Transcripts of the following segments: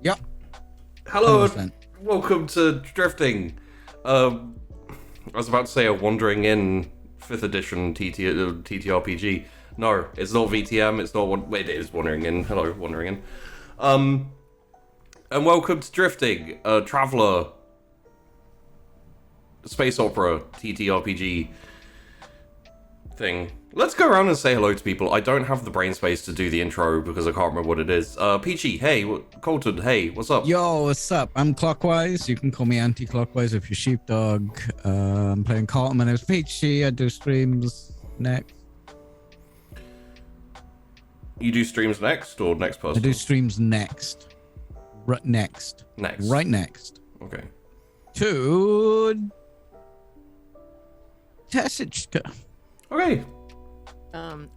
Yep. Hello, 100%. welcome to Drifting. I was about to say a Wandering In 5th edition TTRPG. No, it's not VTM, it's not it is Wandering In. Hello, Wandering In. And welcome to Drifting, a Traveller space opera TTRPG thing. Let's go around and say hello to people. I don't have the brain space to do the intro because I can't remember what it is. Peachy, hey. Colton, hey, what's up? Yo, what's up? I'm Clockwise. You can call me Anti-Clockwise if you're Sheepdog. I'm playing Carlton. My name's Peachy. I do streams next. You do streams next or next person? I do streams next. Next. Right next. Okay. To Tessichka. Okay.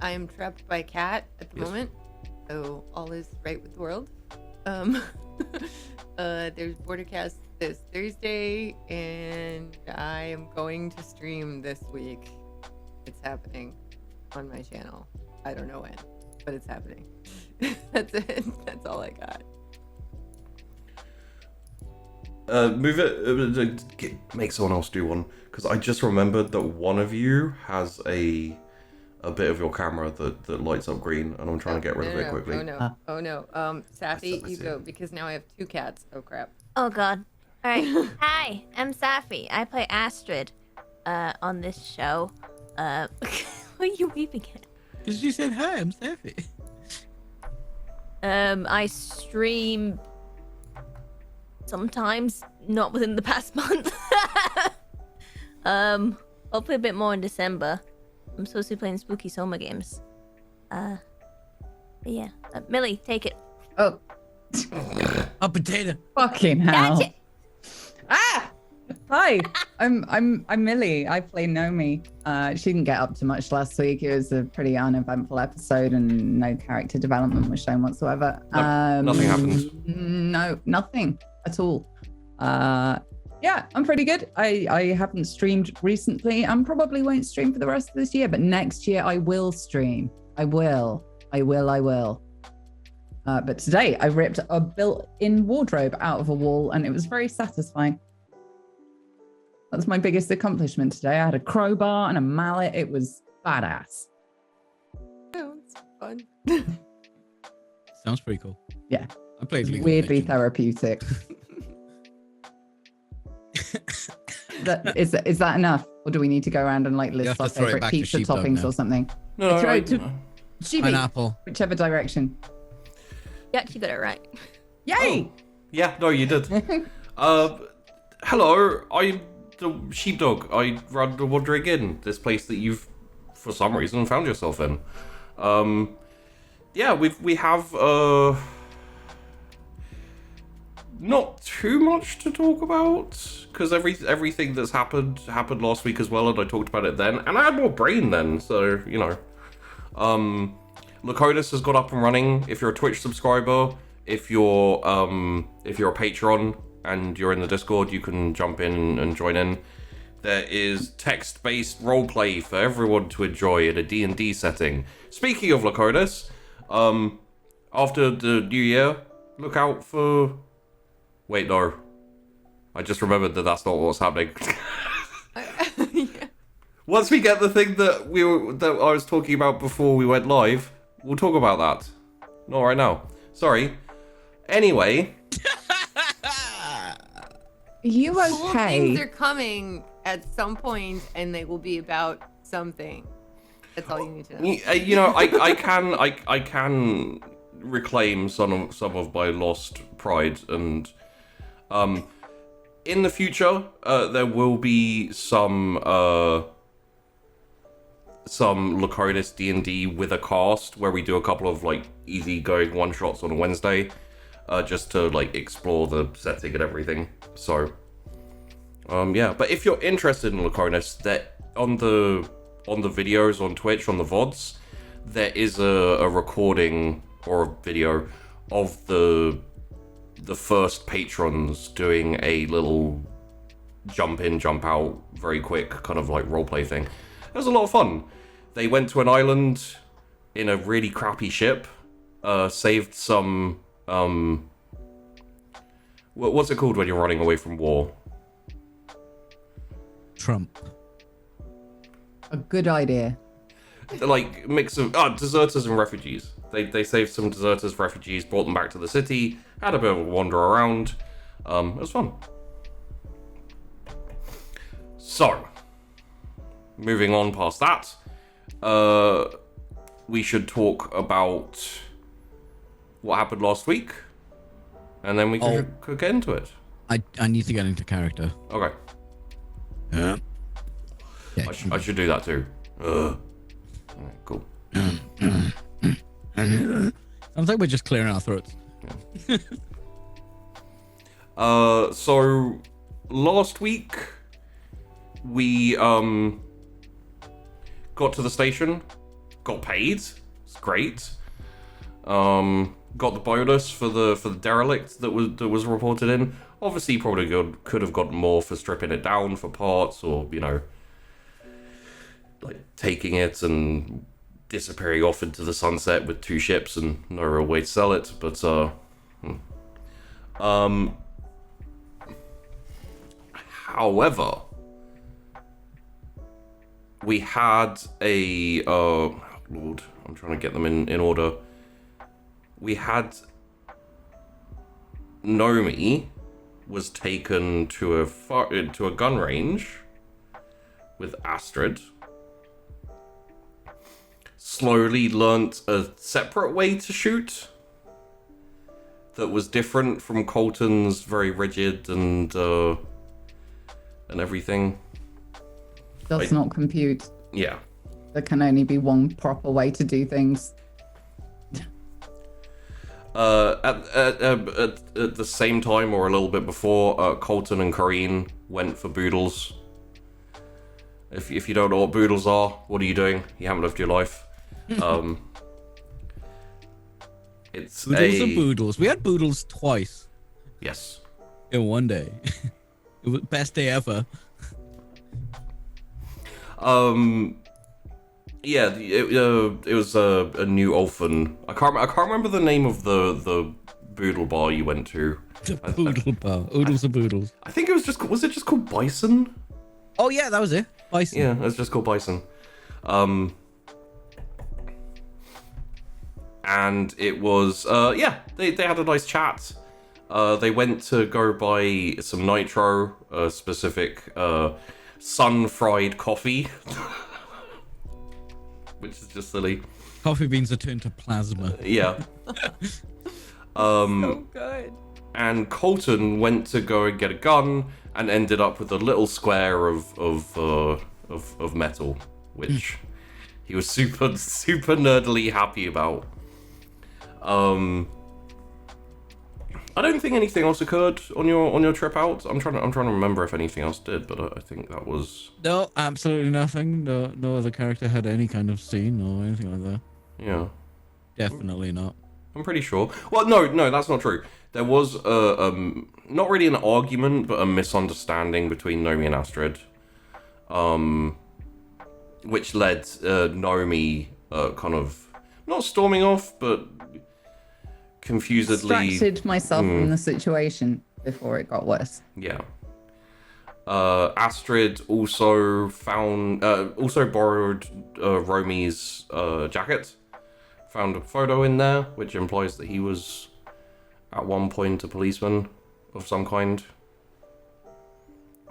I am trapped by a cat at the moment, so all is right with the world. There's Bordercast this Thursday, and I am going to stream this week. It's happening on my channel. I don't know when, but it's happening. That's it. That's all I got. Move it. Make someone else do one, because I just remembered that one of you has a bit of your camera that lights up green, and I'm trying to get rid of it quickly. Oh no. Safi, you go, because now I have two cats. Oh crap. Oh god. Alright. Hi, I'm Safi. I play Astrid on this show. What are you weeping at? Because you said, hi, I'm Steffi. I stream sometimes, not within the past month. Hopefully a bit more in December. I'm supposed to be playing spooky Soma games. But yeah. Millie, take it. Oh, A potato. fucking hell. Gotcha. Ah! Hi, I'm Millie. I play Nomi. She didn't get up to much last week. It was a pretty uneventful episode and no character development was shown whatsoever. Nothing happened. No, nothing at all. Yeah, I'm pretty good. I haven't streamed recently and probably won't stream for the rest of this year, but next year I will stream. I will. But today I ripped a built-in wardrobe out of a wall and it was very satisfying. That's my biggest accomplishment today. I had a crowbar and a mallet. It was badass. Sounds fun. Sounds pretty cool. Yeah. I played League of Weirdly Legends. therapeutic. Is that enough? Or do we need to go around and like You list have our to throw it favorite back to pizza Sheepdog toppings now. or something? No, Throw I, it to Chibi, Pineapple. whichever direction. You actually got it right. Yay! yeah, no, you did. Hello, I'm the Sheepdog. I run the Wandering In, this place that you've, for some reason, found yourself in. Yeah, we have not too much to talk about, because everything that's happened last week as well, and I talked about it then, and I had more brain then, so, you know. Laconis has got up and running. If you're a Twitch subscriber, if you're a patron and you're in the Discord, you can jump in and join in. There is text-based roleplay for everyone to enjoy in a D&D setting. Speaking of Laconis, after the new year, look out for... Wait, no. I just remembered that that's not what's happening. Yeah. Once we get the thing that I was talking about before we went live, we'll talk about that. Not right now. Sorry. Anyway. Are you Cool things are okay? coming at some point, and they will be about something. That's all you need to know. You know, I can reclaim some of my lost pride, and in the future there will be some Laconis D&D with a cast where we do a couple of like easy going one shots on a Wednesday, just to like explore the setting and everything. So yeah, but if you're interested in Laconis, that on the videos on Twitch, on the VODs, there is a recording or a video of the first patrons doing a little jump in, jump out, very quick kind of like roleplay thing. It was a lot of fun. They went to an island in a really crappy ship, saved some What's it called when you're running away from war? Trump. A good idea. Like mix of deserters and refugees. They saved some deserters, refugees, brought them back to the city, had a bit of a wander around. It was fun. So, moving on past that, we should talk about what happened last week, and then we could get into it. I need to get into character. Okay. Yeah. I should do that too. Alright, cool. Sounds like we're just clearing our throats. So last week we got to the station, got paid. It's great. Got the bonus for the derelict that was reported in. Obviously, probably could have gotten more for stripping it down for parts, or like taking it and disappearing off into the sunset with 2 ships and no real way to sell it. But however, we had a Lord, I'm trying to get them in order. We had Nomi was taken to a gun range with Astrid. Slowly learnt a separate way to shoot that was different from Colton's very rigid and everything. Does not compute. Yeah. There can only be one proper way to do things. At the same time, or a little bit before, Colton and Corrine went for boodles. If you don't know what boodles are, what are you doing? You haven't lived your life. It's Boodles are boodles. We had boodles twice Yes. in one day. It was best day ever. Yeah, it was a new orphan. I can't remember the name of the boodle bar you went to. The boodle bar. Oodles are boodles. I think it was just called Bison? Oh yeah, that was it. Bison. Yeah, it was just called Bison. And it was they had a nice chat. They went to go buy some nitro, specific sun-fried coffee. Which is just silly. Coffee beans are turned to plasma. Yeah. So good. And Colton went to go and get a gun and ended up with a little square of metal, which he was super nerdily happy about. I don't think anything else occurred on your trip out. I'm trying to remember if anything else did, but I think that was... No, absolutely nothing. No other character had any kind of scene or anything like that. Yeah. Definitely not. I'm pretty sure. Well, no, that's not true. There was not really an argument, but a misunderstanding between Nomi and Astrid, which led Nomi kind of not storming off, but confusedly Distracted myself from the situation before it got worse. Yeah. Astrid also borrowed Romy's jacket. Found a photo in there, which implies that he was at one point a policeman of some kind.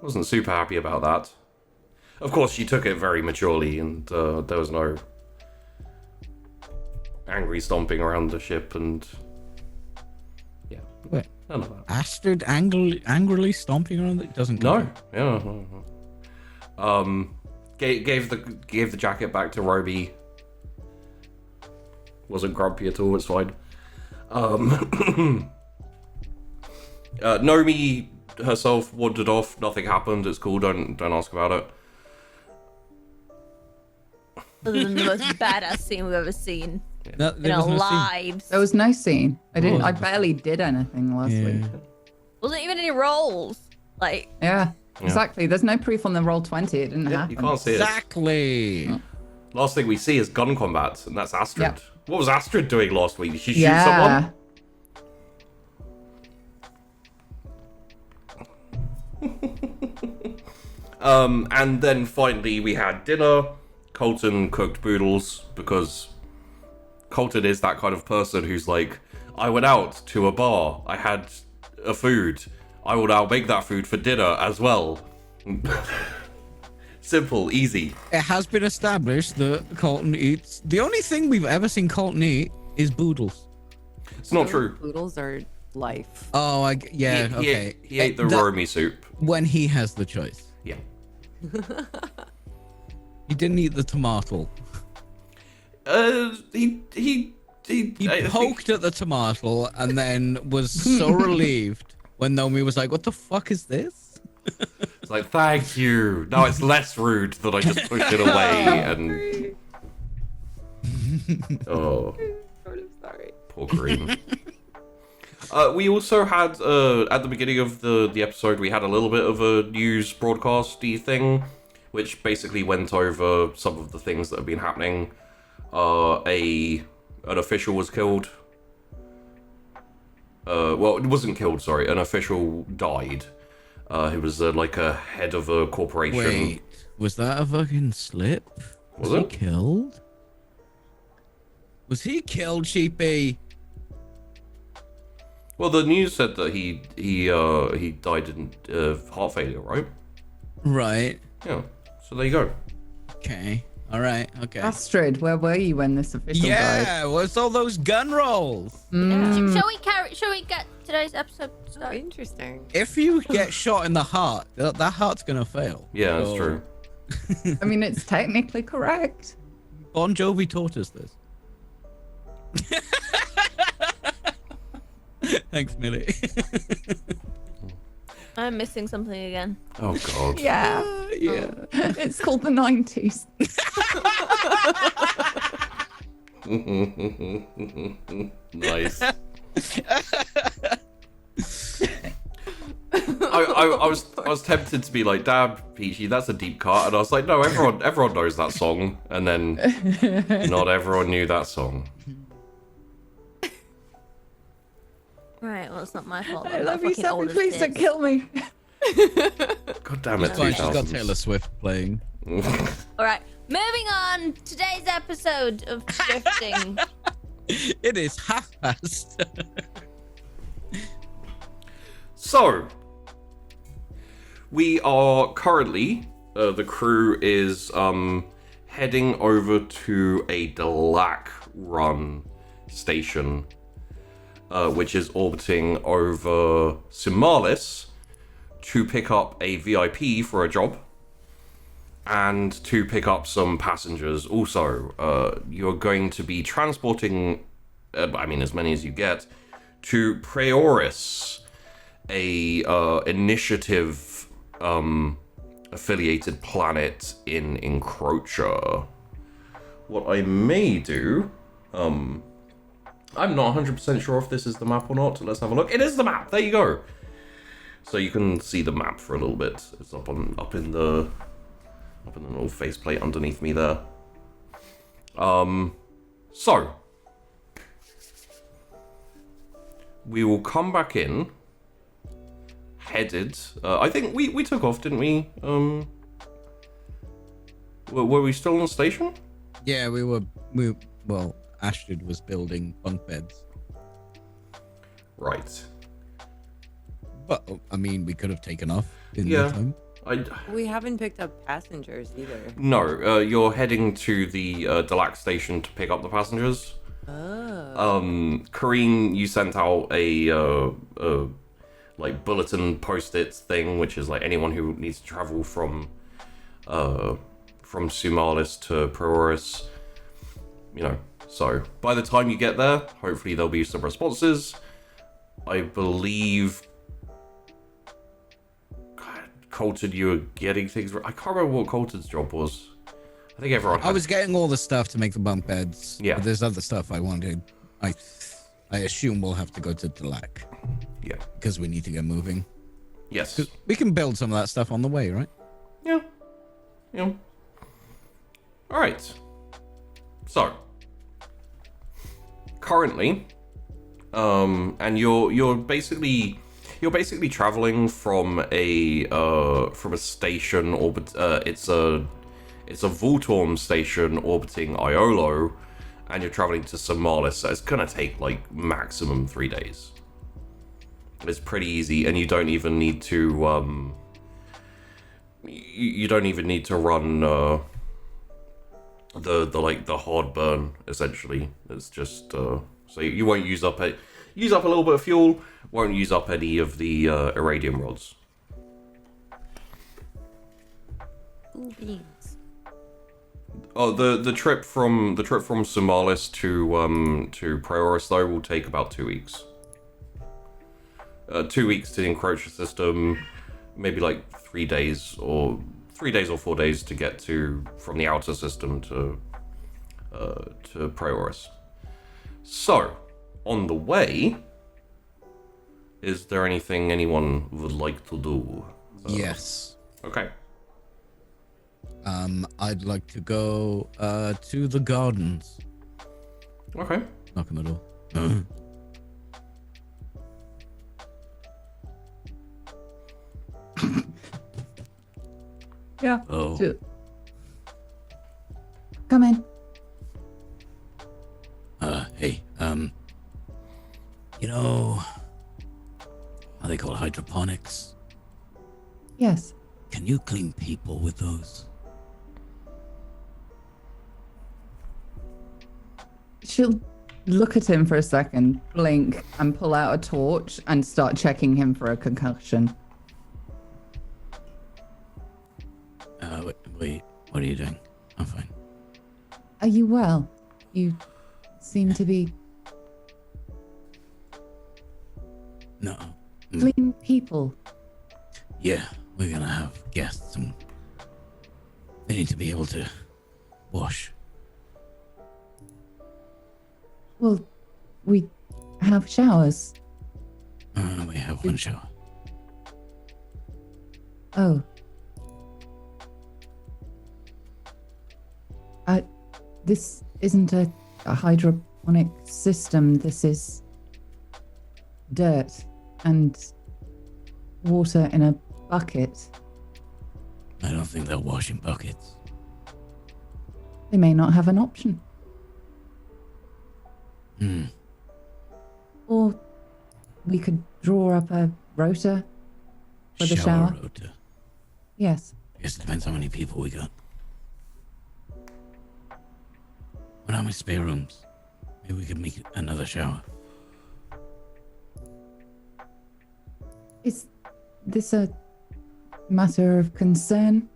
Wasn't super happy about that. Of course, she took it very maturely, and there was no angry stomping around the ship, and yeah, Wait, none of that. Astrid angrily stomping around? It doesn't. No, yeah. No. Gave the jacket back to Roby. Wasn't grumpy at all. It's fine. Nomi herself wandered off. Nothing happened. It's cool. Don't ask about it. Other than the most badass scene we've ever seen No, in there our was no scene. lives. There was no scene. Oh. I barely did anything last week. Wasn't even any rolls. Like, Yeah, exactly. There's no proof on the roll 20. It didn't happen. You can't see it. Exactly. Last thing we see is gun combat, and that's Astrid. Yep. What was Astrid doing last week? Did she shoot someone? And then finally we had dinner. Colton cooked boodles because Colton is that kind of person who's like, I went out to a bar, I had a food, I will now make that food for dinner as well. Simple, easy. It has been established that Colton eats. The only thing we've ever seen Colton eat is boodles. It's not true. Poodles are life. Oh, yeah, okay. He ate the romi soup. When he has the choice. Yeah. He didn't eat the tomato. He Poked at the tomato and then was so relieved when Nomi was like, what the fuck is this? It's like, thank you. Now it's less rude that I just pushed it away and... Oh. Sort of sorry. Poor Green. We also had, at the beginning of the episode, we had a little bit of a news broadcasty thing, which basically went over some of the things that have been happening. An official was killed. Well, it wasn't killed, sorry. An official died. He was like a head of a corporation. Wait, was that a fucking slip? Was he it? killed? Was he killed, Sheepy? Well, the news said that he died in heart failure, right? Right. Yeah. So there you go. Okay. All right. Okay. Astrid, where were you when this official died? Yeah. What's all those gun rolls? Shall we get today's episode Oh, started? interesting. If you get shot in the heart, that heart's gonna fail. Yeah, that's So, true. I mean, it's technically correct. Bon Jovi taught us this. Thanks, Millie. I'm missing something again. Oh, God. Yeah. Yeah. It's called the 90s. Nice. I was tempted to be like, damn, Peachy, that's a deep cut, and I was like, no, everyone knows that song, and then not everyone knew that song. Right, well, it's not my fault. I I'm love not you, fucking Sammy. old as Please this. don't kill me. God damn it, It's fine, she's got 2000s. Taylor Swift playing. All right, moving on. Today's episode of Drifting. It is half past. So, we are currently, the crew is heading over to a Delac run station, which is orbiting over Simalis to pick up a VIP for a job and to pick up some passengers. Also, you're going to be transporting, as many as you get, to Prioris, a initiative affiliated planet in Encroacher. What I may do, I'm not 100% sure if this is the map or not. Let's have a look. It is the map. There you go. So you can see the map for a little bit. It's up in the little faceplate underneath me there. So we will come back in. Headed. I think we took off, didn't we? Were we still on the station? Yeah, well, Astrid was building bunk beds. Right. But, I mean, we could have taken off in Yeah. the time. We haven't picked up passengers either. No, you're heading to the Delac station to pick up the passengers. Oh. Kareen, you sent out a like bulletin post-it thing, which is like anyone who needs to travel from Sumalis to Prioris. So by the time you get there, hopefully there'll be some responses. I believe, God, Colton, you were getting things. I can't remember what Colton's job was. I think everyone. I was getting all the stuff to make the bunk beds. Yeah. But there's other stuff I wanted. I assume we'll have to go to Delac. Yeah. Because we need to get moving. Yes. 'Cause we can build some of that stuff on the way, right? Yeah. Yeah. All right. So, currently, and you're basically You're basically traveling from a station orbit. It's a Voltorm station orbiting Iolo, and you're traveling to Somalis. So it's gonna take like maximum 3 days. It's pretty easy, and you don't even need to you don't even need to run the hard burn. Essentially, it's just so you won't use up a little bit of fuel. Won't use up any of the iridium rods. Cool beans. Oh, the trip from Somalis to Prioris though will take about 2 weeks. 2 weeks to the encroacher system, maybe like 3 days or 4 days to get from the outer system to Prioris. So, on the way, is there anything anyone would like to do? Yes. Okay. I'd like to go to the gardens. Okay. Knock on the door. Yeah. Oh. Come in. Hey, you know how they call hydroponics? Yes. Can you clean people with those? She'll look at him for a second, blink, and pull out a torch and start checking him for a concussion. Wait, what are you doing? I'm fine. Are you well? You seem to be No. clean people. Yeah, we're gonna have guests and they need to be able to wash. Well, we have showers. We have one shower. Oh. This isn't a hydroponic system. This is dirt and water in a bucket. I don't think they'll wash in buckets. They may not have an option. Or we could draw up a rota for the shower. Rota. Yes. I guess it depends how many people we got. But how many spare rooms? Maybe we could make another shower. Is this a matter of concern?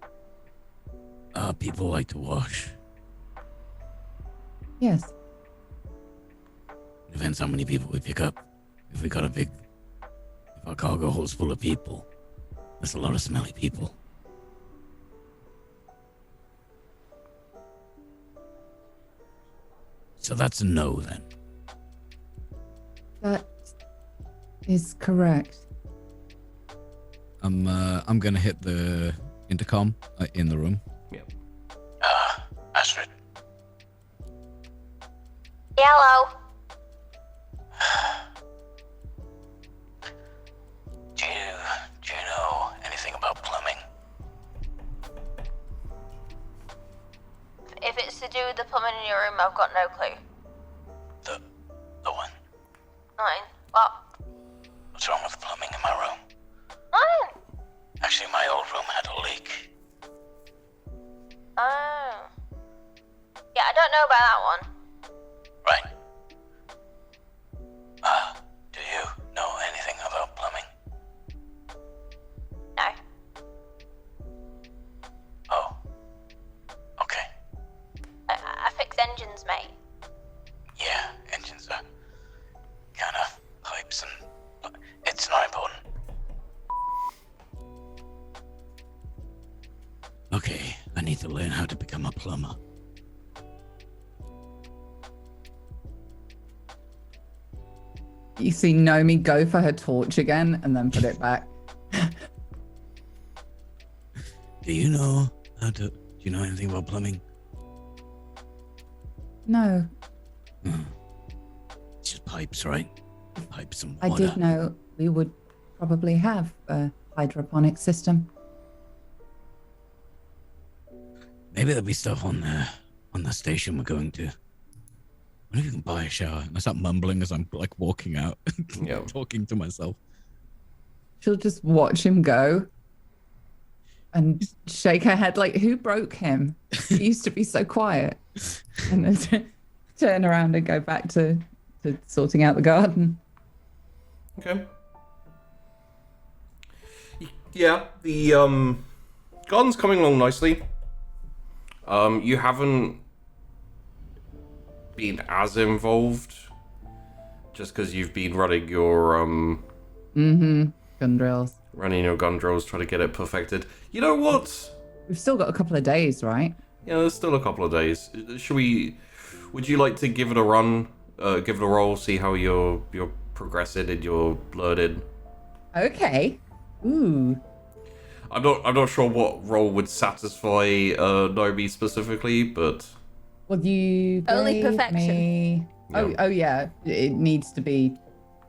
People like to wash. Yes. Depends how many people we pick up. If our cargo holds full of people, that's a lot of smelly people. So that's a no then. That is correct. I'm gonna hit the intercom in the room. Yep. Astrid. Hello. Do you know anything about plumbing? If it's to do with the plumbing in your room, I've got no clue. The one. Nine. What? What's wrong with the plumbing in my room? Nine. Actually, my old room had a leak. Oh. Yeah, I don't know about that one. Right. Do you know anything about plumbing? No. Oh. Okay. I fix engines, mate. Yeah, engines are kind of pipes and it's not important. Okay, I need to learn how to become a plumber. You see Nomi go for her torch again and then put it back. Do you know anything about plumbing? No, It's just pipes, right? Pipes and I water. did know we would probably have a hydroponic system. Maybe there'll be stuff on the station we're going to. I wonder if you can buy a shower. And I start mumbling as I'm like walking out, Yeah. talking to myself. She'll just watch him go and shake her head like, who broke him? He used to be so quiet. And then turn around and go back to sorting out the garden. Okay. Yeah, the garden's coming along nicely. You haven't been as involved just because you've been running your Gun drills. gun drills, trying to get it perfected. You know what? We've still got a couple of days, right? Yeah, there's still a couple of days. Would you like to give it a run? Give it a roll, see how you're progressing and you're blurted? Okay. Ooh. I'm not sure what role would satisfy Nomi specifically, but Well, you Only gave perfection. me- Yeah. Oh yeah. It needs to be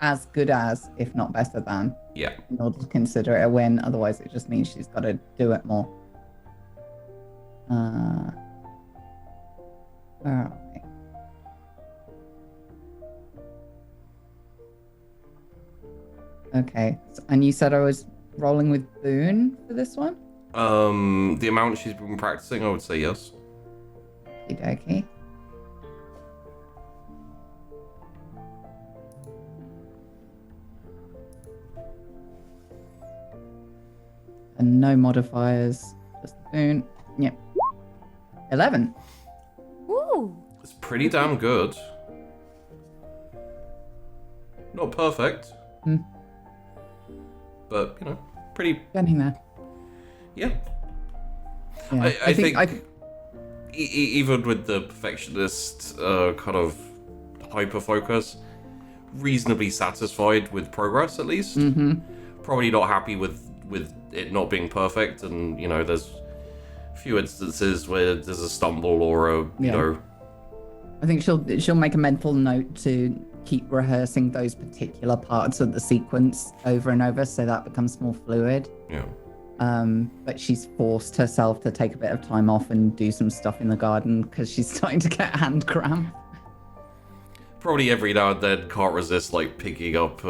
as good as, if not better than, yeah. in order to consider it a win. Otherwise, it just means she's got to do it more. Where are we? Okay. And you said I was rolling with Boone for this one? The amount she's been practicing, I would say yes. Okey-dokey. And no modifiers, just Boone. Yep. 11. Ooh. It's pretty damn good. Not perfect. Hmm. But, pretty, Getting there. yeah. Yeah. I think even with the perfectionist kind of hyper focus, reasonably satisfied with progress at least. Mm-hmm. Probably not happy with it not being perfect, and there's a few instances where there's a stumble or a Yeah. I think she'll make a mental note to keep rehearsing those particular parts of the sequence over and over, so that becomes more fluid. yeah. But she's forced herself to take a bit of time off and do some stuff in the garden because she's starting to get hand cramp. Probably every now and then can't resist picking up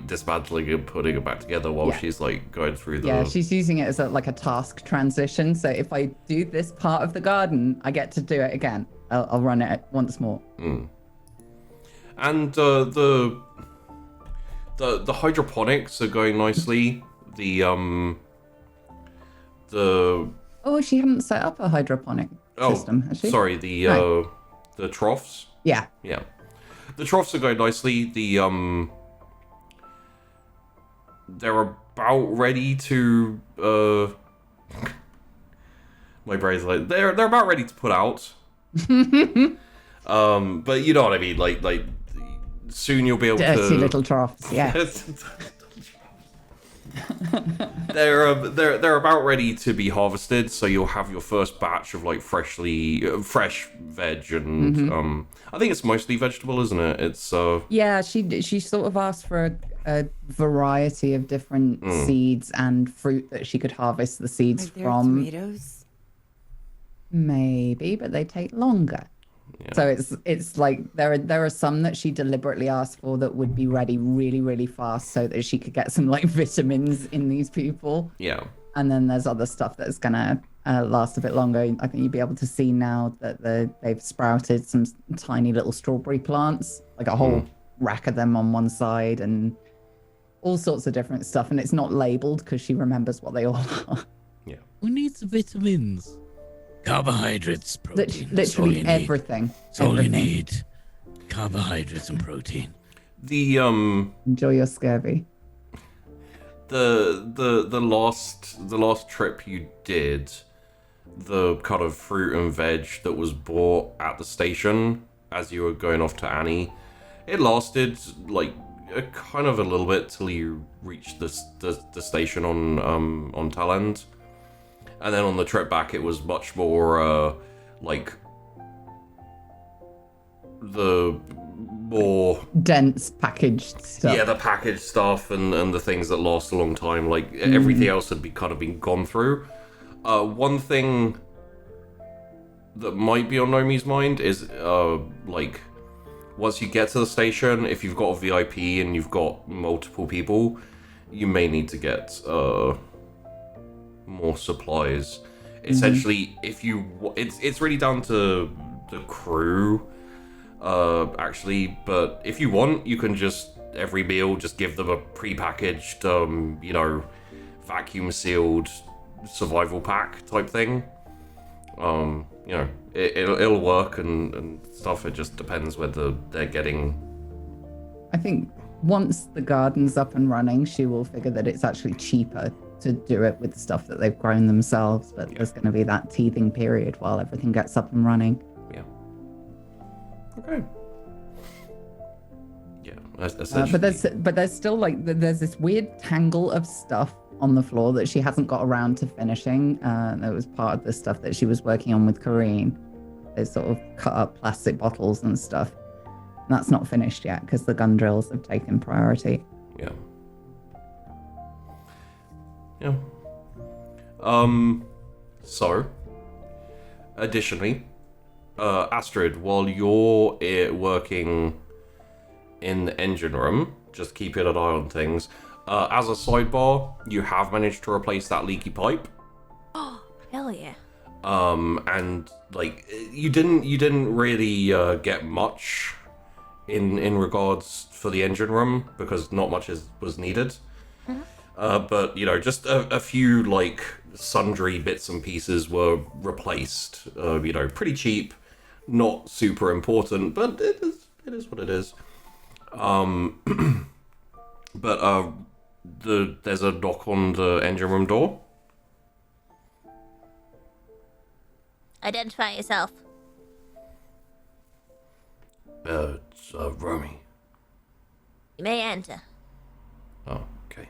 dismantling and putting it back together while Yeah. she's going through the Yeah, she's using it as a task transition. So if I do this part of the garden, I get to do it again. I'll run it once more. And the hydroponics are going nicely. The Oh, she hadn't set up a hydroponic system, has she? sorry, the troughs. Yeah. Yeah, the troughs are going nicely. They're about ready to. My brain's they're about ready to put out. But you know what I mean. Like soon you'll be able Dirty to. little troughs. Yeah. They're about ready to be harvested, so you'll have your first batch of fresh veg, and I think it's mostly vegetable, isn't it? It's Yeah, she sort of asked for a variety of different seeds and fruit that she could harvest the seeds Are there from. tomatoes? Maybe, but they take longer. Yeah. So it's there are some that she deliberately asked for that would be ready really, really fast so that she could get some vitamins in these people. yeah. And then there's other stuff that's gonna last a bit longer. I think you'll be able to see now that they've sprouted some tiny little strawberry plants, a whole rack of them on one side, and all sorts of different stuff. And it's not labeled because she remembers what they all are. Yeah. Who needs the vitamins? Carbohydrates, protein. Literally everything. That's all you Everything. need. Carbohydrates and protein. The Enjoy your scurvy. the last trip you did, the kind of fruit and veg that was bought at the station as you were going off to Annie, it lasted a kind of a little bit till you reached the station on Talend, and then on the trip back it was much more the more dense packaged stuff. Yeah, the packaged stuff and the things that last a long time. Like everything else had been gone through. One thing that might be on Nomi's mind is like once you get to the station, if you've got a VIP and you've got multiple people, you may need to get more supplies. Essentially, if you it's really down to the crew. Actually, but if you want, you can just every meal just give them a pre-packaged, vacuum sealed survival pack type thing. It'll work and stuff. It just depends whether they're getting. I think once the garden's up and running, she will figure that it's actually cheaper to do it with stuff that they've grown themselves. But there's going to be that teething period while everything gets up and running. Okay. Yeah, but there's still there's this weird tangle of stuff on the floor that she hasn't got around to finishing. That was part of the stuff that she was working on with Kareen. They sort of cut up plastic bottles and stuff. And that's not finished yet because the gun drills have taken priority. Yeah. So, additionally, Astrid, while you're working in the engine room, just keeping an eye on things. As a sidebar, you have managed to replace that leaky pipe. Oh, hell yeah. And like you didn't really get much in regards for the engine room because not much was needed. Mm-hmm. But just a few like sundry bits and pieces were replaced. Pretty cheap. Not super important, but it is what it is. But there's a knock on the engine room door. Identify yourself. It's Romy. You may enter. Oh, okay.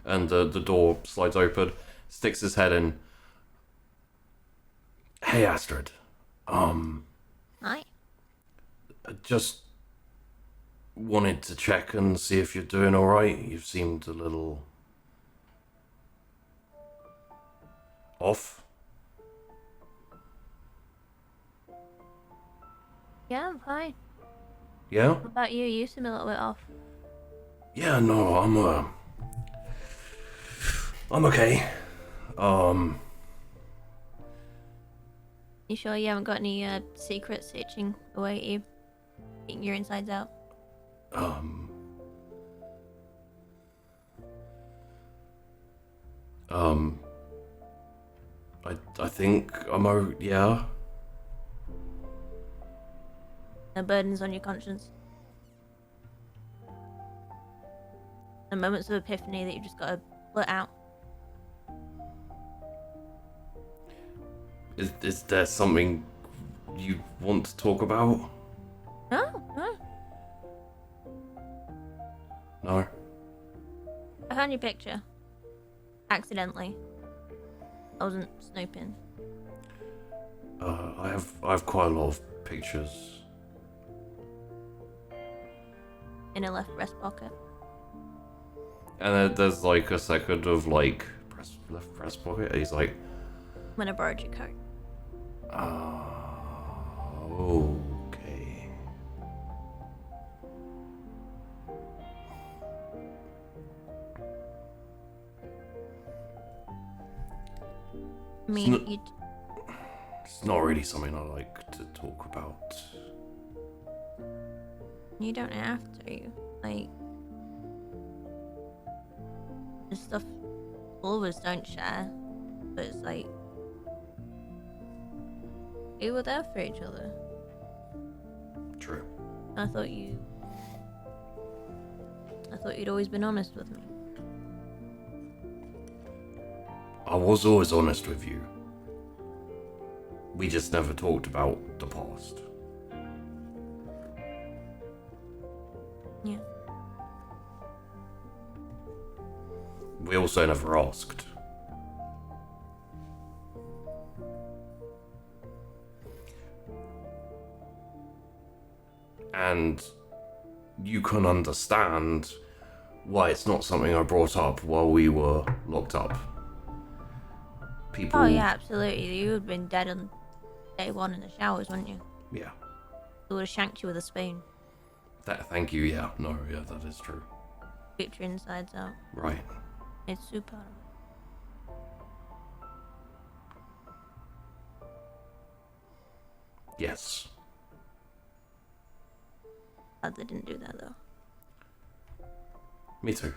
And the door slides open, sticks his head in. Hey, Astrid. Hi. I just wanted to check and see if you're doing all right. You've seemed a little off. Yeah, I'm fine. Yeah? What about you? You seem a little bit off. Yeah, no, I'm okay. You sure you haven't got any secrets itching away at you? Eating your insides out? I think yeah. No burdens on your conscience? No moments of epiphany that you just gotta let out? Is there something you want to talk about? No. No? I found your picture. Accidentally. I wasn't snooping. I have quite a lot of pictures. In a left breast pocket. And then there's like a second of like left breast pocket. And he's like, When I borrowed your coat. Okay. I mean, It's not really something I like to talk about. you don't have to. Like, the stuff all of us don't share. But it's like, we were there for each other. True. I thought you'd always been honest with me. I was always honest with you. We just never talked about the past. Yeah. We also never asked. and you can understand why it's not something I brought up while we were locked up. People. Oh yeah, absolutely. You would have been dead on day one in the showers, wouldn't you? Yeah. They would have shanked you with a spoon. Thank you. Yeah. No. Yeah. That is true. Ripped your insides out. Right. Made soup out of it. Yes. Glad they didn't do that though. Me too.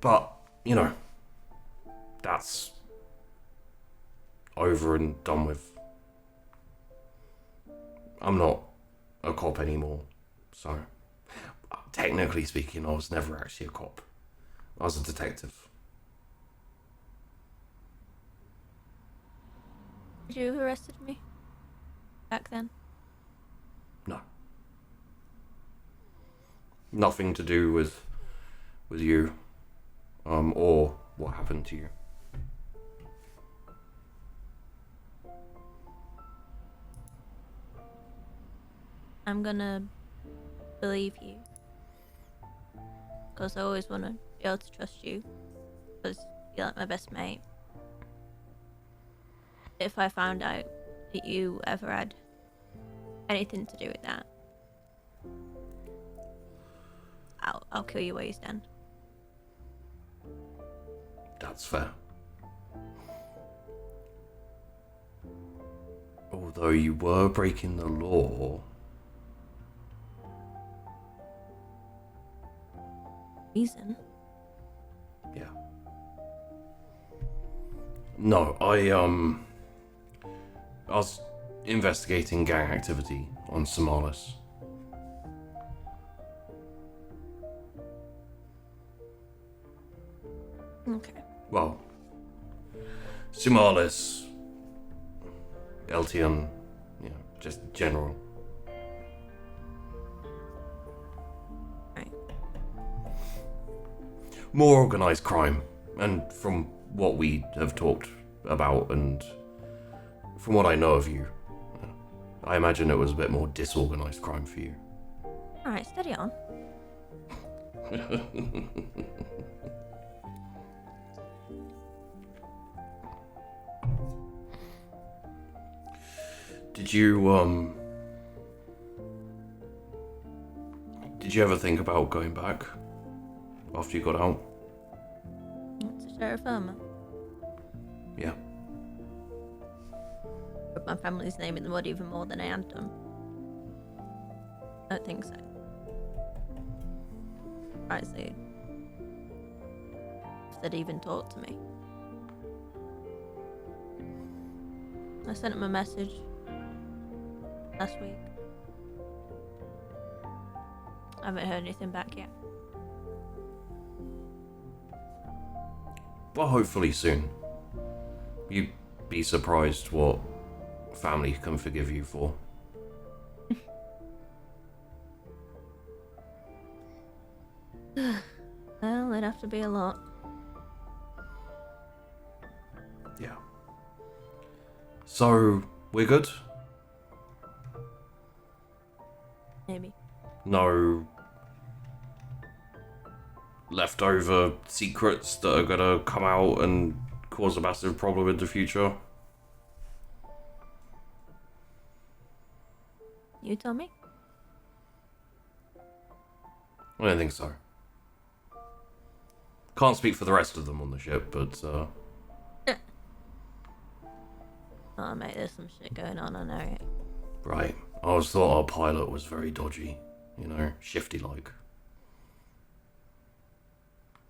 But, you know, that's over and done with. I'm not a cop anymore, so technically speaking, I was never actually a cop. I was a detective. Did you have arrested me? Back then? No. Nothing to do with you, or what happened to you. I'm gonna believe you. Because I always want to be able to trust you. Because you're like my best mate. If I found out that you ever had anything to do with that, I'll kill you where you stand. That's fair. Although you were breaking the law. Reason? Yeah. No, I was investigating gang activity on Somalis. Okay. Well, Somalis, LTN, you know, just general. Right. More organized crime, and from what we have talked about and from what I know of you, I imagine it was a bit more disorganized crime for you. Alright, steady on. Did you ever think about going back after you got out? It's a sheriff firm. Yeah. Put my family's name in the mud even more than I had done. I don't think so. Right, so if they'd even talk to me. I sent him a message last week. I haven't heard anything back yet. Well, hopefully soon. You'd be surprised what family can forgive you for. Well, it'd have to be a lot. Yeah. So, we're good? Maybe. No leftover secrets that are gonna come out and cause a massive problem in the future? You tell me. I don't think so. Can't speak for the rest of them on the ship, but Oh mate, there's some shit going on, I know it. right. I always thought our pilot was very dodgy, you know, shifty like.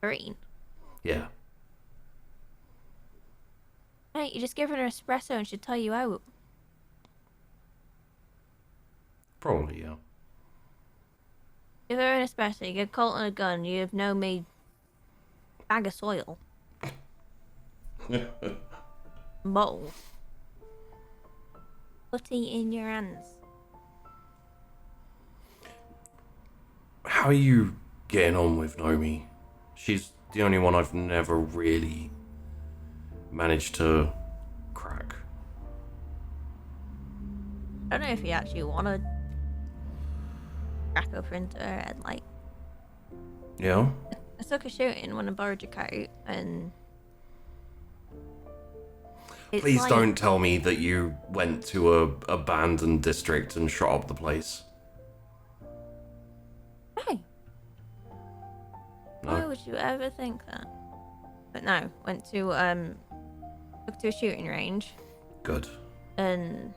Green. Yeah. Mate, you just give her an espresso and she'll tell you out. Probably, yeah. Give her an espresso, you get Colt and a gun, you have no me bag of soil. Bottle. Putty in your hands. How are you getting on with Nomi? She's the only one I've never really managed to crack. I don't know if you actually want to crack open to her head. Like, Yeah? I took a shooting when I borrowed your coat, and it's Please like, don't tell me that you went to a abandoned district and shot up the place. No. Why No? would you ever think that? But no, went to took to a shooting range, Good. and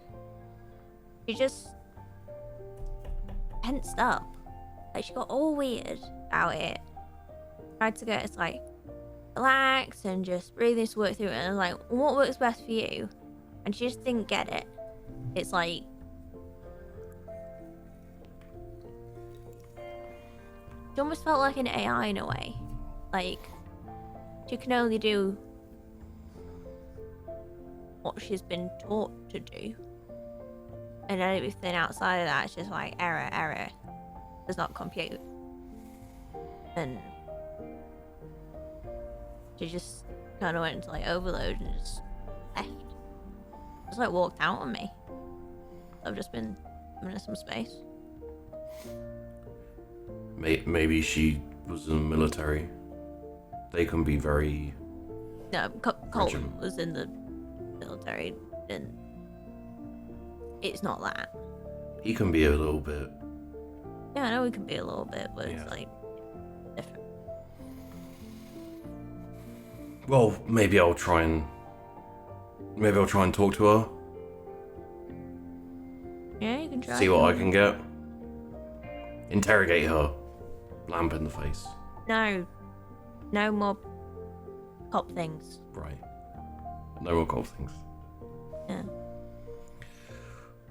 she just tensed up. Like, she got all weird about it. Tried to get us like relax and just breathe this, work through it. And I was like, what works best for you? And she just didn't get it. It's like, she almost felt like an AI in a way. Like, she can only do what she's been taught to do. And everything outside of that is just like error, does not compute. And she just kind of went into like overload and just left. Just like walked out on me. I've just been giving her some space. Maybe she was in the military. They can be very... No, Colton Regiment. was in the military, and it's not that. He can be a little bit... Yeah, I know we can be a little bit, but Yeah. it's like different. Well, maybe I'll try and talk to her. Yeah, you can try. See what I can get. Interrogate her. Lamp in the face. No more cop things. Right. No more cold things. Yeah.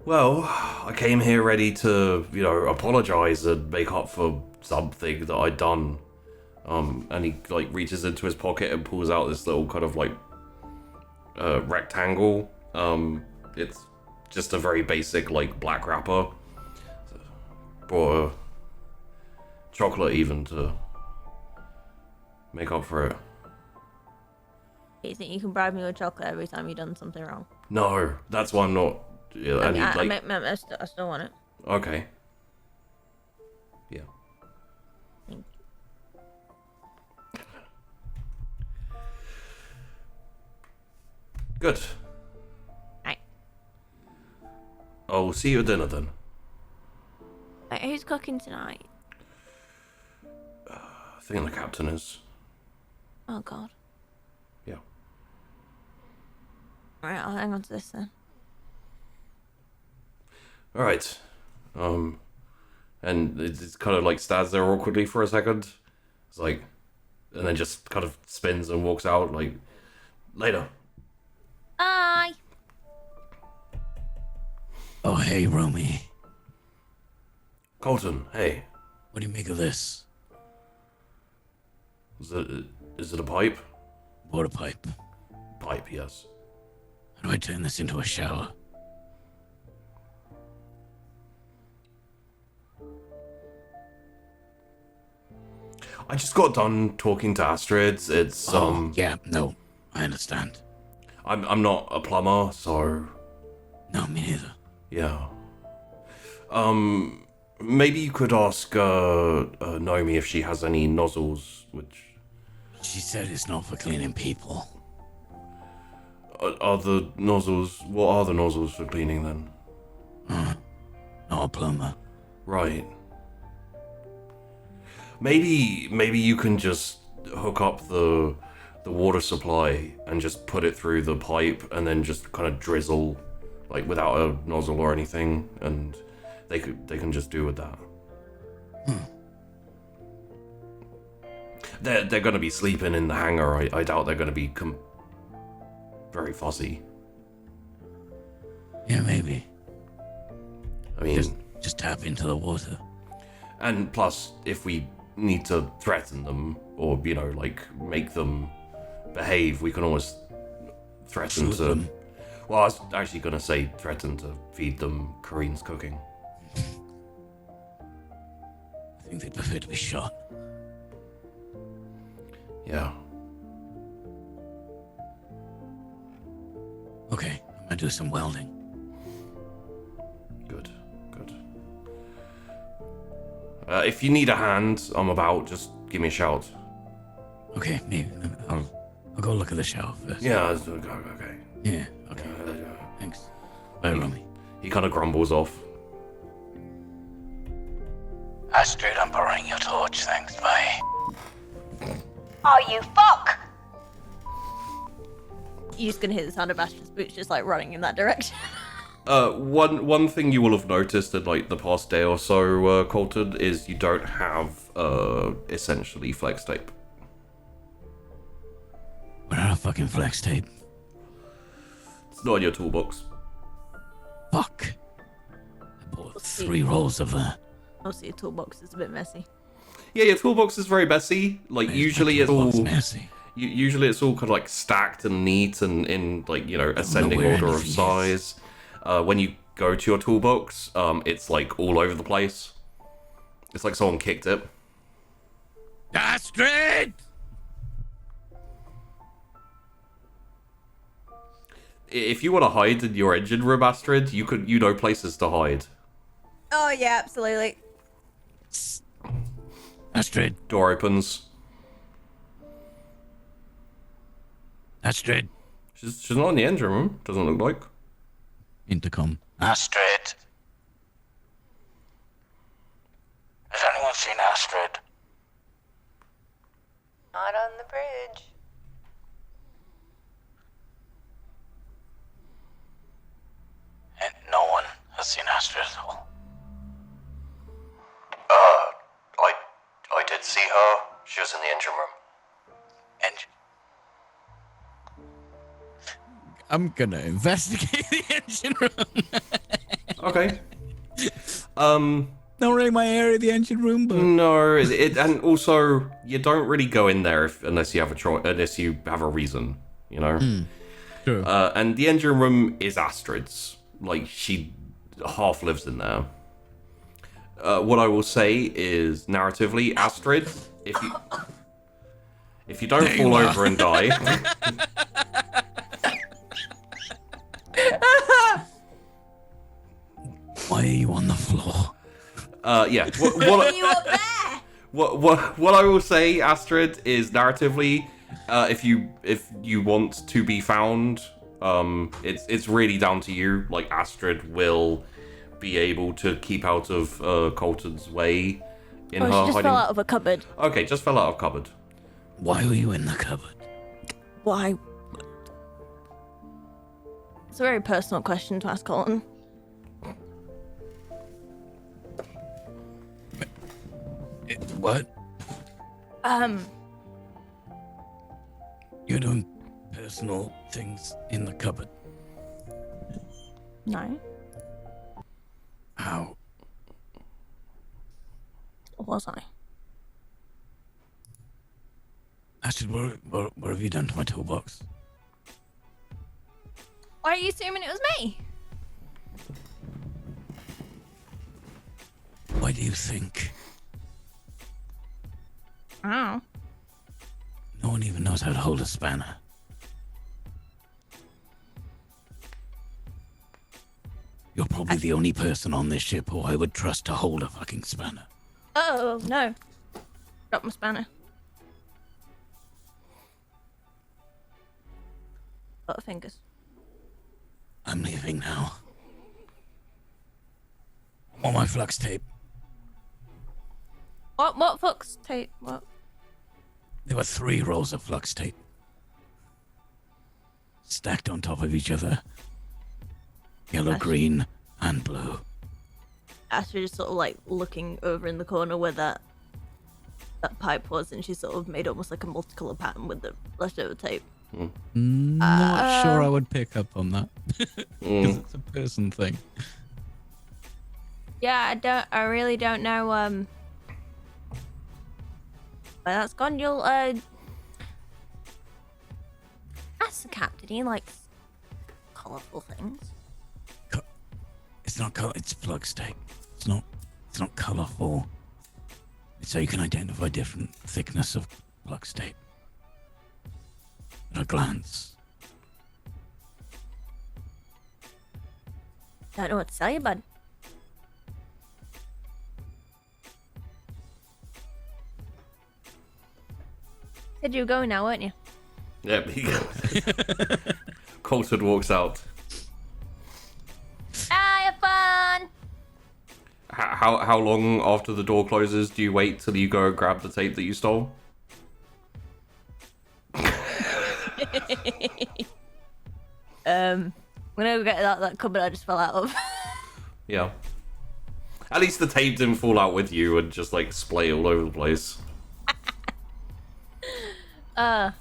Well, I came here ready to, apologize and make up for something that I'd done. And he, reaches into his pocket and pulls out this little kind of, rectangle. It's just a very basic, black wrapper. Brought a chocolate even to make up for it. You think you can bribe me with chocolate every time you've done something wrong? No, that's why I'm not... I still want it. Okay. Yeah. Thank Good. Right. I'll see you at dinner then. Wait, who's cooking tonight? I think the captain is. Oh god. Yeah. Alright, I'll hang on to this then. Alright. And it kind of stands there awkwardly for a second. It's and then just kind of spins and walks out later. Bye! Oh, hey, Romy. Colton, hey. What do you make of this? Is it a pipe? Water pipe. Pipe, yes. How do I turn this into a shower? I just got done talking to Astrid. It's Yeah, no, I understand. I'm not a plumber, so No, me neither. yeah. Maybe you could ask Naomi if she has any nozzles, which She said it's not for cleaning people. are the nozzles. What are the nozzles for cleaning then? Not a plumber. Right. Maybe you can just hook up the water supply and just put it through the pipe and then just kind of drizzle, without a nozzle or anything, and they can just do with that. They're gonna be sleeping in the hangar. I doubt they're gonna be very fussy. Yeah, maybe. I mean, Just tap into the water. and plus, if we need to threaten them or make them behave, we can always threaten Shoot to. them. Well, I was actually gonna say threaten to feed them Corinne's cooking. I think they prefer to be shot. Yeah. Okay, I'm gonna do some welding. If you need a hand, I'm about. Just give me a shout. Okay, maybe I'll go look at the shelf first. Yeah, okay. Yeah, okay. Thanks. Bye, Romy. He kind of grumbles off. Astrid, I'm borrowing your torch, thanks, bye. Oh, you fuck! You're just gonna hear the sound of Astrid's boots just like running in that direction. One thing you will have noticed in like the past day or so, Colton, is you don't have essentially flex tape. We're out of fucking flex tape. It's not in your toolbox. Fuck. I bought 3 rolls of that. Also, your toolbox is a bit messy. Yeah, your toolbox is very messy. Like usually it's all messy. Usually it's all kind of like stacked and neat and in like, you know, ascending order of size. When you go to your toolbox, it's like all over the place. It's like someone kicked it. Astrid! If you want to hide in your engine room, Astrid, you know places to hide. Oh yeah, absolutely. Astrid. Door opens. Astrid. She's not in the engine room, doesn't look like. Intercom. Astrid. Has anyone seen Astrid? Not on the bridge. And no one has seen Astrid at all. I did see her. She was in the engine room. I'm gonna investigate the engine room. Okay. Not really my area, the engine room, but No, and also you don't really go in there unless you have a unless you have a reason, you know. True. And the engine room is Astrid's. Like she half lives in there. What I will say is narratively, Astrid, if you don't fall over and die. Why are you on the floor? Yeah. You up there? What I will say, Astrid, is narratively, if you want to be found, it's really down to you. Like Astrid will be able to keep out of Colton's way in her She just hiding. fell out of a cupboard. Okay, just fell out of cupboard. Why were you in the cupboard? Why? It's a very personal question to ask Colton. What? Um, You're doing personal things in the cupboard. no. How? Or was I? Astrid, what have you done to my toolbox? Why are you assuming it was me? Why do you think? Oh. No one even knows how to hold a spanner. You're probably the only person on this ship who I would trust to hold a fucking spanner. Oh, no. Drop my spanner. Butterfingers. I'm leaving now. I want my flux tape. What flux tape? What? There were 3 rolls of flux tape. Stacked on top of each other. Yellow, green, and blue. Astrid is sort of like looking over in the corner where that pipe was, and she sort of made almost like a multicolour pattern with the leftover tape. Not sure I would pick up on that. Because it's a person thing. Yeah, I really don't know, where that's gone. You'll, ask the captain, he likes colourful things. It's not color. It's flux tape. It's not colorful. It's so you can identify different thickness of flux tape at a glance. Don't know what to tell you, bud. Said you were going now, weren't you? Yep. Colton walks out. Have fun! How long after the door closes do you wait till you go grab the tape that you stole? I'm gonna go get that cupboard I just fell out of. Yeah. At least the tape didn't fall out with you and just like splay all over the place. Alright,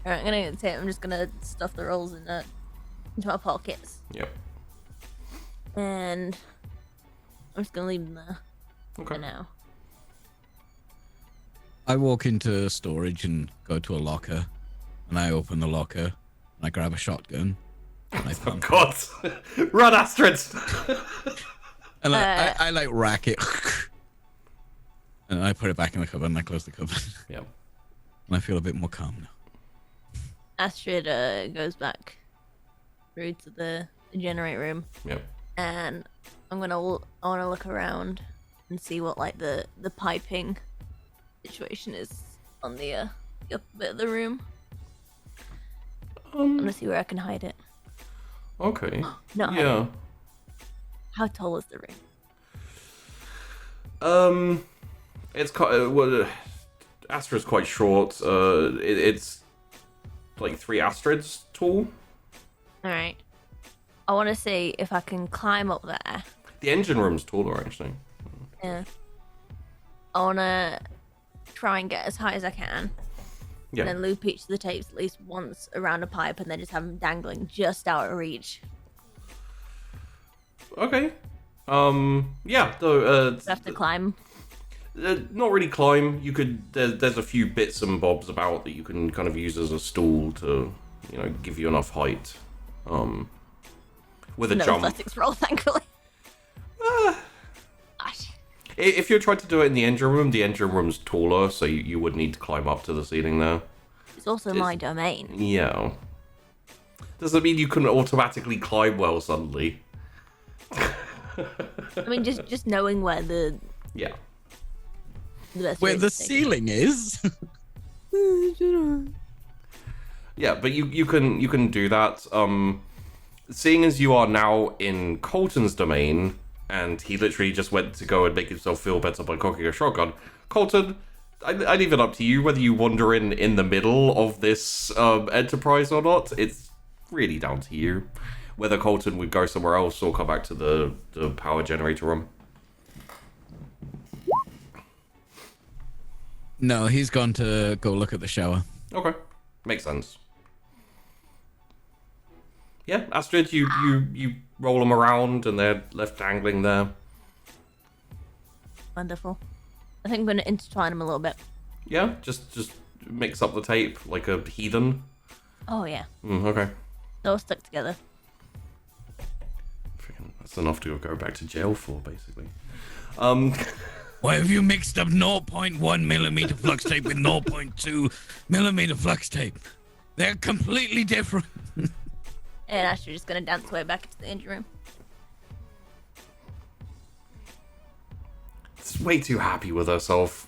I'm gonna get the tape. I'm just gonna stuff the rolls into my pockets. Yep. And I'm just gonna leave them there Okay. for now. I walk into storage and go to a locker, and I open the locker, and I grab a shotgun, and I Oh pump it, God! Run, Astrid! and I like rack it, and I put it back in the cupboard, and I close the cupboard, Yep. and I feel a bit more calm now. Astrid goes back through to the generate room, Yep. and I want to look around and see what like the piping situation is on the upper bit of the room. I want to see where I can hide it. Okay. No. Yeah. How tall is the room? It's quite well. Astrid's quite short. It's like 3 Astrids tall. All right. I want to see if I can climb up there. The engine room's taller, actually. Yeah. I want to try and get as high as I can. Yeah. And then loop each of the tapes at least once around a pipe and then just have them dangling just out of reach. Okay. Yeah. So, I have to climb. not really climb. You could. There's a few bits and bobs about that you can kind of use as a stool to, give you enough height. With a No jump. athletics roll, thankfully. Gosh. If you're trying to do it in the engine room's taller, so you would need to climb up to the ceiling there. It's also my domain. Yeah. Doesn't mean you can automatically climb well suddenly. I mean, just knowing where the Yeah. best Where way the to take it. ceiling is. Yeah, but you can do that. Seeing as you are now in Colton's domain, and he literally just went to go and make himself feel better by cocking a shotgun, Colton, I leave it up to you whether you wander in the middle of this enterprise or not. It's really down to you. Whether Colton would go somewhere else or come back to the power generator room. No, he's gone to go look at the shower. Okay, makes sense. Yeah, Astrid, you roll them around and they're left dangling there. Wonderful. I think I'm going to intertwine them a little bit. Yeah, just mix up the tape like a heathen. Oh, yeah. Okay. They're all stuck together. Freaking, that's enough to go back to jail for, basically. Why have you mixed up 0.1 millimeter flux tape with 0.2 millimeter flux tape? They're completely different. And Astrid's just going to dance way back into the engine room. It's way too happy with herself.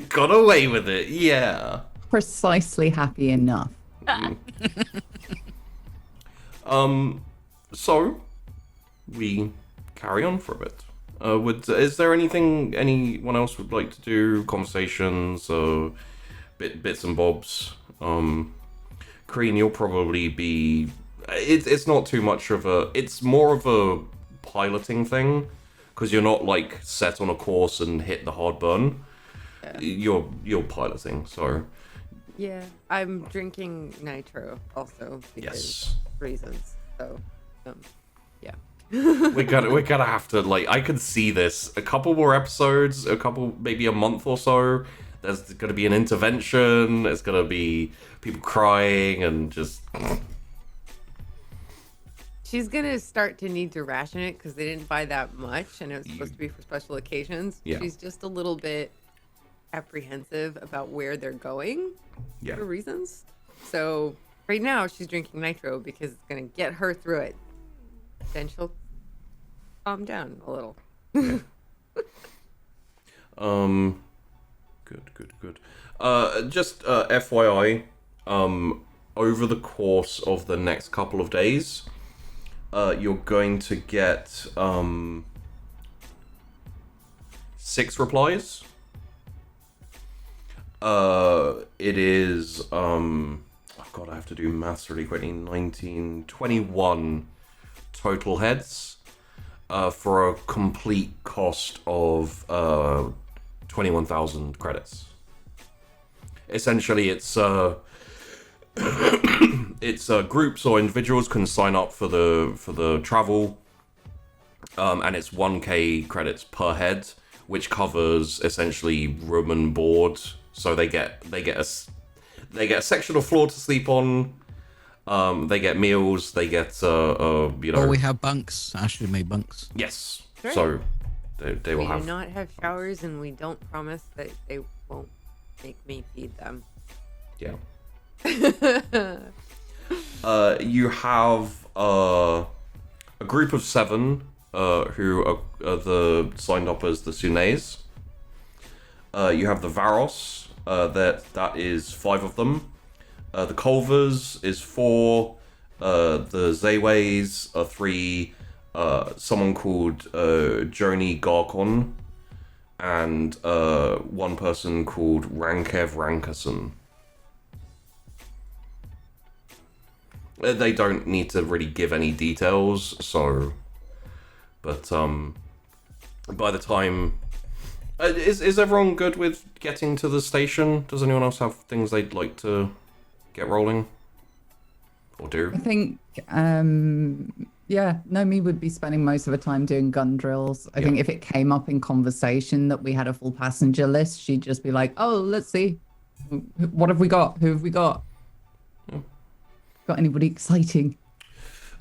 Got away with it, yeah. Precisely happy enough. So we carry on for a bit. Is there anything anyone else would like to do? Conversations, bits and bobs. Kreen, you'll probably be. It's not too much of a. It's more of a piloting thing because you're not like set on a course and hit the hard burn. Yeah. You're piloting, so. Yeah, I'm drinking nitro also because Yes. reasons. So, yeah. we're gonna have to like. I can see this. A couple more episodes, maybe a month or so. There's gonna be an intervention. There's gonna be people crying and just. She's gonna start to need to ration it because they didn't buy that much, and it was supposed to be for special occasions. Yeah. She's just a little bit apprehensive about where they're going Yeah. for reasons. So right now she's drinking nitro because it's gonna get her through it. Then she'll calm down a little. Good. Good. Just FYI, over the course of the next couple of days, you're going to get 6 replies. It is oh god, I have to do maths really quickly. 21 total heads, for a complete cost of 21,000 credits. Essentially, it's groups or individuals can sign up for the travel, and it's 1k credits per head, which covers essentially room and board. So they get a section of floor to sleep on. They get meals. They get Oh, we have bunks. Ashley made bunks. Yes. Right. So they will We have. do not have showers, and we don't promise that they won't make me feed them. Yeah. You have a group of 7 who are signed up as the Sunnis. You have the Varros, that is 5 of them. The Culvers is 4. The Zayways are 3. Someone called Joni Garkon, and one person called Rankev Rankerson. They don't need to really give any details, so... But, by the time... Is everyone good with getting to the station? Does anyone else have things they'd like to get rolling? Or do? I think, Nomi would be spending most of her time doing gun drills. I think if it came up in conversation that we had a full passenger list, she'd just be like, oh, let's see. What have we got? Who have we got? Got anybody exciting?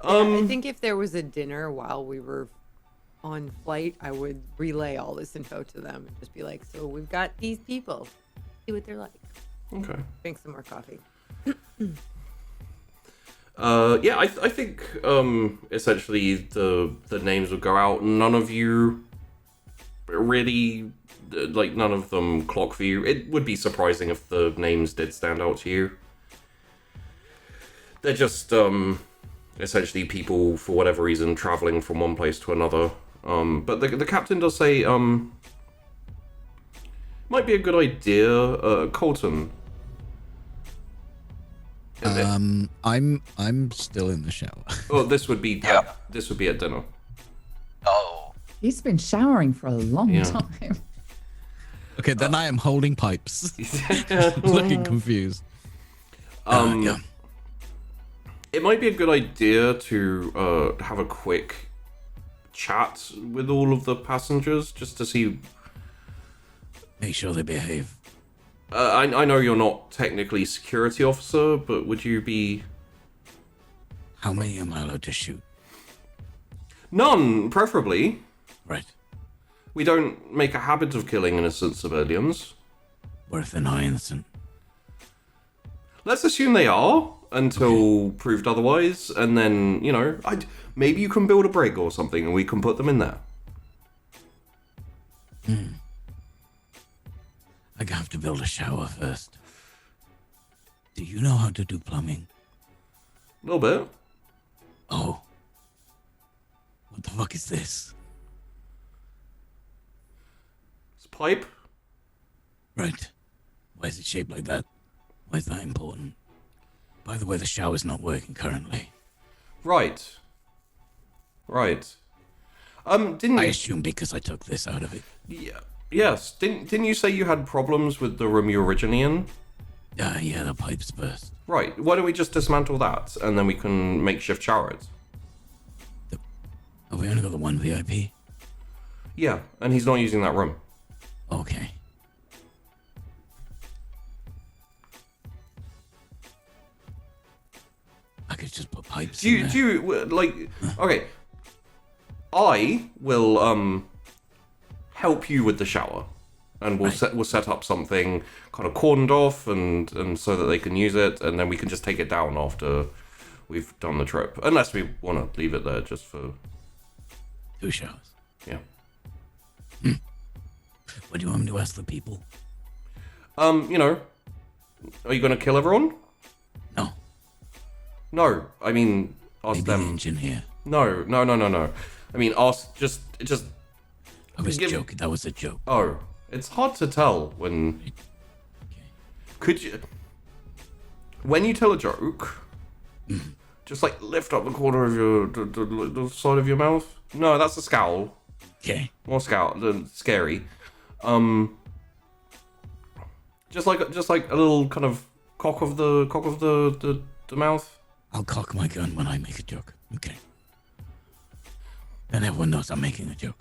I think if there was a dinner while we were on flight, I would relay all this info to them and just be like, so we've got these people. See what they're like. Okay. Drink some more coffee. I think essentially the names would go out. None of you really, none of them clock for you. It would be surprising if the names did stand out to you. They're just essentially people, for whatever reason, traveling from one place to another. But the captain does say might be a good idea, Colton. I'm still in the shower. Oh, this would be this would be at dinner. Oh. He's been showering for a long time. Okay, then I am holding pipes. Looking confused. Yeah. It might be a good idea to have a quick chat with all of the passengers just to see. Make sure they behave. I know you're not technically security officer, but would you be? How many am I allowed to shoot? None, preferably. Right. We don't make a habit of killing innocent civilians. What if they're not innocent? Let's assume they are until proved otherwise, and then, maybe you can build a brig or something and we can put them in there. I have to build a shower first. Do you know how to do plumbing? A little bit. Oh. What the fuck is this? It's a pipe. Right. Why is it shaped like that? Why is that important? By the way, the shower's not working currently. Right. Didn't I you... assume because I took this out of it. Yeah. Yes. Didn't you say you had problems with the room you were originally in? Yeah, the pipes burst. Right. Why don't we just dismantle that and then we can makeshift shower it? Oh, we only got the one VIP? Yeah, and he's not using that room. Okay. I could just put pipes in there. Okay. I will, help you with the shower. And we'll set up something kind of cordoned off and so that they can use it, and then we can just take it down after we've done the trip. Unless we want to leave it there just for... 2 showers. Yeah. What do you want me to ask the people? You know, are you gonna kill everyone? No, No, I mean, ask maybe the them. engineer. No. I mean, ask, just. I was Give- joking. That was a joke. Oh, it's hard to tell when. Could you. When you tell a joke, just like lift up the corner of the side of your mouth. No, that's a scowl. Okay. More scowl than scary. Just like a little kind of cock of the mouth. I'll cock my gun when I make a joke. Okay. Then everyone knows I'm making a joke.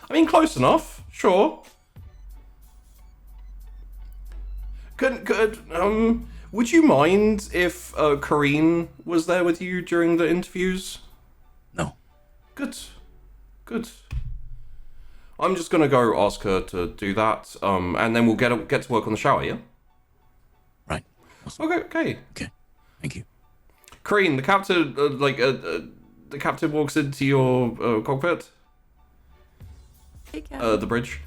I mean, close enough. Sure. Would you mind if Kareen was there with you during the interviews? No. Good. I'm just gonna go ask her to do that, and then we'll get to work on the shower, yeah? Right. Awesome. Okay. Okay. Thank you. Kareen, the captain walks into your cockpit, Hey, Cat. the bridge.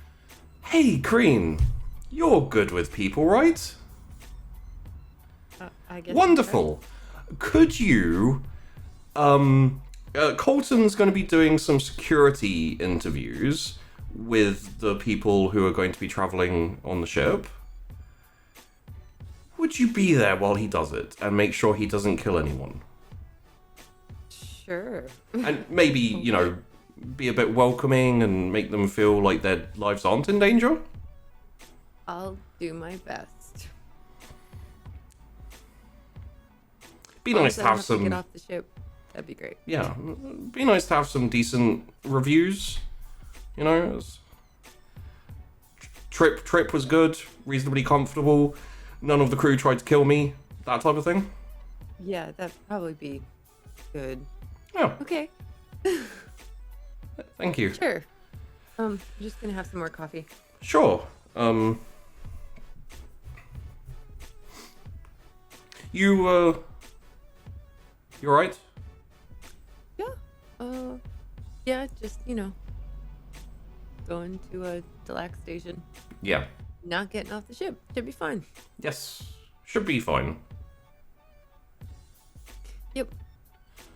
Hey, Kareen, you're good with people, right? I guess. Wonderful. Could you, Colton's going to be doing some security interviews with the people who are going to be traveling on the ship. Would you be there while he does it and make sure he doesn't kill anyone? Sure. And maybe, you know, be a bit welcoming and make them feel like their lives aren't in danger? I'll do my best. Be nice to have get some... off the ship. That'd be great. Yeah, be nice to have some decent reviews. You know, trip was good, reasonably comfortable. None of the crew tried to kill me. That type of thing. Yeah, that'd probably be good. Yeah, Okay. thank you. Sure. I'm just gonna have some more coffee. Sure. You alright? Yeah. Yeah, just, going to a Delac station. Yeah. Not getting off the ship. Should be fine. Yes. Should be fine. Yep.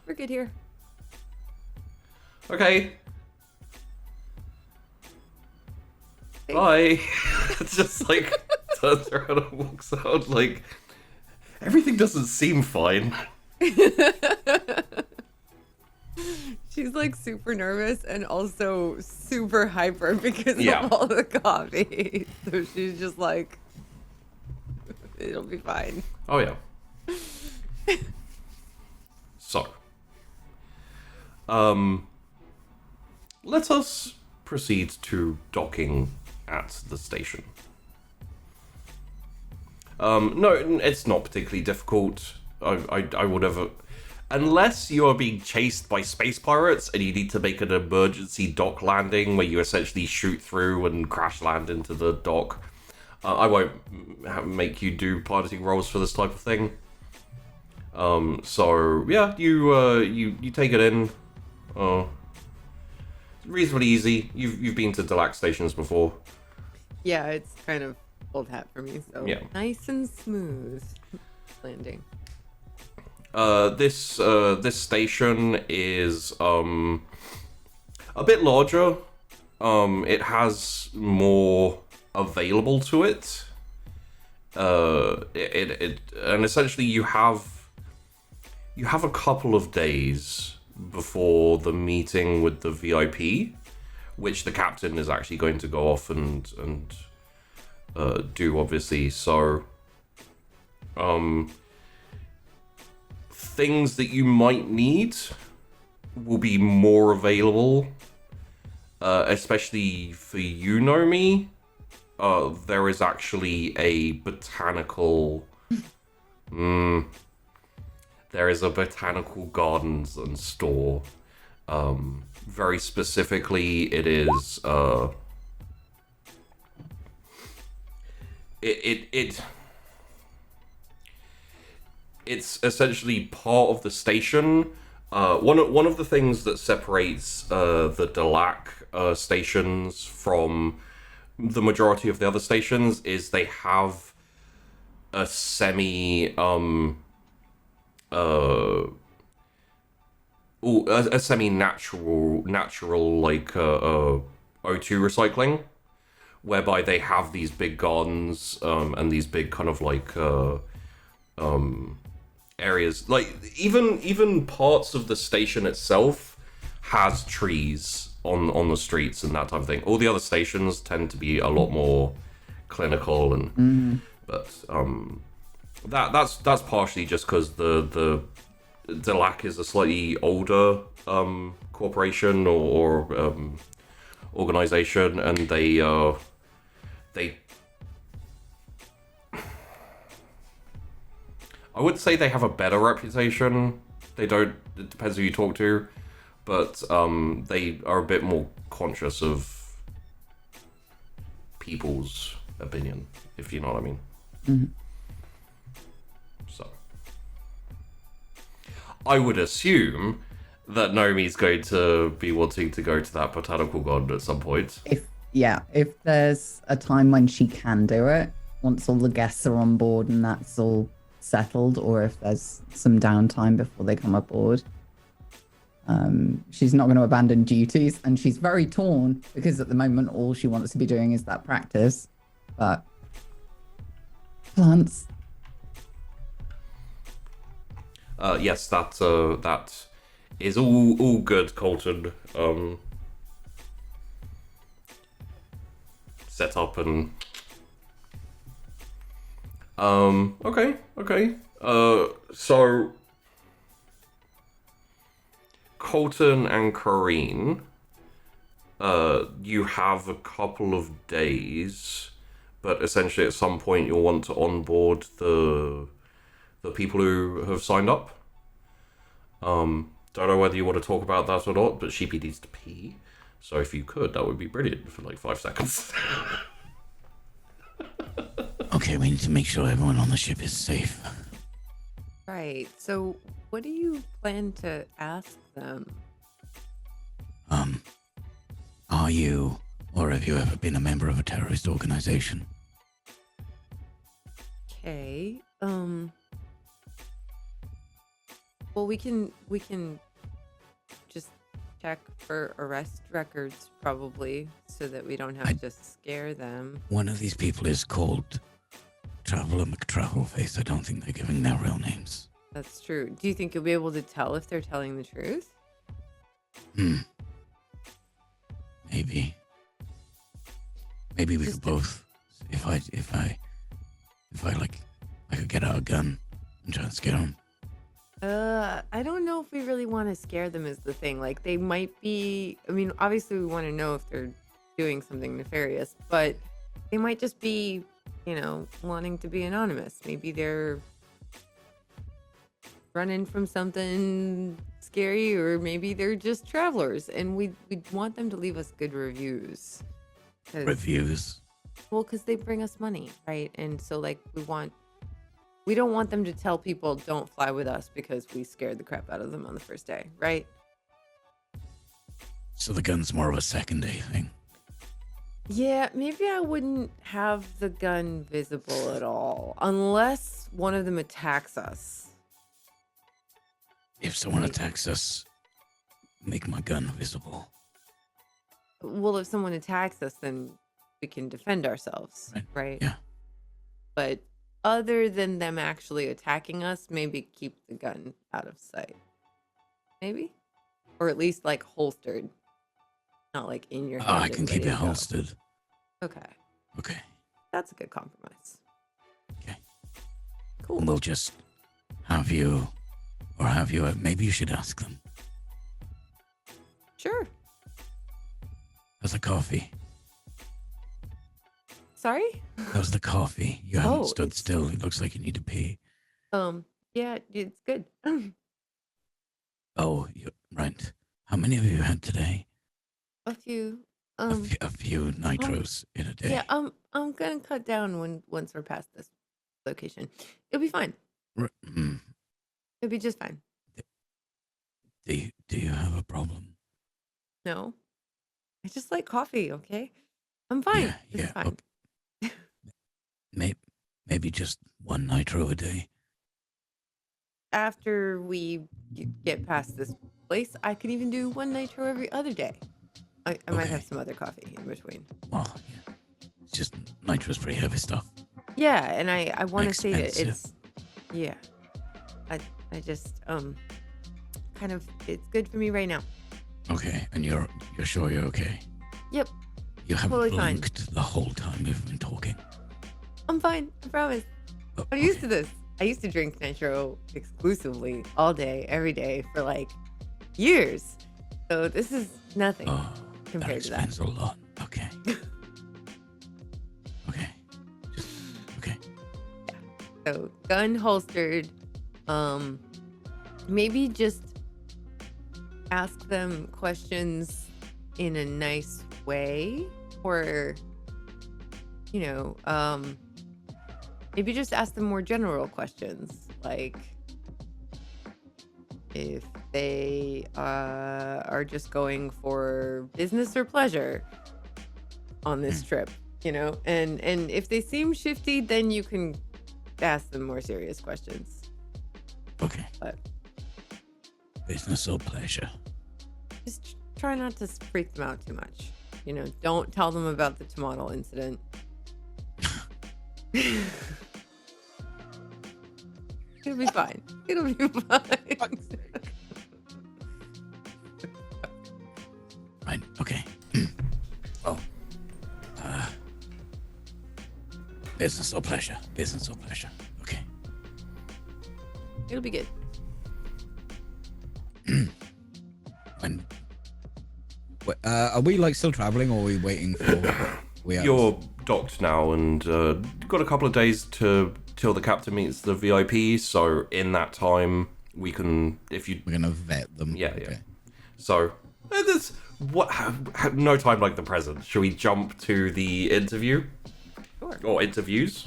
We're good here. Okay. Hey. Bye. Just like turns around and walks out. Like everything doesn't seem fine. She's like super nervous and also super hyper because Yeah. of all the coffee. So she's just like, it'll be fine. Oh yeah. So, let us proceed to docking at the station. No, it's not particularly difficult. I would have, unless you are being chased by space pirates and you need to make an emergency dock landing where you essentially shoot through and crash land into the dock. I won't make you do piloting roles for this type of thing. So yeah, you take it in. Reasonably easy. You've been to Delac stations before. Yeah, it's kind of old hat for me. So Yeah. nice and smooth landing. This station is a bit larger. It has more available to it. And essentially you have a couple of days before the meeting with the VIP, which the captain is actually going to go off and do, obviously. So, things that you might need will be more available, especially for you know me. There is actually a botanical... there is a botanical gardens and store. Very specifically, it is... It's essentially part of the station. One of the things that separates the Delac stations from the majority of the other stations is they have a semi a semi-natural like O2 recycling, whereby they have these big gardens and these big kind of like areas. Like even parts of the station itself has trees on the streets and that type of thing. All the other stations tend to be a lot more clinical and but that's partially just because the Delac is a slightly older corporation or organization, and they I would say they have a better reputation. They don't. It depends who you talk to, but they are a bit more conscious of people's opinion, if you know what I mean. Mm-hmm. So, I would assume that Nomi's going to be wanting to go to that botanical garden at some point. If there's a time when she can do it, once all the guests are on board and that's all settled, or if there's some downtime before they come aboard. She's not going to abandon duties, and she's very torn because at the moment all she wants to be doing is that practice. But plants. Yes, that is all good, Colton. Set up and okay. So Colton and Corrine, you have a couple of days, but essentially at some point you'll want to onboard the people who have signed up. Don't know whether you want to talk about that or not, but Sheepy needs to pee. So if you could, that would be brilliant for like 5 seconds. Okay, we need to make sure everyone on the ship is safe. Right. So, what do you plan to ask them? Are you, or have you ever been a member of a terrorist organization? Okay. Well, we can just check for arrest records probably, so that we don't have to scare them. One of these people is called Traveler McTravelface. I don't think they're giving their real names. That's true. Do you think you'll be able to tell if they're telling the truth? Maybe we could both. If I like, I could get out a gun and try and scare them. I don't know if we really want to scare them is the thing. Like, they might be, I mean, obviously we want to know if they're doing something nefarious, but they might just be, wanting to be anonymous. Maybe they're running from something scary, or maybe they're just travelers, and we want them to leave us good reviews. Reviews? Well, because they bring us money, right? And so, like, we don't want them to tell people don't fly with us because we scared the crap out of them on the first day, right? So the gun's more of a second day thing. Yeah, maybe I wouldn't have the gun visible at all, unless one of them attacks us. If someone attacks us, make my gun visible. Well, if someone attacks us, then we can defend ourselves, right? Yeah. But other than them actually attacking us, maybe keep the gun out of sight. Maybe? Or at least, like, holstered. Not, like, in your hand. Oh, I can keep it holstered. Okay. Okay. That's a good compromise. Okay. Cool. And we'll just have you, or have you, maybe you should ask them. Sure. How's the coffee? Sorry? How's the coffee? You haven't Oh, stood it's- still. It looks like you need to pee. Yeah, it's good. Oh, right. How many have you had today? A few. A few nitros in a day. Yeah, I'm gonna cut down once we're past this location. It'll be fine. It'll be just fine. Do you have a problem? No, I just like coffee. Okay. I'm fine. Yeah, This is fine. Maybe just one nitro a day. After we get past this place, I could even do one nitro every other day. I might have Okay. some other coffee in between. Well, yeah. It's just nitro's pretty heavy stuff. Yeah, and I want to say that Expensive. it's yeah. I just kind of it's good for me right now. Okay, and you're sure you're okay? Yep, You haven't Totally fine. blinked the whole time we've been talking. I'm fine. I promise. Oh, I'm used okay. to this. I used to drink nitro exclusively all day, every day for like years. So this is nothing Oh, compared that to that. explains a lot. Okay. Okay. Just okay. So gun holstered. Maybe just ask them questions in a nice way, or maybe just ask them more general questions, like if they are just going for business or pleasure on this trip, and if they seem shifty, then you can ask them more serious questions. Okay. But Business or pleasure? just try not to freak them out too much. Don't tell them about the tomato incident. It'll be fine. It'll be fine. Right. Okay. Well, business or pleasure? Business or pleasure? Okay. It'll be good. When? Are we like still traveling, or are we waiting for? You're docked now, and you've got a couple of days till the captain meets the VIP. So in that time, we can, if you, We're gonna vet them. yeah. Okay. So there's no time like the present. Shall we jump to the interview Sure. or interviews?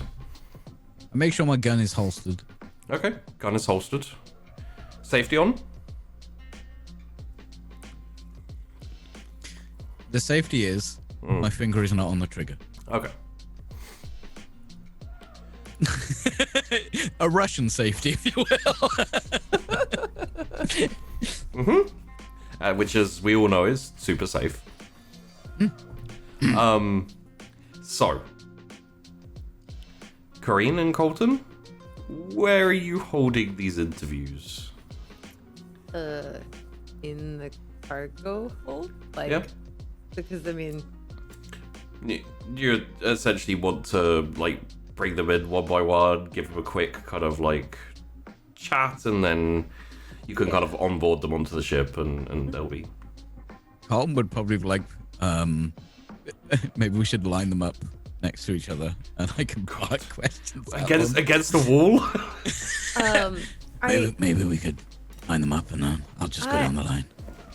And make sure my gun is holstered. Okay, gun is holstered. Safety on. The safety is my finger is not on the trigger. Okay. A Russian safety, if you will. Which, as we all know, is super safe. So, Corrine and Colton, where are you holding these interviews? In the cargo hold, like, Yeah. because I mean, You essentially want to like bring them in one by one, give them a quick kind of like chat, and then you can kind of onboard them onto the ship, and they'll be. Colton would probably like, maybe we should line them up next to each other, and I can bark questions at them. Against the wall. Maybe we could line them up, and I'll just go down the line.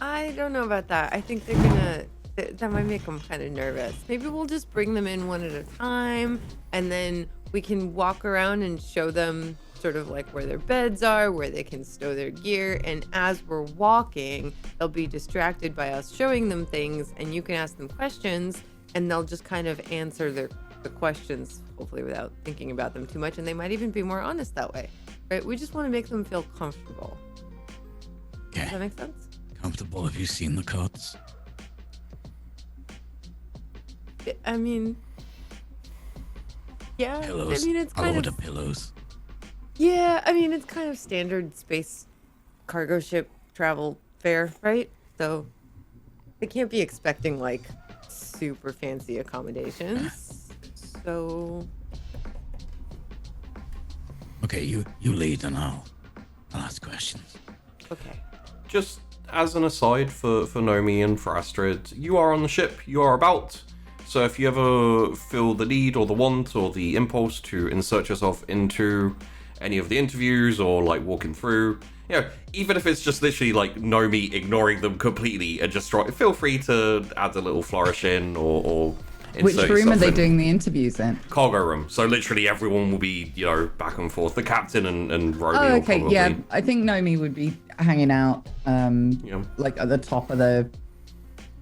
I don't know about that. I think they're gonna. That might make them kind of nervous. Maybe we'll just bring them in one at a time, and then we can walk around and show them sort of like where their beds are, where they can stow their gear. And as we're walking, they'll be distracted by us showing them things, and you can ask them questions, and they'll just kind of answer the questions, hopefully without thinking about them too much. And they might even be more honest that way, right? We just want to make them feel comfortable. Does Okay. that make sense? Comfortable? Have you seen the cots? I mean, yeah. Pillows. I mean, it's I'll kind order of pillows. yeah. I mean, it's kind of standard space cargo ship travel fare, right? So they can't be expecting like super fancy accommodations. So Okay, you lead, and I'll ask questions. okay. Just as an aside for Nomi and for Astrid, you are on the ship. You are about. So if you ever feel the need or the want or the impulse to insert yourself into any of the interviews or like walking through, even if it's just literally like Nomi ignoring them completely and just feel free to add a little flourish in or Which insert room are yourself they in. doing the interviews in? Cargo room. So literally everyone will be, back and forth. The captain and Rhodey Oh, will okay. probably. Yeah, I think Nomi would be hanging out, like at the top of the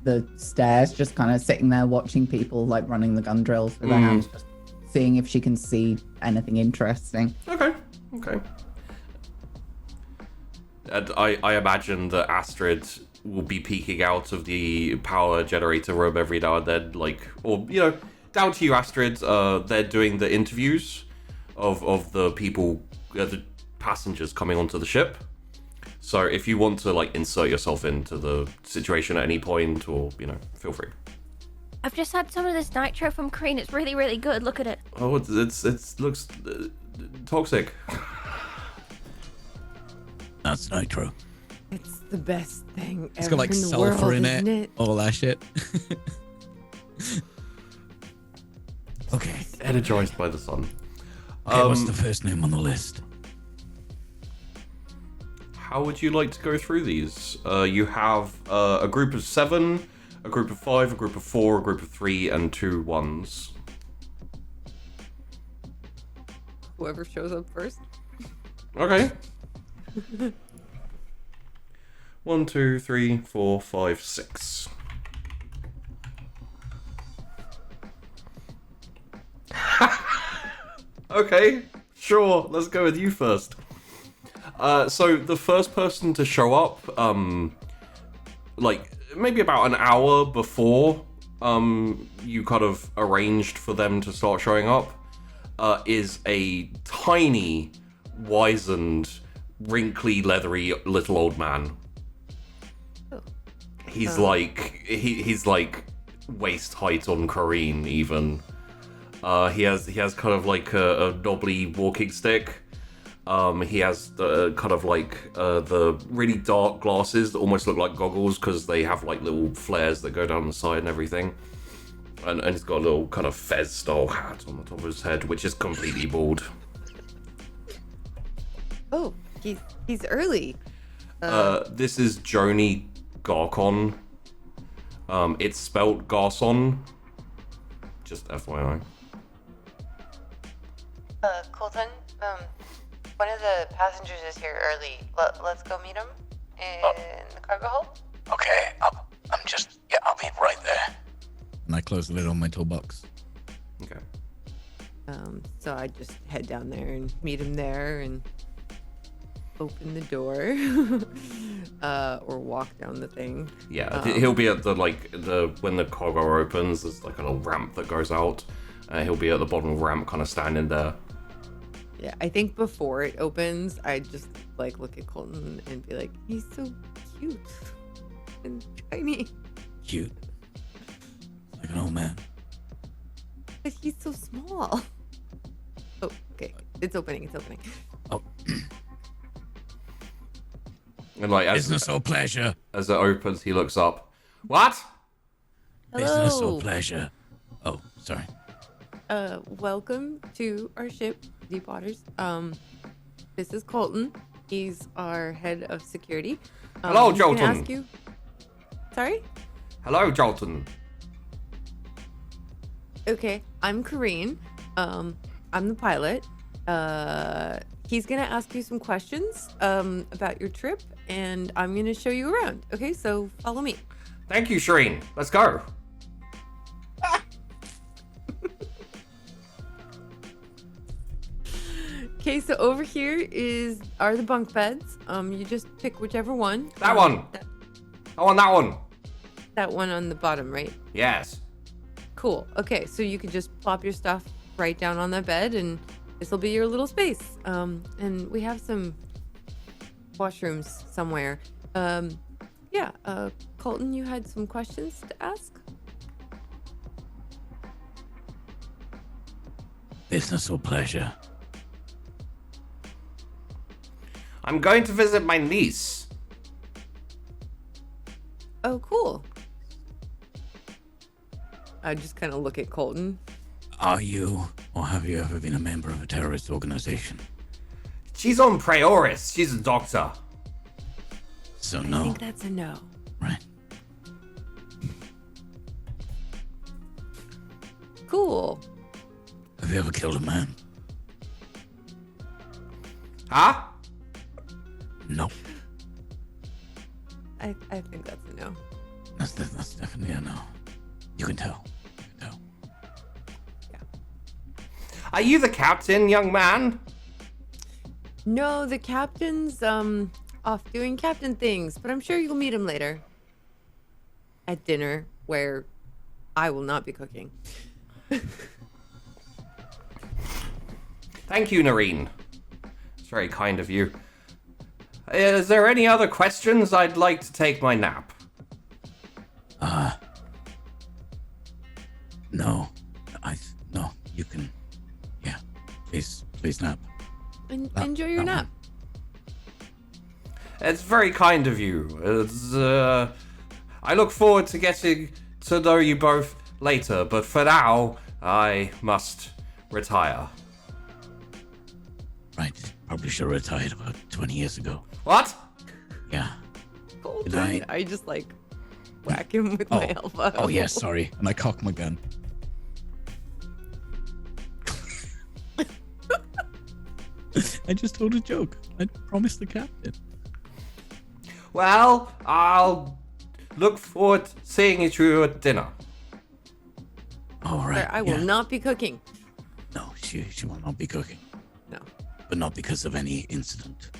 the stairs, just kind of sitting there watching people like running the gun drills with their hands, just seeing if she can see anything interesting. Okay. And I imagine that Astrid will be peeking out of the power generator room every now and then, like, or, you know, down to you, Astrid. They're doing the interviews of the people, the passengers coming onto the ship. So if you want to, like, insert yourself into the situation at any point, or, you know, feel free. I've just had some of this nitro from Kareen. It's really, really good. Look at it. Oh, it looks toxic. That's nitro. It's the best thing It's ever got like in the sulfur world, in isn't it, all that shit. Okay. Energized by the sun. Okay, what's the first name on the list? How would you like to go through these? You have a group of 7, a group of 5, a group of 4, a group of 3, and 2 ones. Whoever shows up first. Okay. 1, 2, 3, 4, 5, 6. Okay, sure. Let's go with you first. So the first person to show up, like maybe about an hour before you kind of arranged for them to start showing up, is a tiny, wizened, wrinkly, leathery little old man. Oh. He's he's like waist height on Kareen even. He has kind of like a knobbly walking stick. He has the kind of like the really dark glasses that almost look like goggles because they have like little flares that go down the side and everything. And he's got a little kind of fez style hat on the top of his head, which is completely bald. Oh, he's early. This is Joni Garcon. It's spelt Garson. Just FYI. Colton, one of the passengers is here early. Let's go meet him in the cargo hold. Okay, I'll be right there. And I close the lid on my toolbox. Okay. So I just head down there and meet him there and open the door, or walk down the thing. Yeah, he'll be at when the cargo opens. There's like a little ramp that goes out. He'll be at the bottom of the ramp, kind of standing there. Yeah, I think before it opens, I just like look at Colton and be like, he's so cute and tiny, Cute. Like an old man. but he's so small. Oh, okay, it's opening. Oh, And like business or pleasure? as it opens, he looks up. What? Business Hello. or pleasure? Oh, sorry. Welcome to our ship, Deep Waters. This is Colton. He's our head of security. Hello, he's gonna Jolton. ask you... Sorry? Hello, Jolton. Okay, I'm Kareen. I'm the pilot. He's gonna ask you some questions about your trip, and I'm gonna show you around. Okay, so follow me. Thank you, Shireen. Let's go. Okay, so over here are the bunk beds. You just pick whichever one. That one. I want that one. That one on the bottom, right? Yes. Cool. Okay, so you can just plop your stuff right down on that bed, and this will be your little space. And we have some washrooms somewhere. Yeah. Colton, you had some questions to ask? Business or pleasure? I'm going to visit my niece. Oh, cool. I just kind of look at Colton. Are you, or have you ever been a member of a terrorist organization? She's on Prioris. She's a doctor. So I no, think that's a no. right? Cool. Have you ever killed a man? Huh? No. I think that's a no. That's that's definitely a no. You can tell. You can tell. Are you the captain, young man? No, the captain's off doing captain things, but I'm sure you'll meet him later. At dinner, where I will not be cooking. Thank you, Noreen. It's very kind of you. Is there any other questions? I'd like to take my nap. No. No, you can. Yeah. Please nap. Enjoy your nap. It's very kind of you. I look forward to getting to know you both later, but for now, I must retire. Right. Probably should have retired about 20 years ago. What? Yeah. Colton, I just like whack him with my elbow. Oh, yeah, sorry. And I cock my gun. I just told a joke. I promised the captain. Well, I'll look forward to seeing you at dinner. All right. I will not be cooking. No, she will not be cooking. No. But not because of any incident.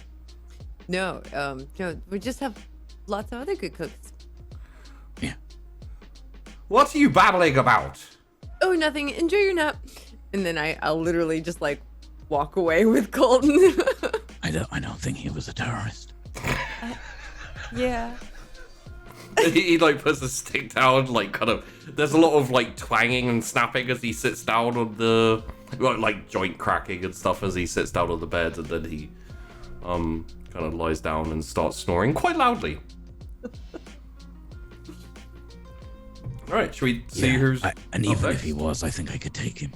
No, we just have lots of other good cooks. Yeah. What are you babbling about? Oh, nothing. Enjoy your nap. And then I'll literally just like walk away with Colton. I don't think he was a terrorist. Yeah. He like puts the stick down, like kind of. There's a lot of like twanging and snapping as he sits down on the like joint cracking and stuff as he sits down on the bed, and then he kind of lies down and starts snoring quite loudly. All right, should we see who's? And up even if next? he was, I think I could take him.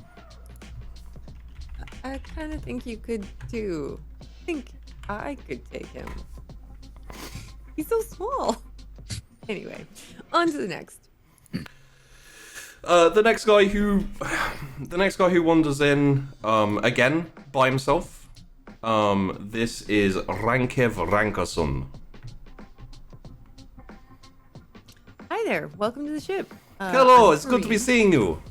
I kind of think you could too. I think I could take him. He's so small. Anyway, on to the next. The next guy who wanders in again by himself. This is Rankev Rankason. Hi there. Welcome to the ship. Hello, I'm it's good to be Maureen. seeing you.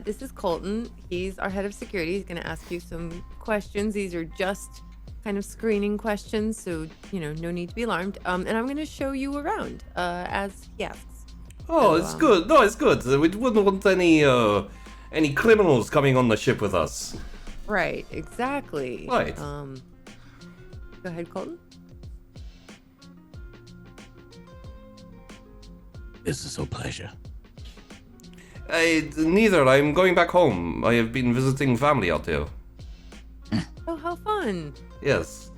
This is Colton. He's our head of security. He's going to ask you some questions. These are just kind of screening questions, so, no need to be alarmed. And I'm going to show you around as he asks. Oh, So, it's good. No, it's good. We wouldn't want any criminals coming on the ship with us. Right, exactly. Right. Go ahead, Colton. Business or pleasure? Neither. I'm going back home. I have been visiting family out here. Oh, how fun. Yes.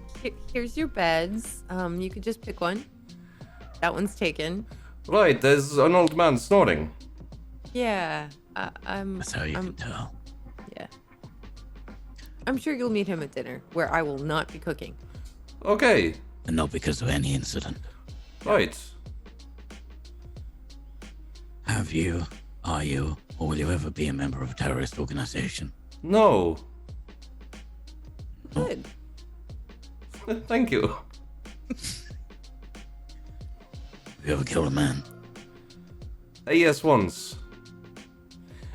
Here's your beds. You could just pick one. That one's taken. Right, there's an old man snoring. Yeah, That's how you can tell. yeah. I'm sure you'll meet him at dinner, where I will not be cooking. Okay. And not because of any incident. Right. Have you, are you, or will you ever be a member of a terrorist organization? No. Good. Thank you. Have you ever killed a man? Yes, once.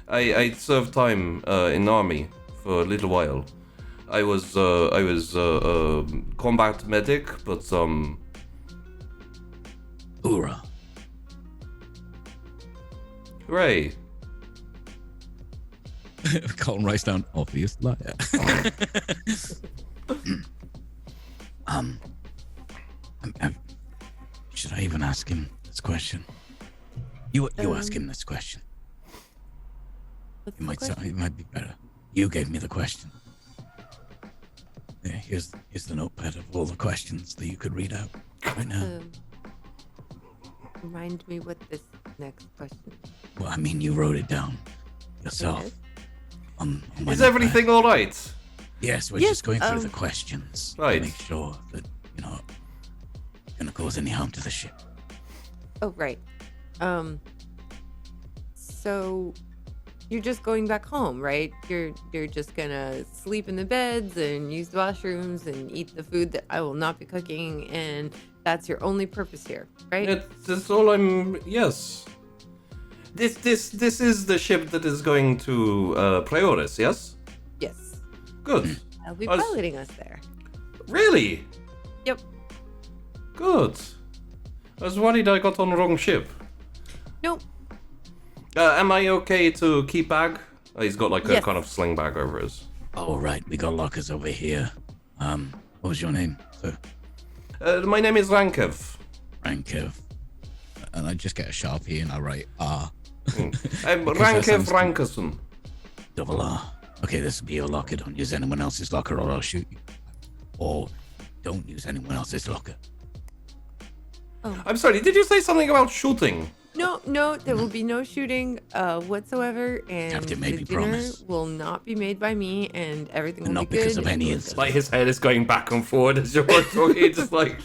I served time in the army for a little while. I was combat medic, but Hoorah. hooray. Colton writes down obvious liar. Should I even ask him this question? You ask him this question. What's It might the question? it might be better. You gave me the question. Yeah, here's the notepad of all the questions that you could read out right now. Remind me what this next question is. Well, I mean, you wrote it down yourself. Okay. On my Is notepad. everything all right? Yes, we're Yes, just going through the questions Right. to make sure that gonna cause any harm to the ship. Oh, right. So you're just going back home, right? You're just gonna sleep in the beds and use the washrooms and eat the food that I will not be cooking, and That's your only purpose here, right? That's all yes. This is the ship that is going to Pleoris, yes? Yes. Good. I'll be I was- piloting us there. Really? Yep. Good. I was worried I got on the wrong ship. Nope. Am I okay to keep bag? He's got like a Yes. kind of sling bag over his. All right, we got lockers over here. What was your name, sir? My name is Rankev. Rankev. And I just get a Sharpie and I write R. I'm Because that Rankev sounds- Rankerson. Double R. Okay, this will be your locker. Don't use anyone else's locker or I'll shoot you. Or don't use anyone else's locker. I'm sorry, did you say something about shooting? No, there will be no shooting whatsoever, and Captain, maybe the dinner promise. will not be made by me, and everything will Not be because good of and any delicious. incident. Like his head is going back and forward as you're talking, just like,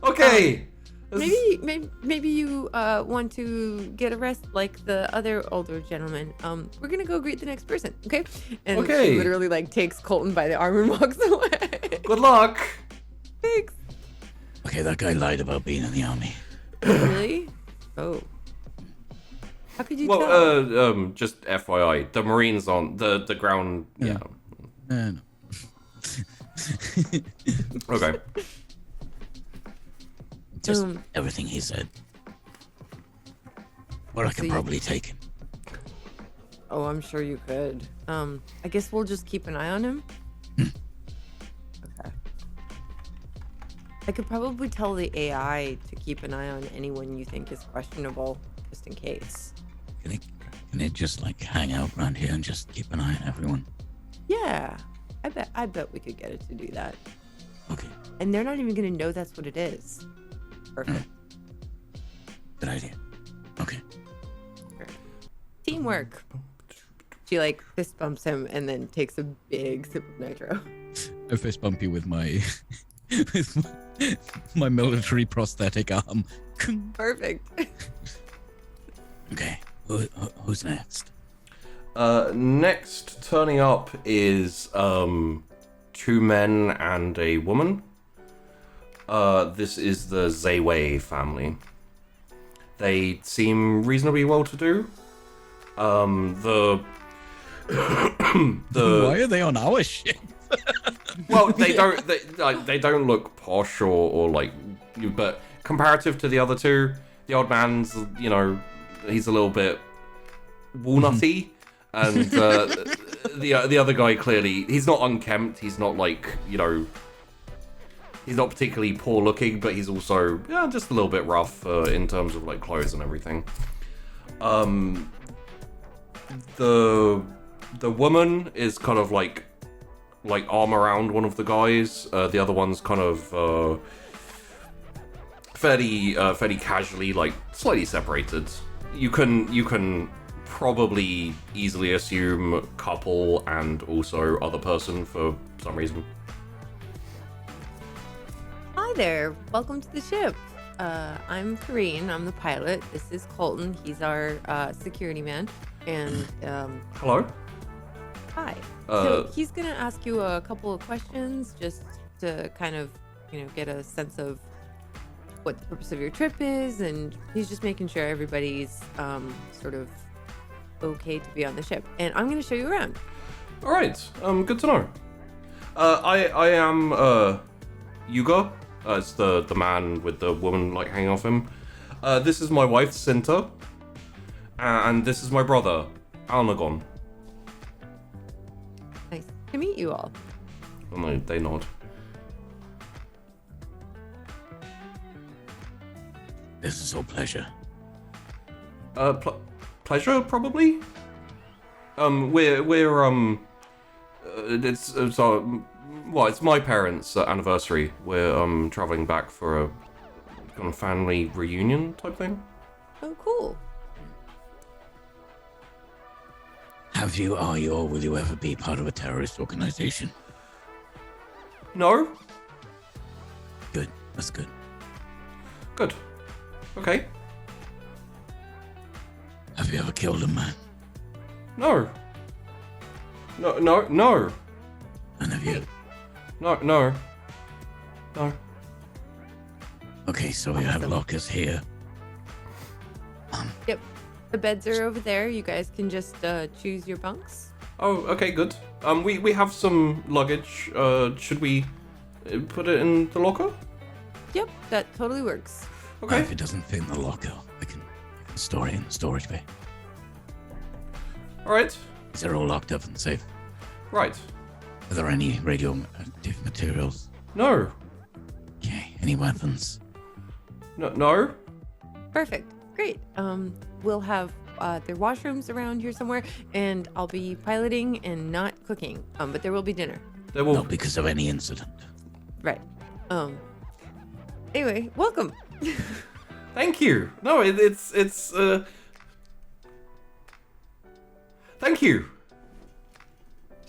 okay. Maybe you want to get a rest like the other older gentleman. We're gonna go greet the next person, okay? And Okay. she literally like takes Colton by the arm and walks away. Good luck. Thanks. Okay, that guy lied about being in the army. Really? Oh. How could you tell? Well, just FYI, the Marines on the ground. Yeah. No. Okay. Just everything he said. Or I So can you- probably take him. Oh, I'm sure you could. I guess we'll just keep an eye on him. Okay. I could probably tell the AI to keep an eye on anyone you think is questionable, just in case. Can it just like hang out around here and just keep an eye on everyone? Yeah, I bet we could get it to do that. Okay, And they're not even gonna know that's what it is. Perfect. good idea. Okay. Teamwork. She like fist bumps him and then takes a big sip of nitro. I fist bump you with my my military prosthetic arm. Perfect. Okay, who's next? Next turning up is 2 men and a woman. This is the Zayway family. They seem reasonably well to do. The Why are they on our ship? well, they don't look posh or like, but comparative to the other two, the old man's, you know, he's a little bit walnutty, and the other guy clearly he's not unkempt. He's not like, you know, he's not particularly poor looking, but he's also just a little bit rough in terms of like clothes and everything. The woman is kind of like arm around one of the guys. The other one's kind of fairly casually, like slightly separated. You can probably easily assume couple and also other person for some reason. Hi there. Welcome to the ship. I'm Kareen. I'm the pilot. This is Colton. He's our security man. And Hello. hi. So he's gonna ask you a couple of questions just to kind of, get a sense of what the purpose of your trip is, and he's just making sure everybody's sort of okay to be on the ship. And I'm gonna show you around. All right. Good to know. I am Yuga. It's the man with the woman like hanging off him. This is my wife Cinta, and this is my brother Alnagon. Nice to meet you all. And they nod. This is all pleasure. Pleasure probably. It's my parents' anniversary. We're traveling back for a kind of family reunion type thing. Oh, cool. Have you, are you, or will you ever be part of a terrorist organization? No. Good, that's good. Good. Okay. Have you ever killed a man? No. No. And have you? No. Okay, so we have Awesome. lockers here. Yep. The beds are over there. You guys can just choose your bunks. Oh, okay, good. We have some luggage. Should we put it in the locker? Yep, that totally works. Okay. If it doesn't fit in the locker, I can store it in the storage bay. All right. Is it all locked up and safe? Right. Are there any radioactive materials? No. Okay, any weapons? No. Perfect. Great. We'll have their washrooms around here somewhere, and I'll be piloting and not cooking. But there will be dinner. There will. Not because of any incident. Right. Anyway, welcome. Thank you. No, it's. Thank you.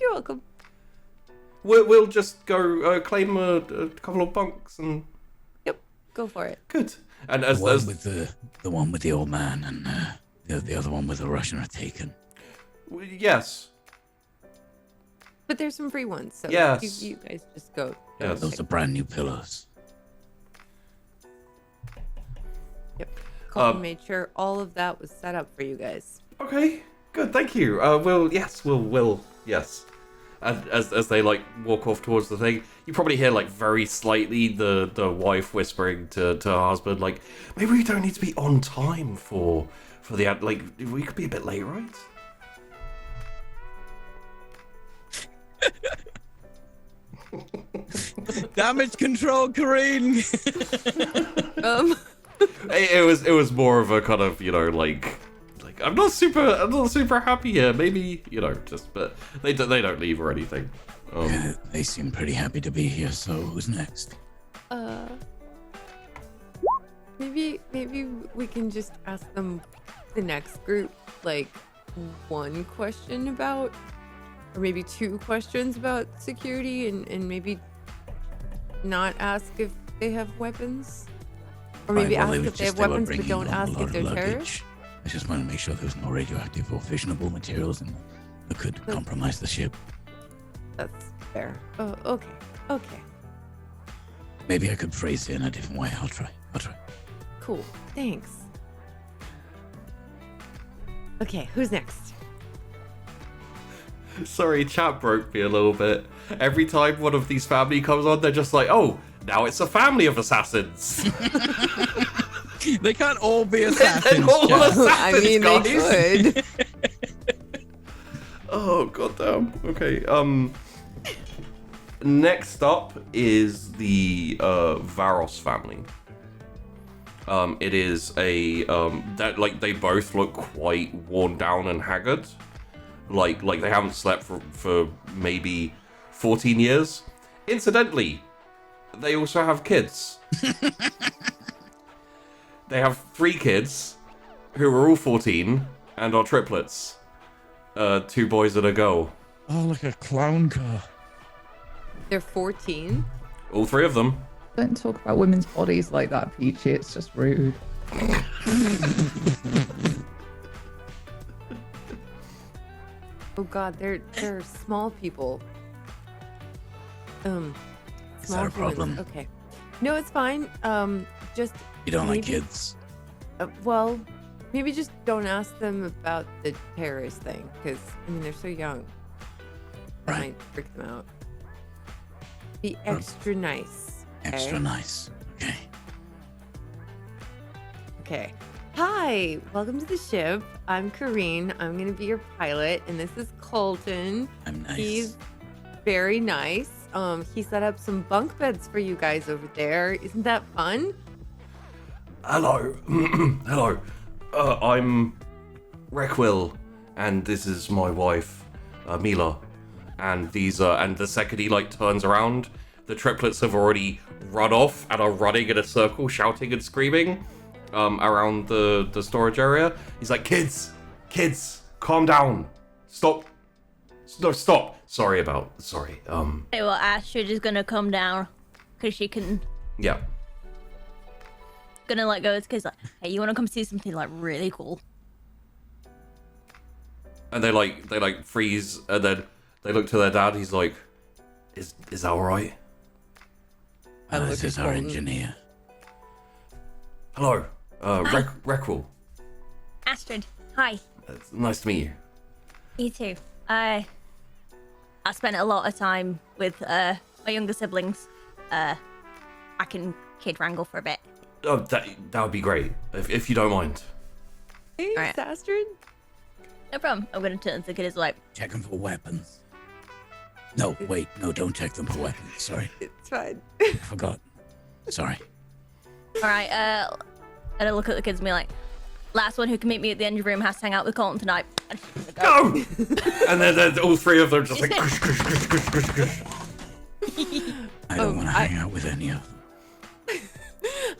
You're welcome. We'll just go claim a couple of bunks and Yep. Go for it. good. And The as one with the one with the old man and the other one with the Russian are taken. yes, But there's some free ones, so Yes. you guys just go. Yes. Those are brand new pillows. Yep. Colton made sure all of that was set up for you guys. okay, good. Thank you. We'll yes. And as they like walk off towards the thing, you probably hear like very slightly the wife whispering to her husband, like, maybe we don't need to be on time for the ad, like we could be a bit late, right? Damage control, Kareen! It was more of a kind of, you know, like I'm not super happy here. Maybe, you know, just, but they don't leave or anything. They seem pretty happy to be here, so who's next? Maybe we can just ask them, the next group, like one question about, or maybe two questions about security, and maybe not ask if they have weapons, or maybe Right, well, ask if they have weapons but don't ask if they're terrorists. I just want to make sure there's no radioactive or fissionable materials that could compromise the ship. That's fair. Oh, okay. Maybe I could phrase it in a different way. I'll try. Cool. Thanks. Okay, who's next? Sorry, chat broke me a little bit. Every time one of these family comes on, they're just like, oh, now it's a family of assassins. They can't all be assassins. all Jack. assassins, I mean, they guys. could. Oh, goddamn. Okay, next up is the Varros family. It is a that, like, they both look quite worn down and haggard. Like they haven't slept for maybe 14 years. Incidentally, they also have kids. They have 3 kids who are all 14 and are triplets. 2 boys and a girl. Oh, like a clown car. They're 14. All 3 of them. Don't talk about women's bodies like that, Peachy. It's just rude. Oh God, they're small people. Small Is that a humans. problem? Okay. No, it's fine. Just You don't like maybe- kids? well, maybe just don't ask them about the terrorist thing, because I mean they're so young. That Right. might freak them out. Be extra nice. Extra nice. Okay. Okay. Hi, welcome to the ship. I'm Kareen. I'm gonna be your pilot, and this is Colton. I'm nice. He's very nice. He set up some bunk beds for you guys over there. Isn't that fun? Hello. Hello. I'm Requil, and this is my wife, Mila. And these and the second he like turns around, the triplets have already run off and are running in a circle, shouting and screaming around the storage area. He's like, kids, calm down. Stop. No, stop. Sorry. Hey, well, Astrid is gonna come down because she can. Yeah. Gonna let go. It's because like, hey, you want to come see something like really cool? And they freeze, and then they look to their dad. He's like, is that all right? I look This at is our Colton. engineer. Hello, Reckwill. Astrid, hi. It's nice to meet you. You too. I spent a lot of time with my younger siblings. I can kid wrangle for a bit. Oh, that would be great, if you don't mind. Thanks, Alright. Astrid. No problem. I'm gonna turn to the kid as like, Check them for weapons. No, wait, no, don't check them for weapons. Sorry, It's fine. I forgot. Sorry. all right. And I look at the kids and be like, last one who can meet me at the engine room has to hang out with Colton tonight. And I'm gonna go. Go! And then all three of them just like. Kush, kush, kush, kush, kush, kush. I don't want to hang out with any of them.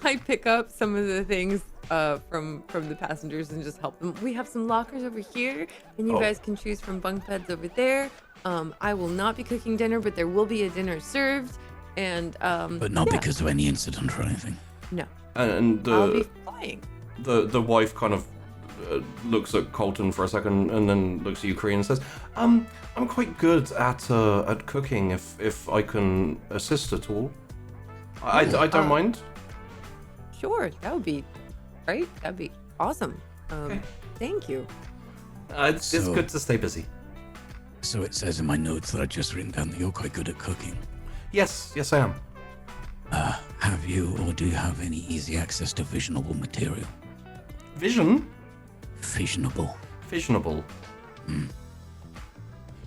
I pick up some of the things from the passengers and just help them. We have some lockers over here, and you Oh. guys can choose from bunk beds over there. I will not be cooking dinner, but there will be a dinner served, and But not yeah. because of any incident or anything. No, And I'll be flying. the wife kind of looks at Colton for a second and then looks at Ukraine and says, I'm quite good at cooking if I can assist at all. I don't mind. Sure, that would be right. That'd be awesome. Thank you. It's So- good to stay busy. So it says in my notes that I've just written down that you're quite good at cooking. Yes, I am. Have you or do you have any easy access to visionable material? Vision? Visionable. Visionable.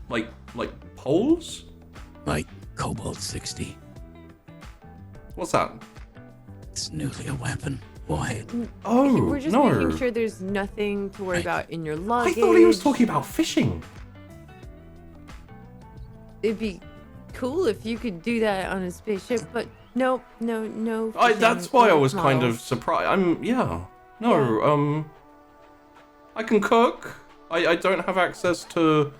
Like poles? Like Cobalt 60. What's that? It's a nuclear weapon. Why? Oh, We're just no. making sure there's nothing to worry Right. about in your I luggage. thought he was talking about fishing. It'd be cool if you could do that on a spaceship, but no. That's fishing why I or was kind of models. surprised. I can cook. I don't have access to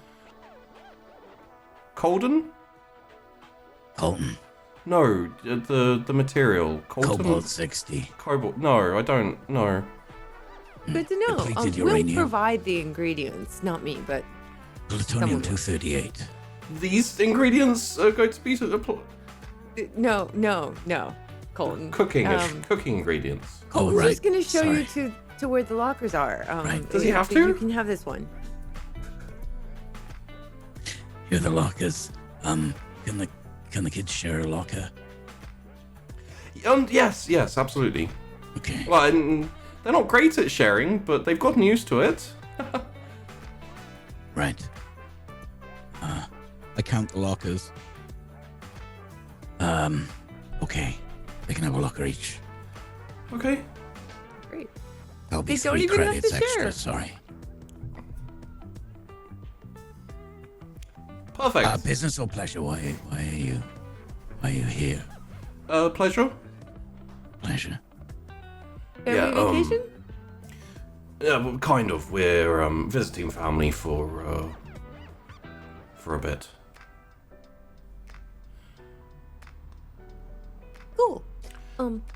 Colden? Colton. No, the material. Colton? Cobalt 60. Cobalt. No, I don't. No. Good to know. Depleted We'll uranium. provide the ingredients, not me, but Plutonium Someone will. 238. These ingredients are going to be no, Colton. cooking Um, cooking ingredients. Colton's right. just gonna show Sorry. you to where the lockers are. Right. Does he have but to? You can have this one. Here are the lockers. Can the kids share a locker? Yes, absolutely. Okay. Well, and they're not great at sharing, but they've gotten used to it. Right. I count the lockers. Okay. They can have a locker each. Okay. Great. That'll be They don't 3 even have credits to extra, share. sorry. Perfect. Business or pleasure? Why are you here? Pleasure. Pleasure. Yeah, Family vacation? Yeah, well, kind of. We're visiting family for a bit. Cool.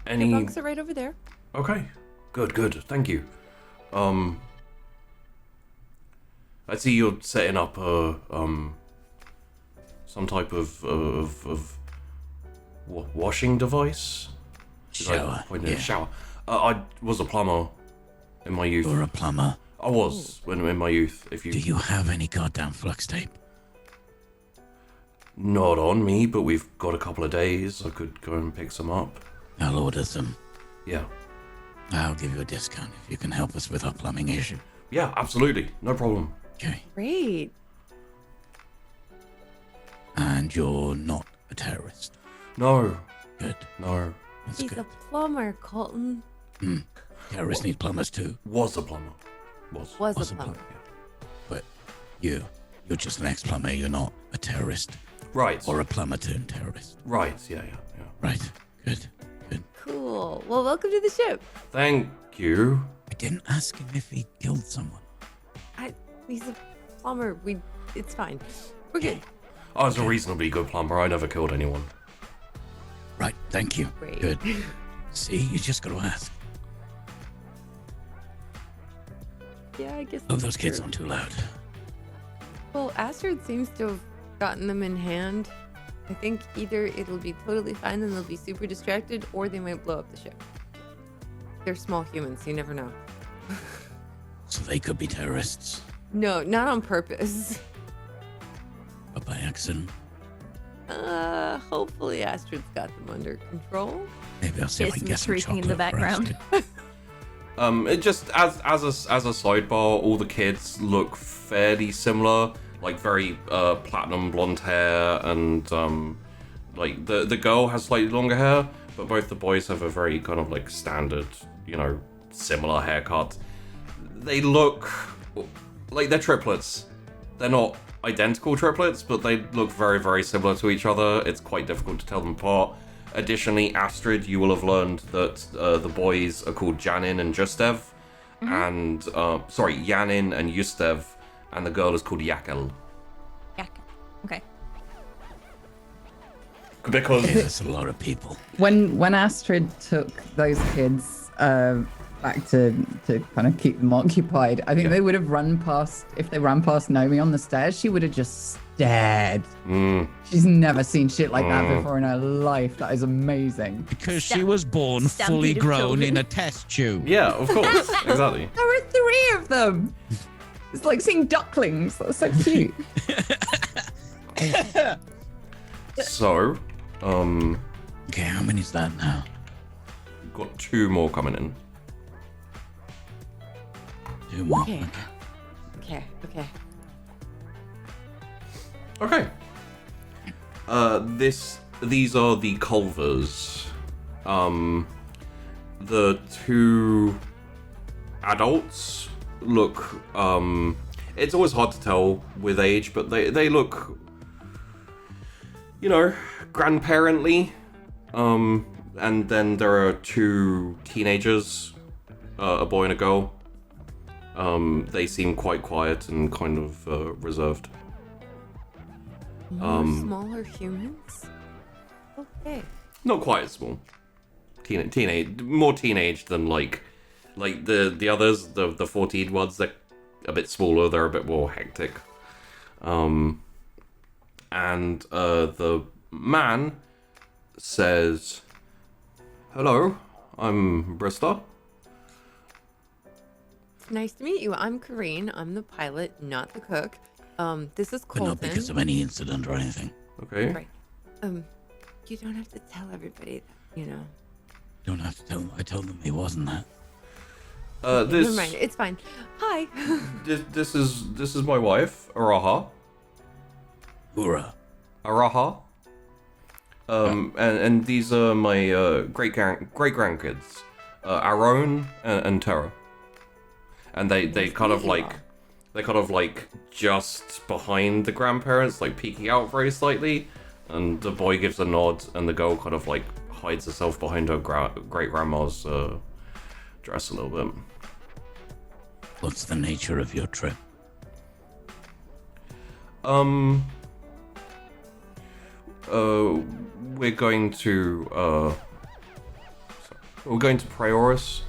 Any- Your bunks are right over there. Okay. Good. Thank you. I see you're setting up some type of washing device. Shower. Pointing at Yeah. a shower. I was a plumber in my youth. You're a plumber. I was when in my youth. If you Do you have any goddamn flux tape? not on me, but we've got a couple of days. I could go and pick some up. I'll order some. Yeah. I'll give you a discount if you can help us with our plumbing issue. Yeah, absolutely. No problem. Okay. Great. And you're not a terrorist. No. Good. No. That's He's good. a plumber, Colton. Terrorists need plumbers too. Was a plumber. Was. Was Was a a plumber. But you're just an ex-plumber. You're not a terrorist Right. or a plumber turned terrorist. Right. Yeah. Right. Good. Cool. Well, welcome to the ship. Thank you. I didn't ask him if he killed someone. He's a plumber. It's fine. We're good. I was a reasonably good plumber. I never killed anyone. Right. Thank you. Great. Good. See, you just got to ask. Yeah, I guess. Oh, that's those kids true. aren't too loud. Well, Astrid seems to have gotten them in hand. I think either it'll be totally fine and they'll be super distracted, or they might blow up the ship. They're small humans. You never know. So they could be terrorists, No, not on purpose. but by accident. Hopefully Astrid's got them under control. Maybe I'll see if I Hear can get some some shrieking chocolate in the background. for Astrid. It just as a sidebar, all the kids look fairly similar, like very platinum blonde hair, and like the girl has slightly longer hair, but both the boys have a very kind of like standard, similar haircut. They look like they're triplets. They're not identical triplets, but they look very, very similar to each other. It's quite difficult to tell them apart. Additionally, Astrid, you will have learned that the boys are called Janin and Justev, and Yanin and Justev, and the girl is called Yakel. Yak. Okay. Because Yeah, that's a lot of people. When Astrid took those kids back to kind of keep them occupied, I think they would have run past, if they ran past Nomi on the stairs, she would have just stared. She's never seen shit like that before in her life. That is amazing. Because she was born Stampede fully of grown children. in a test tube. yeah, of course, exactly. There are 3 of them. It's like seeing ducklings. That's so cute. So, Okay, how many is that now? got 2 more coming in. 2 more. Okay. Okay. Okay. Okay. These are the Culvers. The 2 adults look, it's always hard to tell with age, but they look, grandparently. And then there are 2 teenagers, a boy and a girl. They seem quite quiet and kind of reserved. More smaller humans? Okay. Not quite as small. Teenage, more teenage than like the others, the 14 ones. They're a bit smaller. They're a bit more hectic. And the man says, "Hello, I'm Brista." Nice to meet you. I'm Kareen. I'm the pilot, not the cook. This is But Colton. not because of any incident or anything. Okay. Right. You don't have to tell everybody that, Don't have to tell them. I told them he wasn't that. This Never mind. It's fine. Hi. this is my wife, Araha. Hoorah. Araha. And these are my great grandkids, Aaron and Tara. And they kind of like, just behind the grandparents, like peeking out very slightly. And the boy gives a nod, and the girl kind of like hides herself behind her great grandma's dress a little bit. What's the nature of your trip? We're going to Prioris.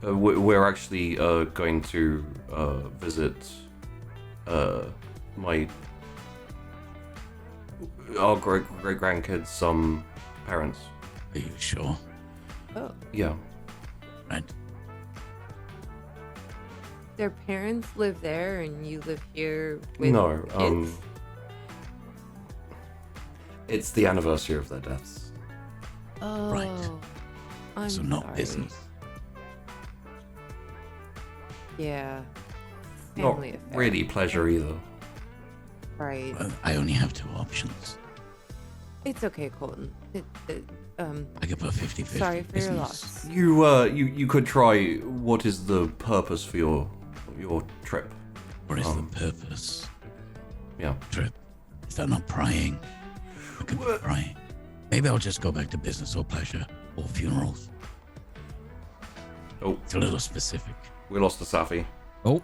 We're actually going to visit our great grandkids' parents. Are you sure? Oh, Yeah. Right. their parents live there and you live here with No. kids? It's the anniversary of their deaths. Oh. Right. I'm So not sorry. business. Yeah. Not Family affair. really pleasure either. Right. Well, I only have 2 options. It's okay, Colton. I could put 50-50. Sorry for your business. loss. You could try. What is the purpose for your trip? What is the purpose? Yeah. Trip. Is that not prying? I could be prying. Maybe I'll just go back to business or pleasure or funerals. Oh, It's a little specific. we lost the Safi. Oh.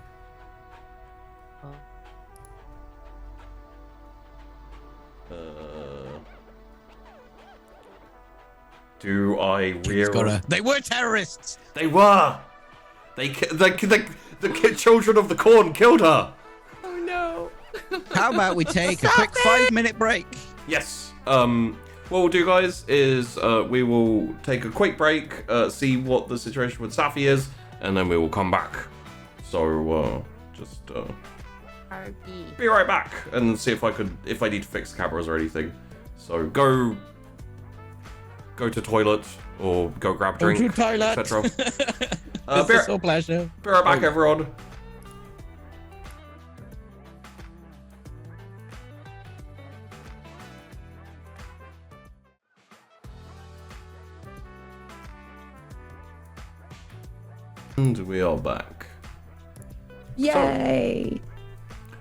Do I rear? They were terrorists! They were. The children of the corn killed her. Oh no. How about we take a quick 5-minute break? Yes. what we'll do, guys, is we will take a quick break, see what the situation with Safi is, and then we will come back. So just be right back and see if I need to fix the cameras or anything. So go to toilet or go grab a drink, etc. It's a pleasure. Be right back, everyone. And we are back. Yay!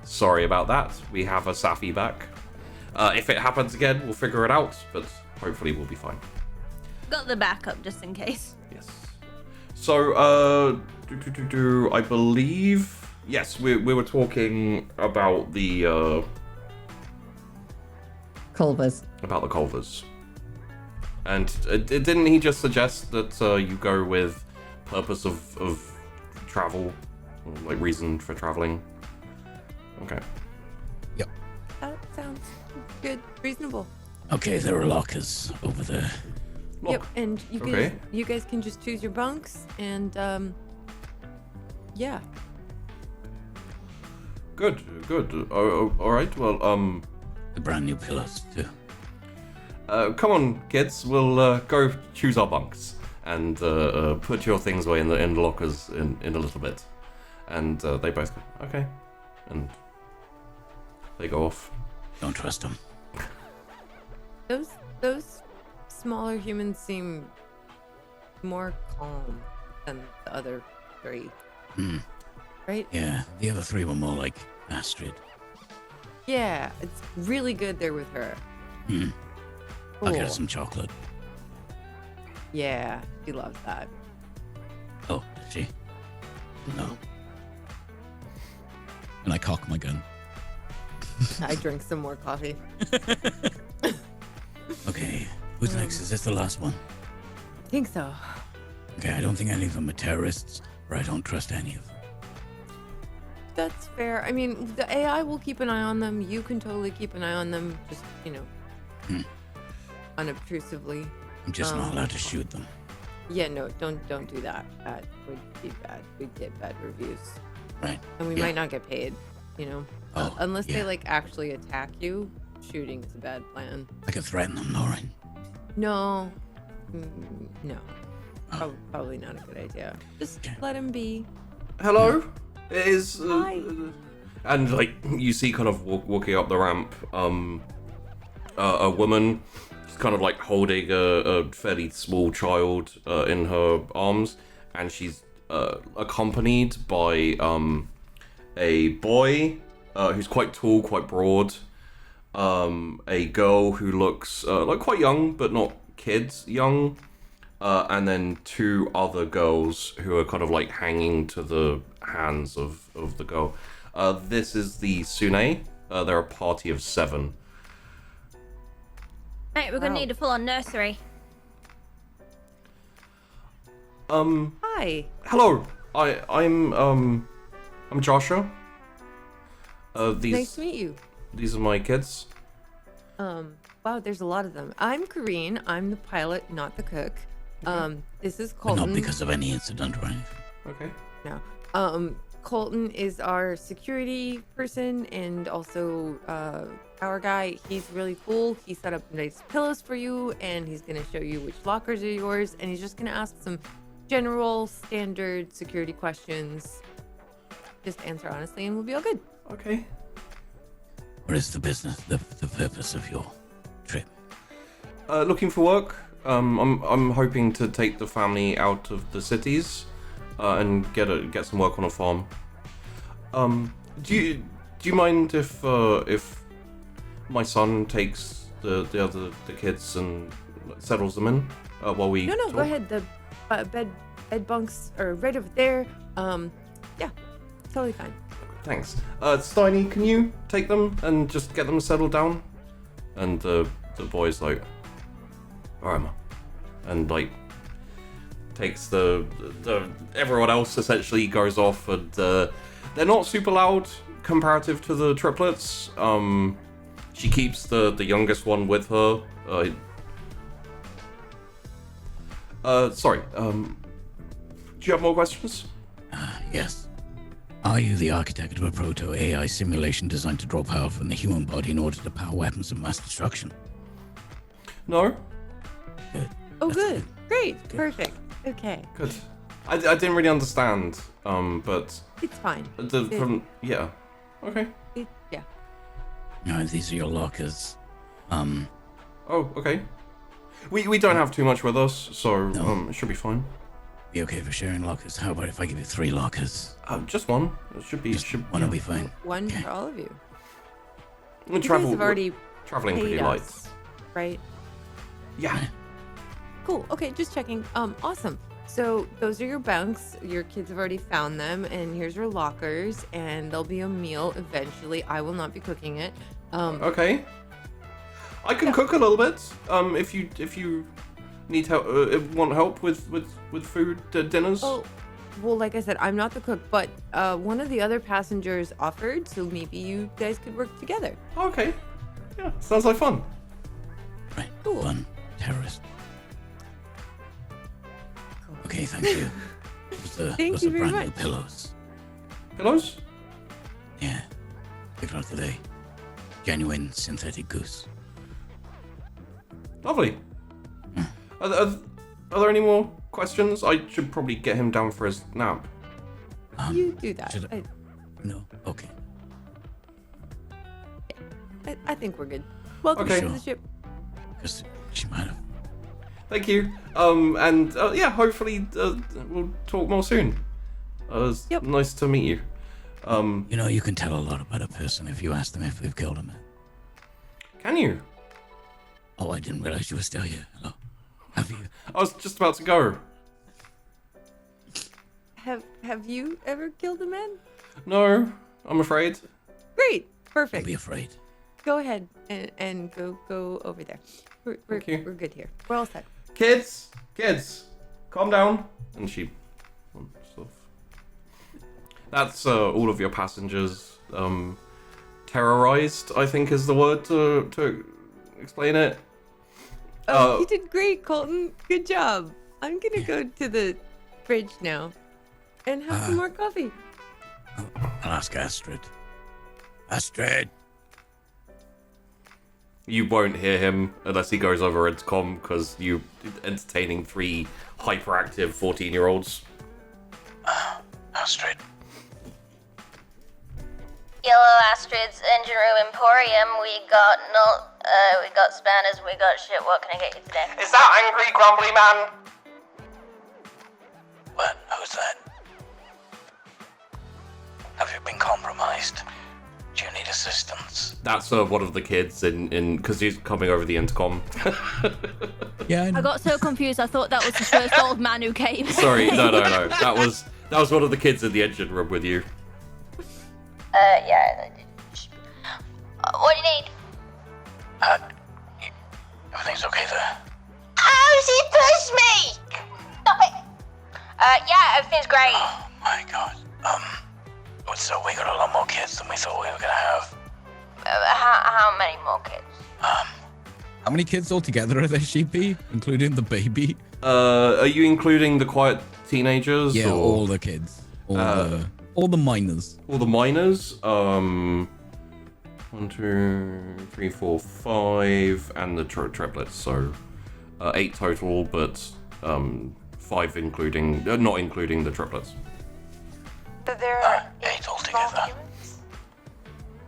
Sorry about that. We have a Safi back. If it happens again, we'll figure it out, but hopefully we'll be fine. Got the backup just in case. Yes. So, I believe... Yes, we were talking about the... Culvers. About the Culvers. And didn't he just suggest that you go with purpose of travel? Like, reason for traveling? Okay. Yep. That sounds good, reasonable. Okay, there are lockers over there. Yep, and Okay. you guys can just choose your bunks, and yeah. Good. Oh, all right. Well, The brand new pillars, too. come on, kids. We'll go choose our bunks and put your things away in the lockers in a little bit. And they both go, okay, and they go off. Don't trust them. Those smaller humans seem more calm than the other three. Hmm. Right? Yeah, the other three were more like Astrid. Yeah, it's really good they're with her. Hmm. I'll get her Cool. some chocolate. Yeah, she loves that. Oh, does she? No. And I cock my gun. I drink some more coffee. Okay, who's next? Is this the last one? I think so. Okay, I don't think any of them are terrorists, or I don't trust any of them. That's fair. I mean, the AI will keep an eye on them. You can totally keep an eye on them, just, unobtrusively. I'm just not allowed to shoot them. Yeah, no, don't do that. That would be bad. We'd get bad reviews. Right. And we Yeah. might not get paid, Oh, unless they yeah. actually attack you. Shooting is a bad plan. I could threaten them, Lauren. No. No. Oh. Probably not a good idea. Just Okay. let him be. Hello? It is... Hi. and, like, you see kind of walking up the ramp, a woman just kind of, like, holding a fairly small child in her arms, and she's accompanied by a boy who's quite tall, quite broad, a girl who looks like quite young, but not kids young, and then two other girls who are kind of like hanging to the hands of the girl. This is the Sune. They're a party of 7. Right, we're gonna Wow. need a full-on nursery. Hi. Hello. I'm Joshua. These Nice to meet you. these are my kids. Wow, there's a lot of them. I'm Kareen. I'm the pilot, not the cook. This is But Colton. not because of any incident or anything. Okay. No. Colton is our security person and also our guy. He's really cool. He set up nice pillows for you, and he's gonna show you which lockers are yours, and he's just gonna ask some general standard security questions. Just answer honestly, and we'll be all good. Okay. What is the business, the purpose of your trip? Looking for work. I'm hoping to take the family out of the cities and get some work on a farm. Do you mind if my son takes the kids and settles them in while we No, talk? go ahead. The bed bunks are right over there. Yeah, totally fine. Thanks. Steiny, can you take them and just get them settled down? And the boy's like, alright, ma. And like takes the everyone else essentially goes off, and they're not super loud comparative to the triplets. She keeps the youngest one with her. Sorry. Do you have more questions? Yes. Are you the architect of a proto-AI simulation designed to draw power from the human body in order to power weapons of mass destruction? No. Good. Oh, That's good. Great. Perfect. Okay. Good. I didn't really understand. But It's fine. yeah. Okay. Yeah. No, these are your lockers. Oh, okay. We don't have too much with us, so No. it should be fine. Be okay for sharing lockers. How about if I give you 3 lockers? Just one. It should be. One will be fine. One Okay. for all of you. We'll You guys have already traveling paid pretty us, light. right? Yeah. Cool. Okay, just checking. Awesome. So those are your bunks. Your kids have already found them, and here's your lockers. And there'll be a meal eventually. I will not be cooking it. Okay. I can cook a little bit. If you need help, want help with food dinners. Oh, well, like I said, I'm not the cook, but one of the other passengers offered, so maybe you guys could work together. Okay. Yeah, sounds like fun. Right. Cool. Fun. Terrorist. Okay, thank you. Thank you very brand new much. pillows. Pillows? Yeah. Picked up today. Genuine synthetic goose. Lovely. Are there any more questions? I should probably get him down for his nap. You do that. should I- No. Okay. I think we're good. Welcome Okay. to the ship. Because she might have. Thank you. And yeah, hopefully we'll talk more soon. It's Yep. nice to meet you. You know, you can tell a lot about a person if you ask them if they've killed him. Can you? Oh, I didn't realize you were still here. Hello. Have you? I was just about to go. Have you ever killed a man? No, I'm afraid. Great. Don't Perfect. be afraid. Go ahead and go over there. We're Thank you. good here. We're all set. Kids, calm down. And she stuff. That's all of your passengers. Terrorized, I think, is the word to explain it. Oh, you did great, Colton. Good job. I'm gonna go to the fridge now and have some more coffee. I'll ask Astrid. Astrid! You won't hear him unless he goes over intercom because you're entertaining 3 hyperactive 14-year-olds. Astrid. Yellow Astrid's Engine Room Emporium. We got spanners, we got shit. What can I get you today? Is that angry, grumbly man? What? Who's that? Have you been compromised? Do you need assistance? That's one of the kids in because he's coming over the intercom. Yeah, I got so confused. I thought that was the first old man who came. Sorry, no. That was one of the kids in the engine room with you. Yeah. What do you need? Everything's okay there? How's he pushed me? Stop it. Yeah, everything's great. Oh my god. So we got a lot more kids than we thought we were gonna have. How many more kids? How many kids altogether are there, Sheepy, including the baby? Are you including the quiet teenagers? Yeah, or all the kids, all the minors. all the minors? 1, 2, 3, 4, 5, and the triplets. So 8 total, but 5 including not including the triplets. But there are 8 small altogether. humans,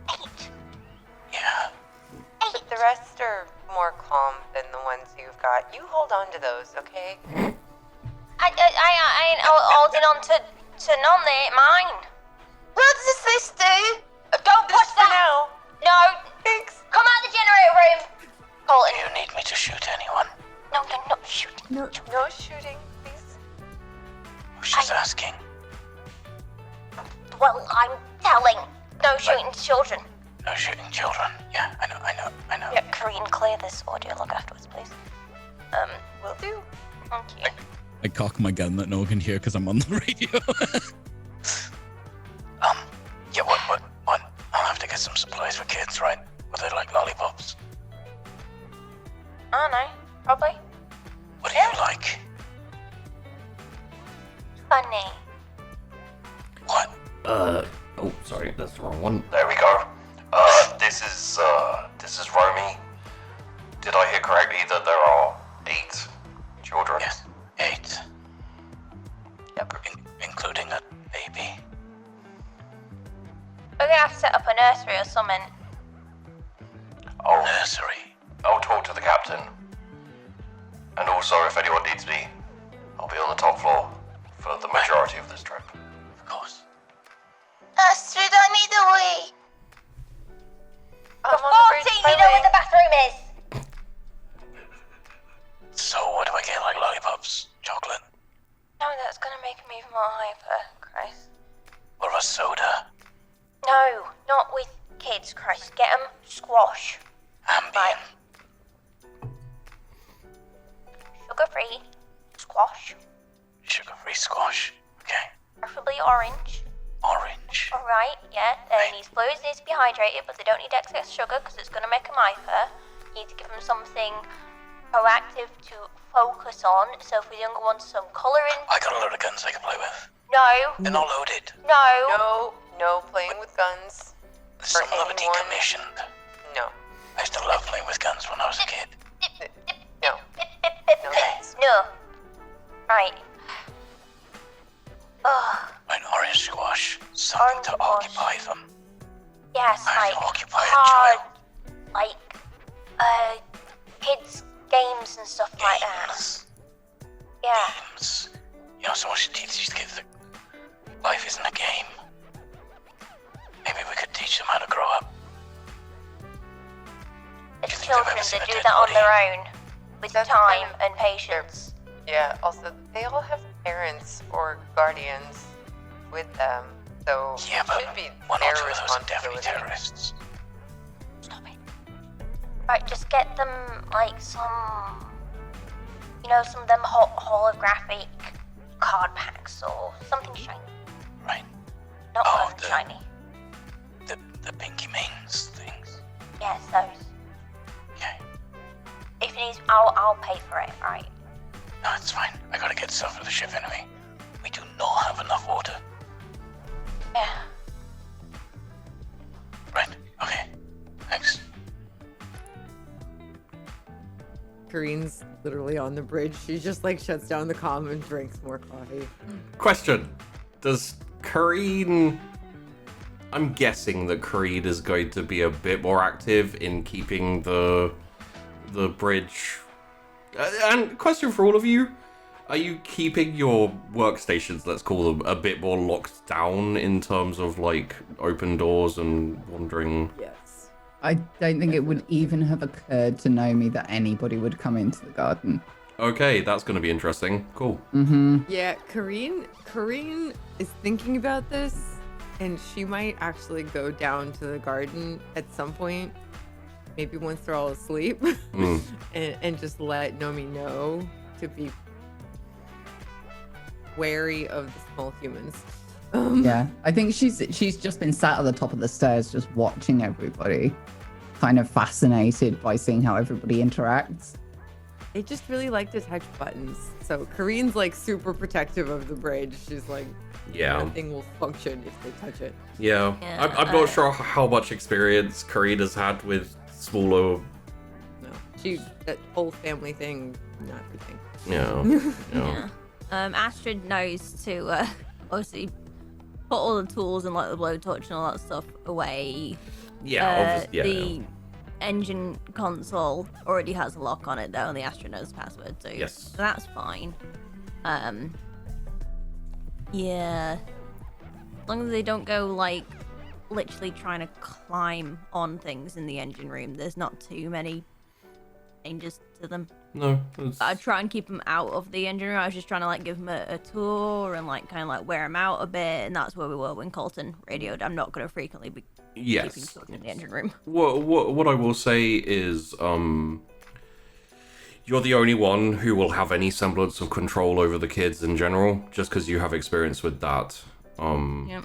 8. Yeah. but the rest are more calm than the ones you've got. You hold on to those, okay? I ain't holding on to none. They ain't mine. What does this do? Don't push Just for that. now. No. Thanks. Come out the generator room. Colton. Do you need me to shoot anyone? No, shoot. No shooting, please. She's asking. Well, I'm telling. No shooting children. No shooting children. Yeah, I know. Yeah, Kareen, clear this audio log afterwards, please. Will do. Thank you. I cock my gun that no one can hear because I'm on the radio. Yeah, what? I'll have to get some supplies for kids, right? Were they like lollipops? I don't know. Probably. What do you like? Oh, sorry, that's the wrong one. There we go. This is Romy. Did I hear correctly that there are 8 children? Yes, 8. Yep, including a baby. We're gonna have to set up a nursery or something. Nursery. I'll talk to the captain. And also, if anyone needs me, I'll be on the top floor for the majority of this trip. Of course. Astrid, I need a wee. I'm You're on the 14, you know where the bathroom is. So what do I get, like lollipops? Chocolate? No, that's gonna make him even more hyper, Christ. Or a soda? No, not with kids, Christ. Get him squash. Ambien? Sugar-free squash. Sugar-free squash. Okay. Preferably orange. Orange. Alright, yeah. These fluids need to be hydrated, but they don't need excess sugar because it's going to make them hyper. You need to give them something proactive to focus on. So for the younger ones, some colouring. I got a load of guns I can play with. No. They're not loaded. No. No playing with guns. Some of them are anyone. decommissioned. No. I used to love playing with guns when I was a kid. No. No. Right. Ugh. An orange squash. Something Orange to squash. occupy them. Yes, I like have to occupy a hard, child. like kids games and stuff like that. Games. Yeah. Games. You know, so much you teach these kids that life isn't a game. Maybe we could teach them how to grow up. It's you think they've children ever seen that a do dead that on body? their own, with That's time kind of- and patience. Yeah, also, they all have parents or guardians with them, so Yeah, it but should be one or their two of those are definitely responsibility. terrorists. Stop it. Right, just get them like some, some of them holographic card packs or something shiny. Right. Not Oh, both shiny. The Pinky Mains things. Yes, those. Okay. If it needs, I'll pay for it. Right. No, it's fine. I gotta get stuff for the ship anyway. We do not have enough water. Yeah. Right. Okay. Thanks. Kareen's literally on the bridge. She just like shuts down the comm and drinks more coffee. Question. Does Kareen... I'm guessing that Kareen is going to be a bit more active in keeping the bridge... and question for all of you. Are you keeping your workstations, let's call them, a bit more locked down in terms of, like, open doors and wandering? Yes. I don't think it would even have occurred to Nomi that anybody would come into the garden. Okay, that's going to be interesting. Cool. Mm-hmm. Yeah, Kareen is thinking about this, and she might actually go down to the garden at some point, maybe once they're all asleep, and just let Nomi know to be wary of the small humans. Yeah, I think she's just been sat at the top of the stairs, just watching everybody, kind of fascinated by seeing how everybody interacts. They just really like to touch buttons. So Kareen's like super protective of the bridge. She's like, Yeah. nothing will function if they touch it. Yeah. Yeah, I'm not sure how much experience Kareen has had with smaller... No, that whole family thing, not a good thing. Yeah. Yeah. Astrid knows to obviously put all the tools and like the blowtorch and all that stuff away. Yeah, The engine console already has a lock on it though, and the Astrid knows the password too. Yes. So that's fine. Yeah. As long as they don't go like literally trying to climb on things in the engine room, there's not too many dangers to them. No. I try and keep them out of the engine room. I was just trying to like give them a tour and like kind of like wear them out a bit, and that's where we were when Colton radioed. I'm not going to frequently be keeping children in the engine room. What I will say is, you're the only one who will have any semblance of control over the kids in general, just because you have experience with that. Yep.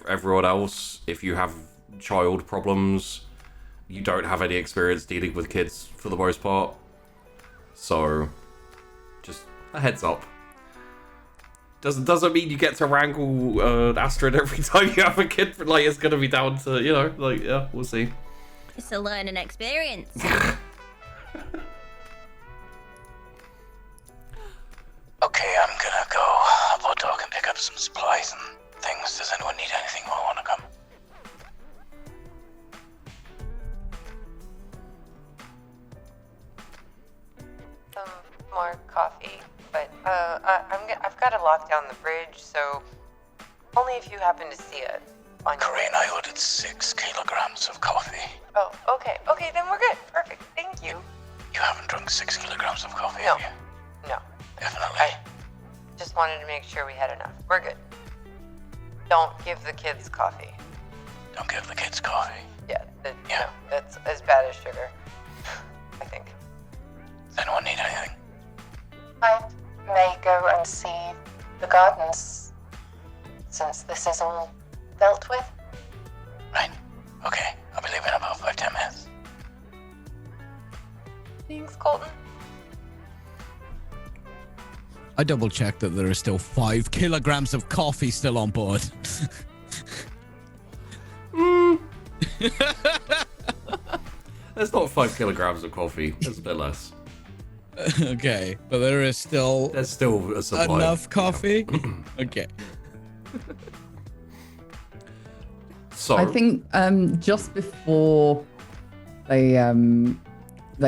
Everyone else, if you have child problems, you don't have any experience dealing with kids for the most part. So, just a heads up. doesn't mean you get to wrangle Astrid every time you have a kid. But like, it's gonna be down to like, yeah, we'll see. It's a learning experience. Okay, I'm gonna go up our dock and pick up some supplies and things. Does anyone need anything while I wanna come? Some more coffee, but I've got to lock down the bridge, so only if you happen to see it. On your Corinne, I ordered 6 kilograms of coffee. Oh, okay, then we're good. Perfect. Thank you. You haven't drunk 6 kilograms of coffee, No. have you? No, Definitely. I just wanted to make sure we had enough. We're good. Don't give the kids coffee. Don't give the kids coffee. Yeah, Yeah. No, that's as bad as sugar, I think. Does anyone need anything? I may go and see the gardens, since this is all dealt with. Right. Okay, I'll be leaving in about 5-10 minutes. Thanks, Colton. I double checked that there are still 5 kilograms of coffee still on board. There's not 5 kilograms of coffee. There's a bit less. Okay, but there is still There's still a supply. enough coffee. Okay. So I think just before they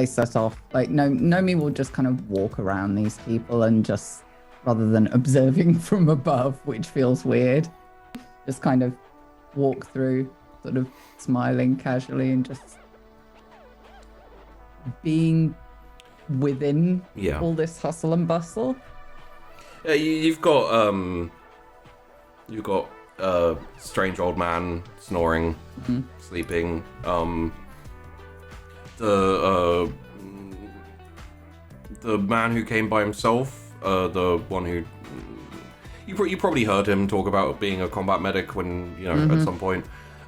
set off, like Nomi will just kind of walk around these people and just, rather than observing from above, which feels weird, just kind of walk through, sort of smiling casually and just being within all this hustle and bustle. Yeah, you've got strange old man snoring, sleeping. The man who came by himself, the one who you probably heard him talk about being a combat medic when at some point.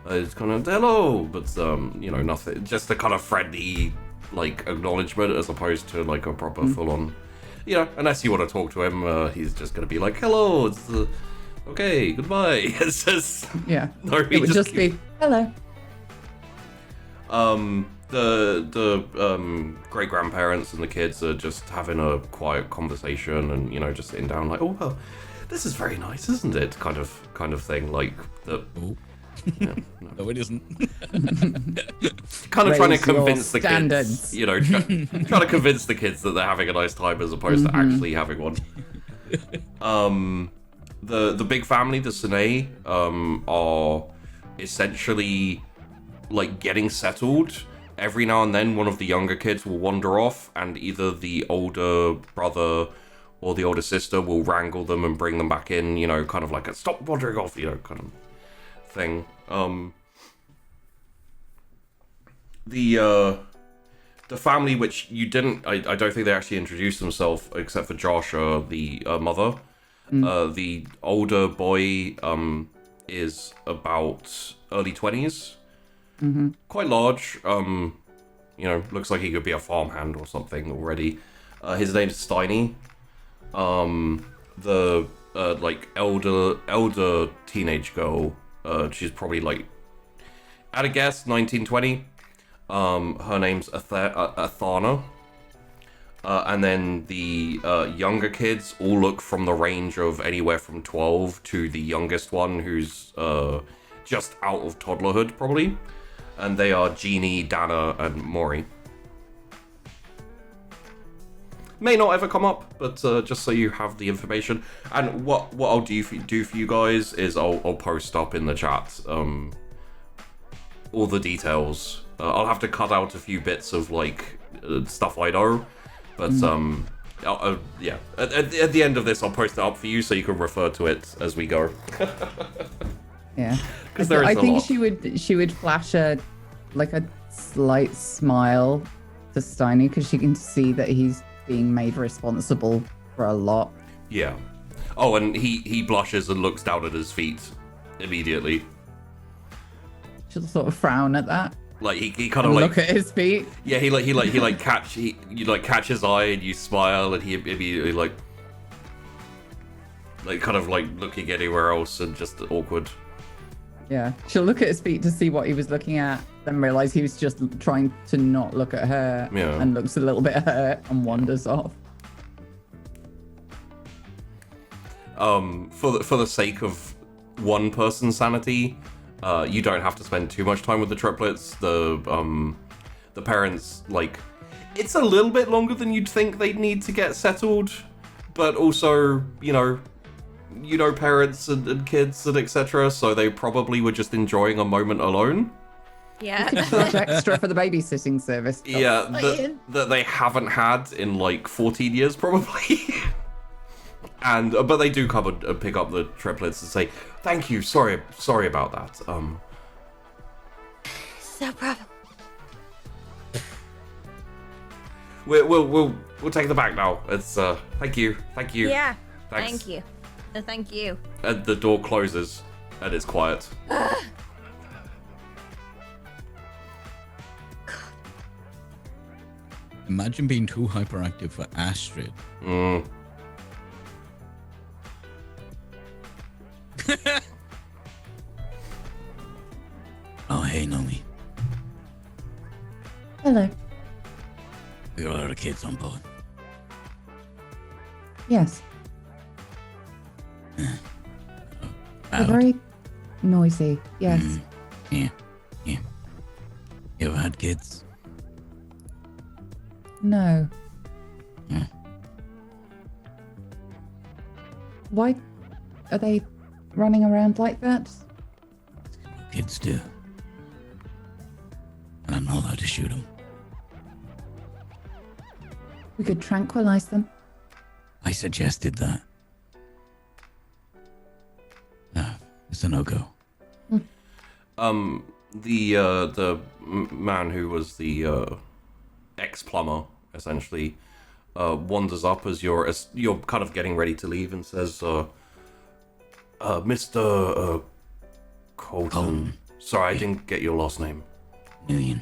It's kind of hello, but nothing. Just a kind of friendly like acknowledgement as opposed to like a proper full on. Unless you want to talk to him, he's just gonna be like, hello, it's okay, goodbye. It's just No, it would just be hello. The great grandparents and the kids are just having a quiet conversation and just sitting down like, oh well, this is very nice, isn't it? Kind of thing, like the. Yeah, no, it isn't. Kind of Raise trying to convince the standards. kids, trying to convince the kids that they're having a nice time as opposed to actually having one. The big family, the Sunnis, are essentially like getting settled. Every now and then, one of the younger kids will wander off, and either the older brother or the older sister will wrangle them and bring them back in. Kind of like a stop wandering off, kind of thing. The family, which you didn't, I don't think they actually introduced themselves except for Josh, the mother. The older boy is about early 20s. Quite large. Looks like he could be a farmhand or something already. His name's Steiny. The like elder teenage girl. She's probably like, at a guess, 19-20. Her name's Athana. And then the younger kids all look from the range of anywhere from 12 to the youngest one, who's just out of toddlerhood, probably. And they are Jeannie, Dana, and Maury. May not ever come up, but just so you have the information. And what I'll do for you guys is I'll post up in the chat all the details. I'll have to cut out a few bits of like stuff I know, but yeah. At the end of this, I'll post it up for you so you can refer to it as we go. Yeah, because I think lot. she would flash a slight smile to Steiny because she can see that he's being made responsible for a lot. Yeah. Oh, and he blushes and looks down at his feet immediately. She'll sort of frown at that. Like he kind of like look at his feet. Yeah, you catch his eye and you smile and he immediately like. like kind of like looking anywhere else and just awkward. Yeah. She'll look at his feet to see what he was looking at, then realize he was just trying to not look at her, Yeah. and looks a little bit hurt and wanders off. For the sake of one person's sanity, you don't have to spend too much time with the triplets. The parents, like, it's a little bit longer than you'd think they'd need to get settled, but also, parents and kids and etc. So they probably were just enjoying a moment alone. Yeah. Charge extra for the babysitting service. Yeah, that they haven't had in like 14 years probably. And but they do come and pick up the triplets and say, "Thank you, sorry about that." No problem. We'll take them back now. It's thank you. Yeah. Thanks. Thank you. No, thank you. And the door closes and it's quiet. Imagine being too hyperactive for Astrid. Oh, hey, Nomi. Hello. We got a lot of kids on board. Yes. Loud. They're very noisy. Yes. Yeah. You ever had kids? No. Yeah. Why are they running around like that? Kids do. And I'm not allowed to shoot them. We could tranquilize them. I suggested that. No, it's a no-go. The man who was the ex-plumber, essentially, wanders up as you're kind of getting ready to leave and says, Mr. Colton. Sorry, I didn't get your last name. Nguyen.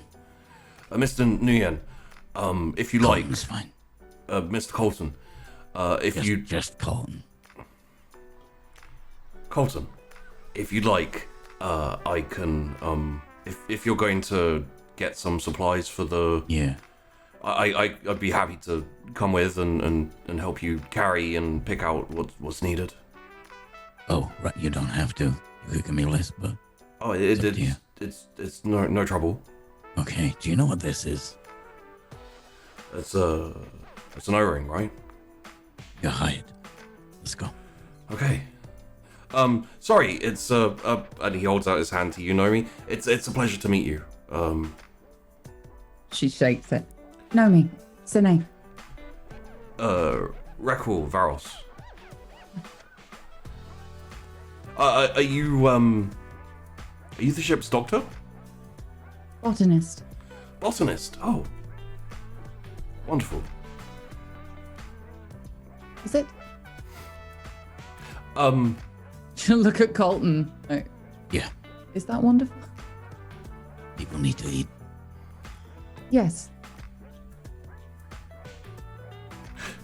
Mr. Nguyen, if you Colton's like, fine. Mr. Colton, Just Colton. Colton, if you'd like, I can, if you're going to get some supplies for the... Yeah. I'd be happy to come with and help you carry and pick out what's needed. Oh, right, you don't have to. You could give me a list, but... Oh, It's up to you. it's no trouble. Okay, do you know what this is? It's an O-ring, right? You're hired. Let's go. Okay. Sorry, it's and he holds out his hand to you, Nomi. It's a pleasure to meet you. She shakes it. Nomi. Sine. Rekul Varros. Are you the ship's doctor? Botanist. Botanist. Oh. Wonderful. Is it? Um, She'll look at Colton. Like, Yeah. is that wonderful? People need to eat. Yes.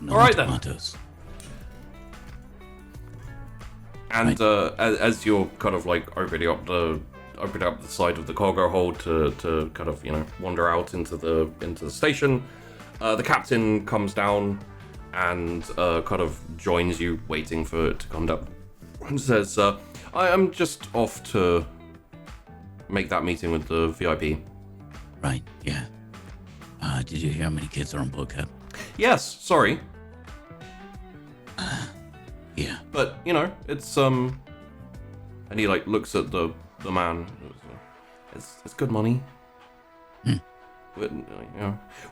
No All right, then. tomatoes. And as you're kind of like opening up the side of the cargo hold to kind of wander out into the station, the captain comes down and kind of joins you, waiting for it to come down, and says, "I am just off to make that meeting with the VIP." Right, yeah. Did you hear how many kids are on board, Cap? Yes, sorry, Yeah. but it's and he like looks at the man. It's good money. But,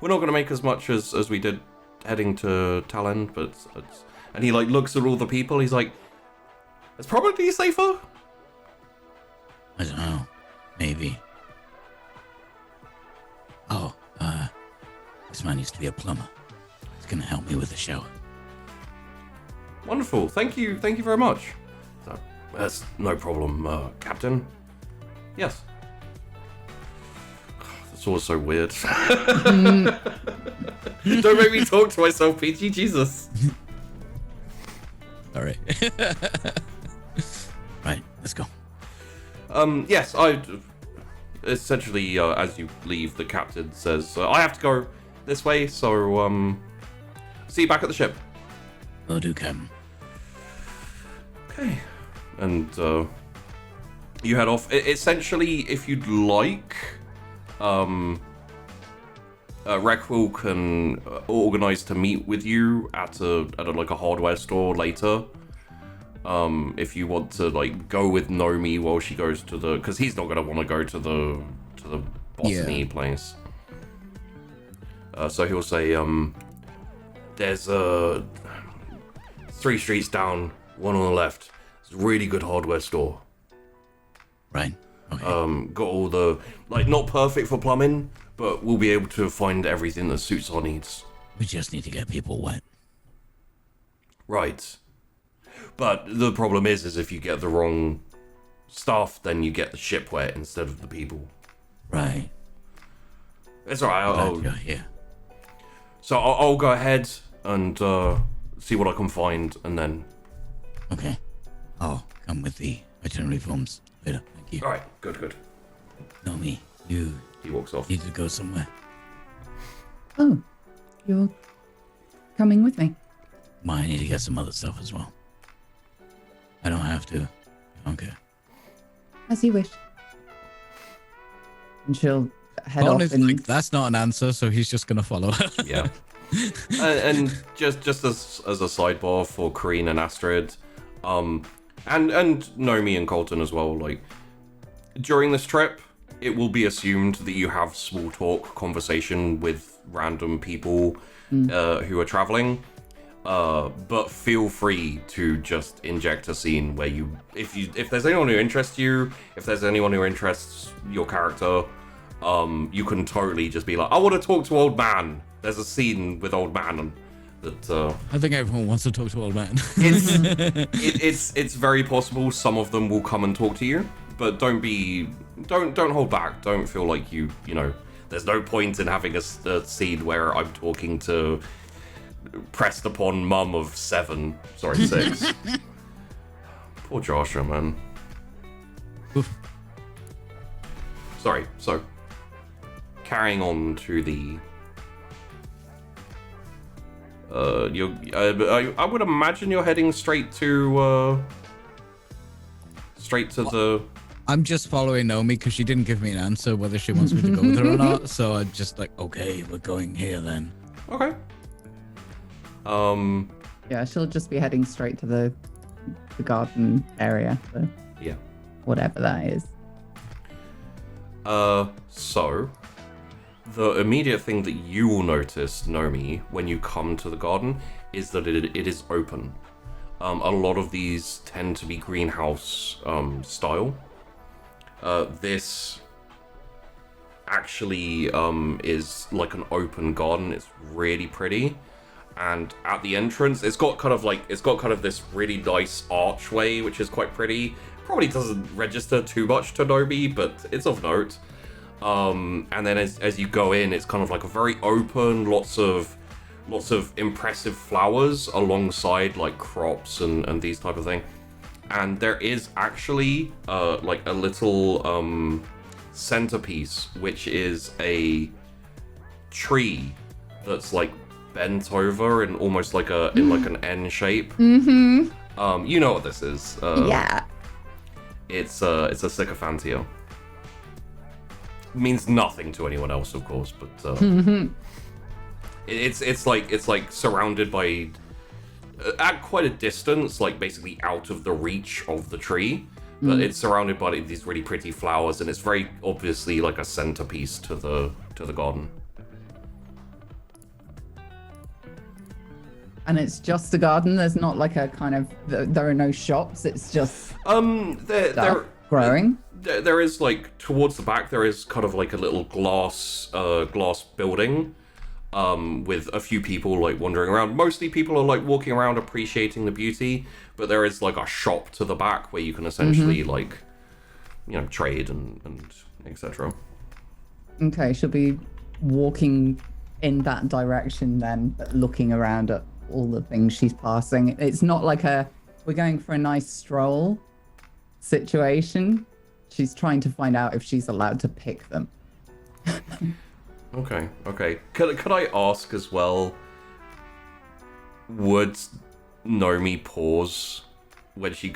we're not going to make as much as we did heading to Talend, but it's and he like looks at all the people. He's like, it's probably safer. I don't know. Maybe. Oh, this man used to be a plumber. He's gonna help me with the shower. Wonderful. Thank you very much. That's no problem, Captain. Yes. That's always so weird. Don't make me talk to myself, PG. Jesus. Sorry. great. Right, let's go. Yes, I essentially, as you leave, the captain says, I have to go this way, so, see you back at the ship. Will do, Captain. Okay. And, you head off. Essentially, if you'd like, Requil can organize to meet with you at a hardware store later. If you want to like go with Nomi while she goes to the, because he's not gonna want to go to the botany place. So he'll say, there's 3 streets down, one on the left. It's a really good hardware store. Right. Okay. Got all the, like, not perfect for plumbing, but we'll be able to find everything that suits our needs. We just need to get people wet. Right. But the problem is if you get the wrong stuff, then you get the ship wet instead of the people. Right. It's alright. Glad you're here. So I'll go ahead and see what I can find, and then. Okay. I'll come with the itinerary forms later. Thank you. All right. Good. Nomi, you. He walks off. Need to go somewhere. Oh, you're coming with me. I need to get some other stuff as well. I don't have to. Okay. As you wish. And she'll head Vaughn off. is And... like, that's not an answer, so he's just gonna follow her. Yeah. and just as a sidebar for Kareen and Astrid, and Nomi and Colton as well, like, during this trip, it will be assumed that you have small talk conversation with random people who are traveling. But feel free to just inject a scene where if there's anyone who interests you, if there's anyone who interests your character, you can totally just be like, I want to talk to old man. There's a scene with old man and that. I think everyone wants to talk to old man. It's very possible some of them will come and talk to you, but don't hold back. Don't feel like you know. There's no point in having a scene where I'm talking to pressed upon mum of 6. Poor Joshua, man. Oof. Sorry, so carrying on to the I would imagine you're heading straight to the. I'm just following Nomi because she didn't give me an answer whether she wants me to go with her or not. So I'm just like, okay, we're going here then. Okay. Yeah, she'll just be heading straight to the garden area. Yeah. Whatever that is. So the immediate thing that you will notice, Nomi, when you come to the garden is that it is open. A lot of these tend to be greenhouse style. This actually is like an open garden. It's really pretty. And at the entrance, it's got kind of this really nice archway, which is quite pretty. Probably doesn't register too much to Nomi, but it's of note. And then as you go in, it's kind of like a very open, lots of impressive flowers alongside like crops and these type of thing. And there is actually like a little centerpiece, which is a tree that's like bent over in almost like an N shape. Mm-hmm. You know what this is? Yeah. It's a sycophantia. Means nothing to anyone else, of course, but it's like surrounded by at quite a distance, like basically out of the reach of the tree. But it's surrounded by these really pretty flowers, and it's very obviously like a centerpiece to the garden. And it's just a garden. There's not like a kind of. There are no shops. It's just. There growing. There is like towards the back. There is kind of like a little glass building, with a few people like wandering around. Mostly people are like walking around appreciating the beauty. But there is like a shop to the back where you can essentially like, trade and etc. Okay, she'll be walking in that direction then, but looking around at all the things she's passing. It's not like a we're going for a nice stroll situation. She's trying to find out if she's allowed to pick them. Okay. Could I ask as well, would Nomi pause when she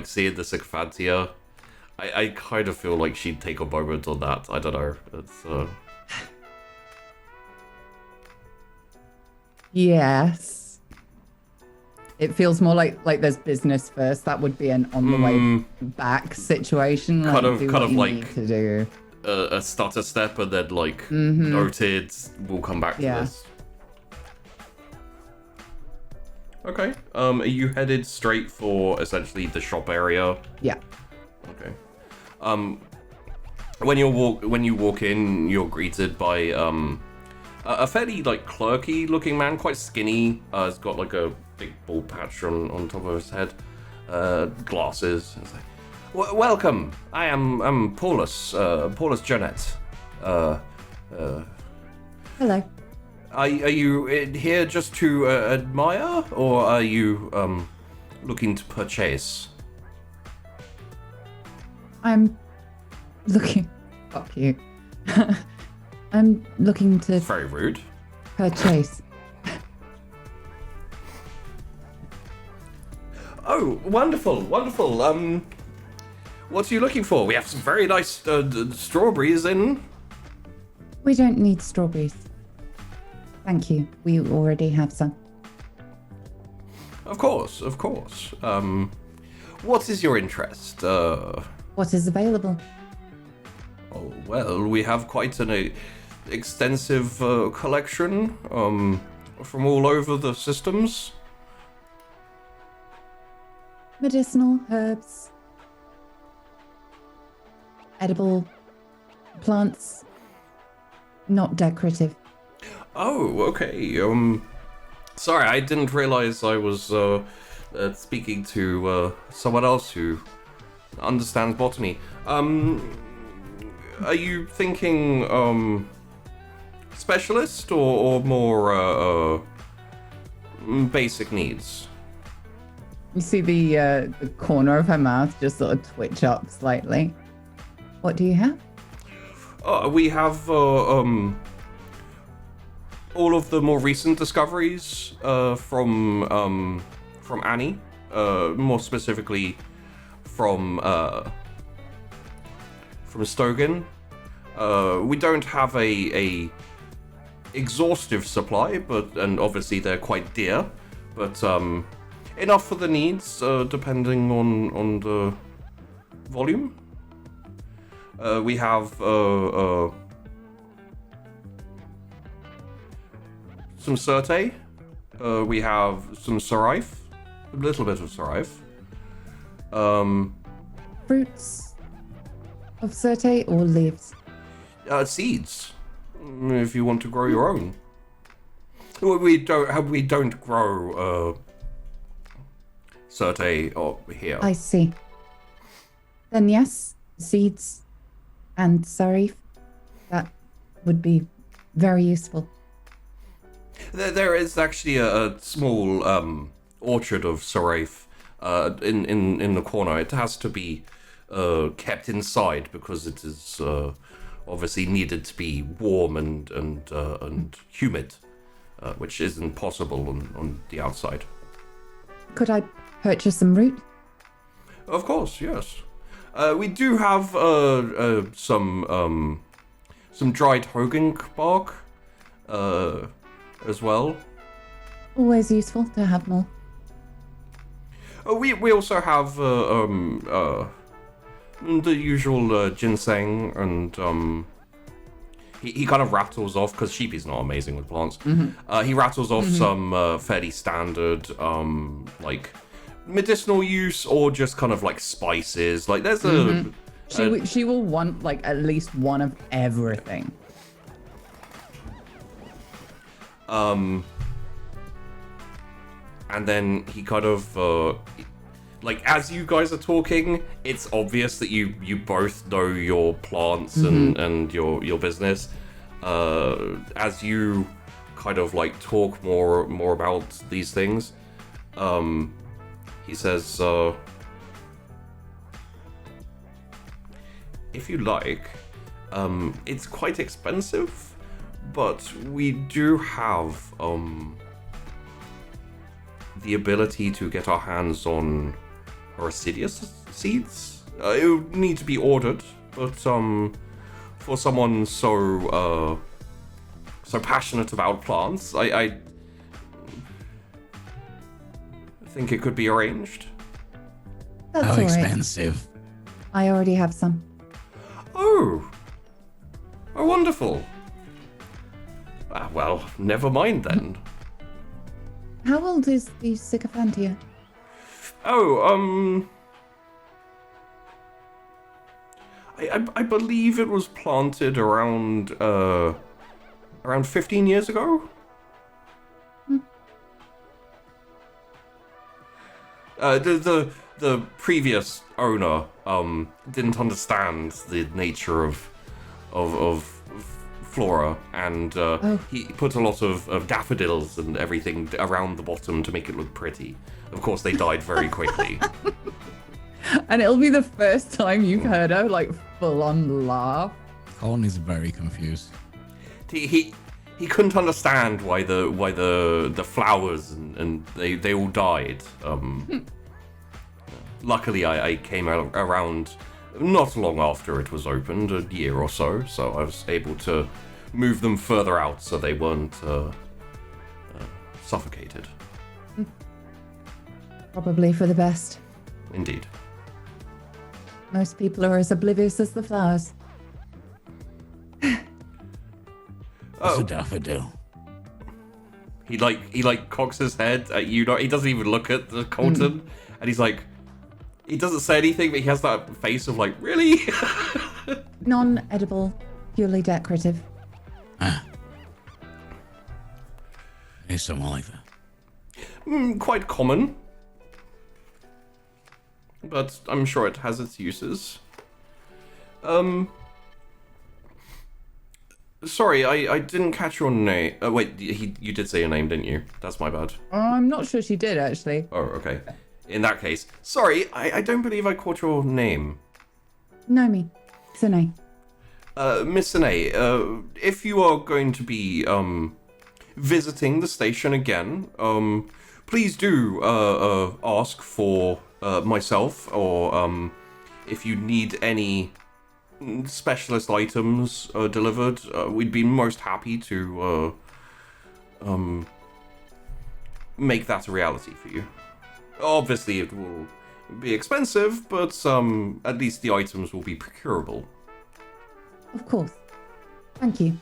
seeing the Sycophantia? I kind of feel like she'd take a moment on that. I don't know. It's Yes. It feels more like there's business first. That would be an on the way back situation. kind of like need to do. a stutter step and then noted. We'll come back to this. Okay. Are you headed straight for essentially the shop area? Yeah. Okay. When you walk in, you're greeted by a fairly clerky looking man, quite skinny. He's got a big bald patch on top of his head, glasses. It's like, welcome. I am Paulus Jonette. Hello. Are you here just to admire, or are you looking to purchase? I'm looking. Fuck you. I'm looking to Very rude. purchase. Oh, wonderful. What are you looking for? We have some very nice strawberries in. We don't need strawberries. Thank you. We already have some. Of course. What is your interest? What is available? Oh, well, we have quite an extensive collection from all over the systems. Medicinal herbs, edible plants, not decorative. Oh, okay. Sorry, I didn't realize I was speaking to someone else who understands botany. Are you thinking specialist or more basic needs? You see the corner of her mouth just sort of twitch up slightly. What do you have? We have all of the more recent discoveries from Annie, more specifically from Stogan. We don't have a exhaustive supply, and obviously they're quite dear, but enough for the needs, depending on the volume. We have some Certe. We have some Saraif. A little bit of Saraif. Fruits of Certe or leaves? Seeds, if you want to grow your own. We don't grow Certe here. I see. Then yes, seeds and Sarif. That would be very useful. There is actually a small orchard of Saraif in the corner. It has to be kept inside because it is obviously needed to be warm and humid, which isn't possible on the outside. Could I purchase some root? Of course, yes. We do have some dried Hogan bark as well. Always useful to have more. We also have the usual ginseng, and he kind of rattles off, because Sheepy's not amazing with plants. He rattles off some fairly standard medicinal use, or just kind of spices. There's She will want at least one of everything. And then he kind of as you guys are talking, it's obvious that you both know your plants and your business. As you kind of talk more about these things, He says, if you like, it's quite expensive, but we do have the ability to get our hands on Orchideus seeds. It would need to be ordered, but for someone so passionate about plants, I think it could be arranged. That's How all right. expensive? I already have some. Oh, wonderful. Well, never mind then. How old is the sycophantia? Oh, I believe it was planted around 15 years ago. The previous owner didn't understand the nature of flora, and he put a lot of daffodils and everything around the bottom to make it look pretty. Of course, they died very quickly. And it'll be the first time you've heard her like full on laugh. Colin is very confused. He couldn't understand why the flowers and they all died. Luckily, I came around not long after it was opened, a year or so I was able to move them further out so they weren't suffocated. Probably for the best. Indeed. Most people are as oblivious as the flowers. What's a daffodil? He cocks his head at you. He doesn't even look at the Colton, and he's like, he doesn't say anything, but he has that face of like, really? Non-edible, purely decorative. Here's someone like that. Quite common, but I'm sure it has its uses. Sorry, I didn't catch your name. Wait, you did say your name, didn't you? That's my bad. I'm not sure she did, actually. Oh, okay. In that case, sorry, I don't believe I caught your name. Nomi. Sine. Miss Sine, if you are going to be visiting the station again, please do ask for myself, or if you need any specialist items delivered, we'd be most happy to make that a reality for you. Obviously, it will be expensive, but at least the items will be procurable. Of course. Thank you.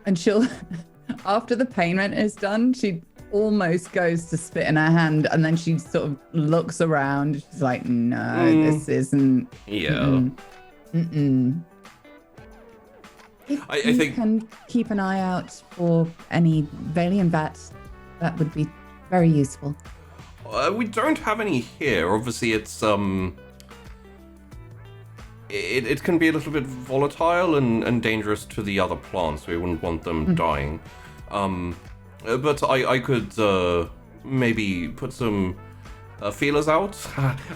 And she'll, after the payment is done, she almost goes to spit in her hand, and then she sort of looks around. She's like, no, this isn't. Yeah. If I you think can keep an eye out for any Valiant vats, that would be very useful. we don't have any here. Obviously, it's it can be a little bit volatile and dangerous to the other plants. We wouldn't want them dying. But I could maybe put some feelers out,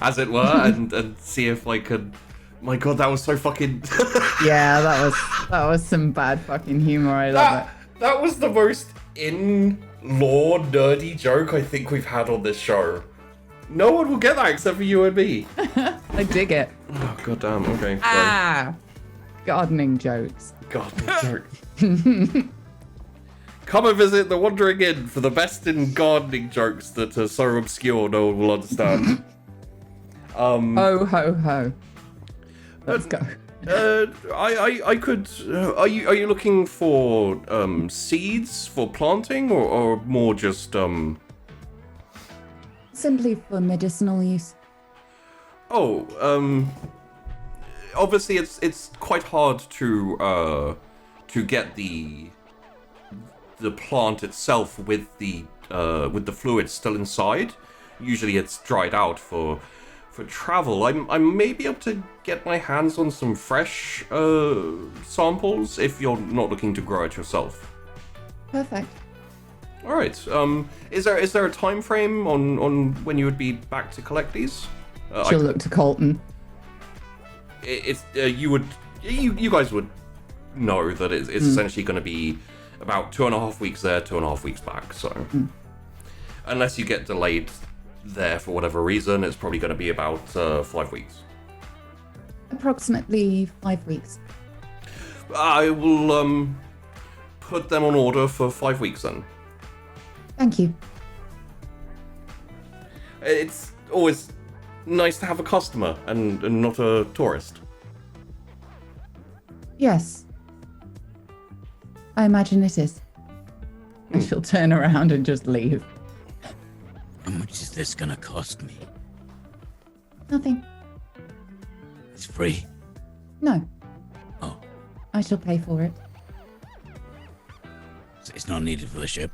as it were, and see if I could. My God, that was so fucking. Yeah, that was some bad fucking humor. I love it. That was the most in-law nerdy joke I think we've had on this show. No one will get that except for you and me. I dig it. Oh, goddamn. Okay. Ah, gardening jokes. Gardening jokes. Come and visit the Wandering Inn for the best in gardening jokes that are so obscure no one will understand. Ho ho ho. Let's go. I could. Are you looking for seeds for planting, or more just Simply for medicinal use. Oh, obviously it's quite hard to get the plant itself with the fluid still inside. Usually it's dried out for travel. I may be able to get my hands on some fresh samples if you're not looking to grow it yourself. Perfect. All right. Is there a time frame on when you would be back to collect these? She'll look to Colton. You guys would know that it's essentially going to be about 2.5 weeks there, 2.5 weeks back. So unless you get delayed there for whatever reason, it's probably going to be about 5 weeks. Approximately 5 weeks. I will put them on order for 5 weeks then. Thank you. It's always nice to have a customer and not a tourist. Yes. I imagine it is. And she'll turn around and just leave. How much is this gonna cost me? Nothing. It's free. No. Oh, I shall pay for it. so it's not needed for the ship.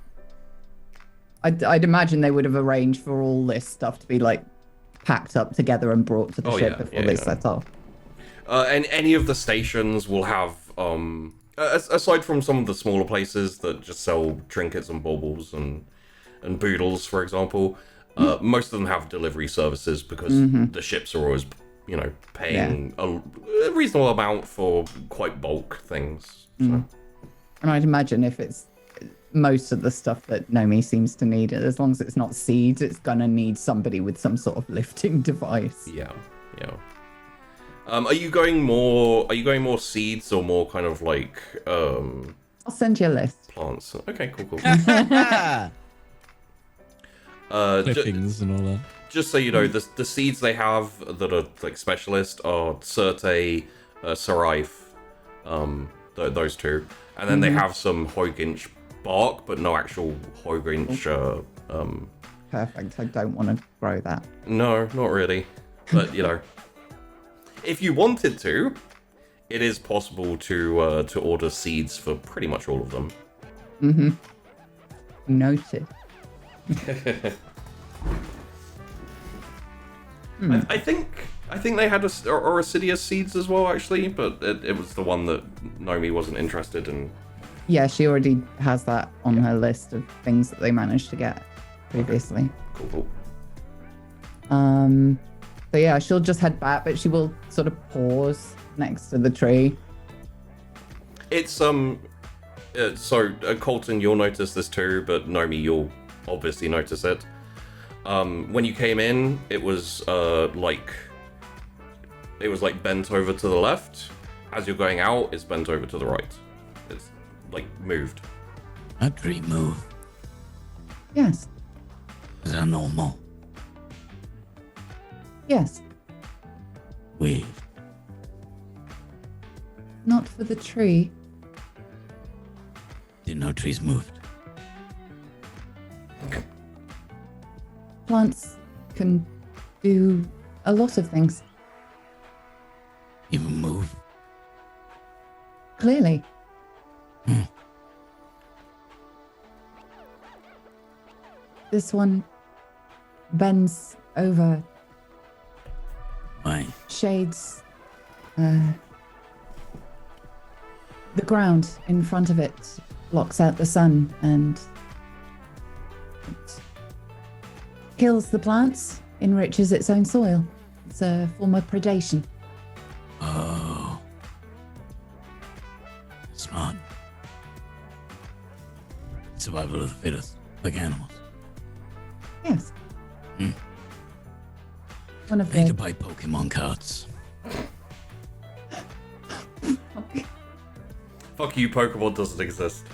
I'd imagine they would have arranged for all this stuff to be like packed up together and brought to the ship before they set off. And any of the stations will have, aside from some of the smaller places that just sell trinkets and baubles and boodles, for example, most of them have delivery services because the ships are always, paying a reasonable amount for quite bulk things. So. And I'd imagine if it's most of the stuff that Nomi seems to need, as long as it's not seeds, it's gonna need somebody with some sort of lifting device. Yeah. Are you going more seeds or more kind of like I'll send you a list. plants? Okay, cool. Clippings and all that. Just so you know, the seeds they have that are like specialist are Certe, Saraif, those two, and then they have some Hoyginch bark, but no actual Hoyginch. Perfect. I don't want to grow that. No, not really. But if you wanted to, it is possible to order seeds for pretty much all of them. Noted. I think they had Orasidia seeds as well, actually, but it was the one that Nomi wasn't interested in. Yeah, she already has that on her list of things that they managed to get previously. Cool. So yeah, she'll just head back, but she will sort of pause next to the tree. It's so Colton, you'll notice this too, but Nomi, you'll obviously notice it. When you came in, it was like bent over to the left. As you're going out, it's bent over to the right. It's like moved. A tree move. Yes. Is that normal? Yes. Weird. Not for the tree. Didn't know trees moved. Plants can do a lot of things. Even move. Clearly. This one bends over. Why? Shades the ground in front of it blocks out the sun and it kills the plants, enriches its own soil. It's a form of predation. Oh. Smart. Survival of the fittest, like animals. Yes. One of I need to the buy Pokemon cards. Fuck you, Pokemon doesn't exist.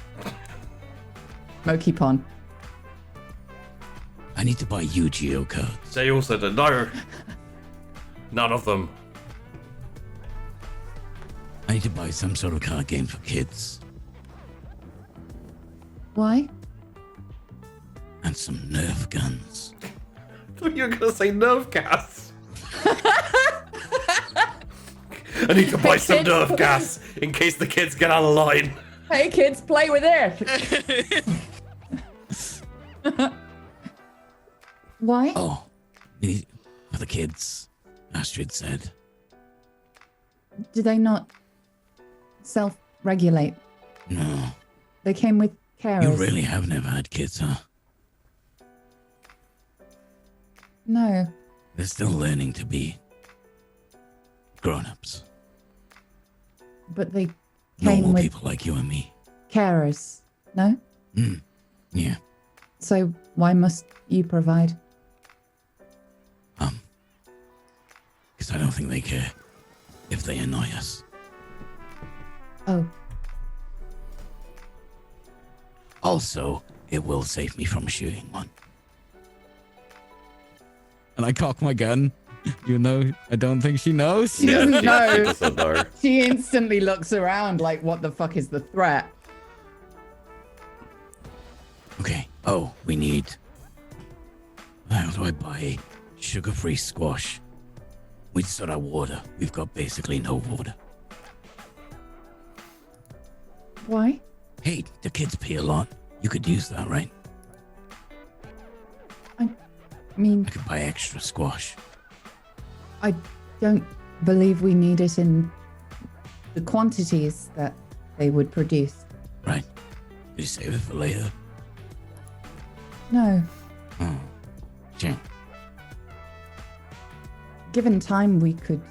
Mokipon. I need to buy Yu-Gi-Oh cards. They also said no. None of them. I need to buy some sort of card game for kids. Why? And some Nerf guns. I thought you were gonna say Nerf gas. I need to buy some Nerf gas in case the kids get out of line. Hey kids, play with it. Why? Oh, for the kids, Astrid said. Do they not self-regulate? No. They came with carers. You really have never had kids, huh? No. They're still learning to be grown-ups. But they came Normal with people like you and me. carers. No? Yeah. So why must you provide? Because I don't think they care if they annoy us. Oh, Also, it will save me from shooting one. And I cock my gun. You know, I don't think she knows. she doesn't she know. doesn't know. She instantly looks around like, what the fuck is the threat? Okay. Oh, we need... How do I buy sugar-free squash? We just our water. We've got basically no water. Why? Hey, the kids pee a lot. You could use that, right? I mean, I could buy extra squash. I don't believe we need it in the quantities that they would produce. Right. Did you save it for later? No. Oh. Shame. Given time, we could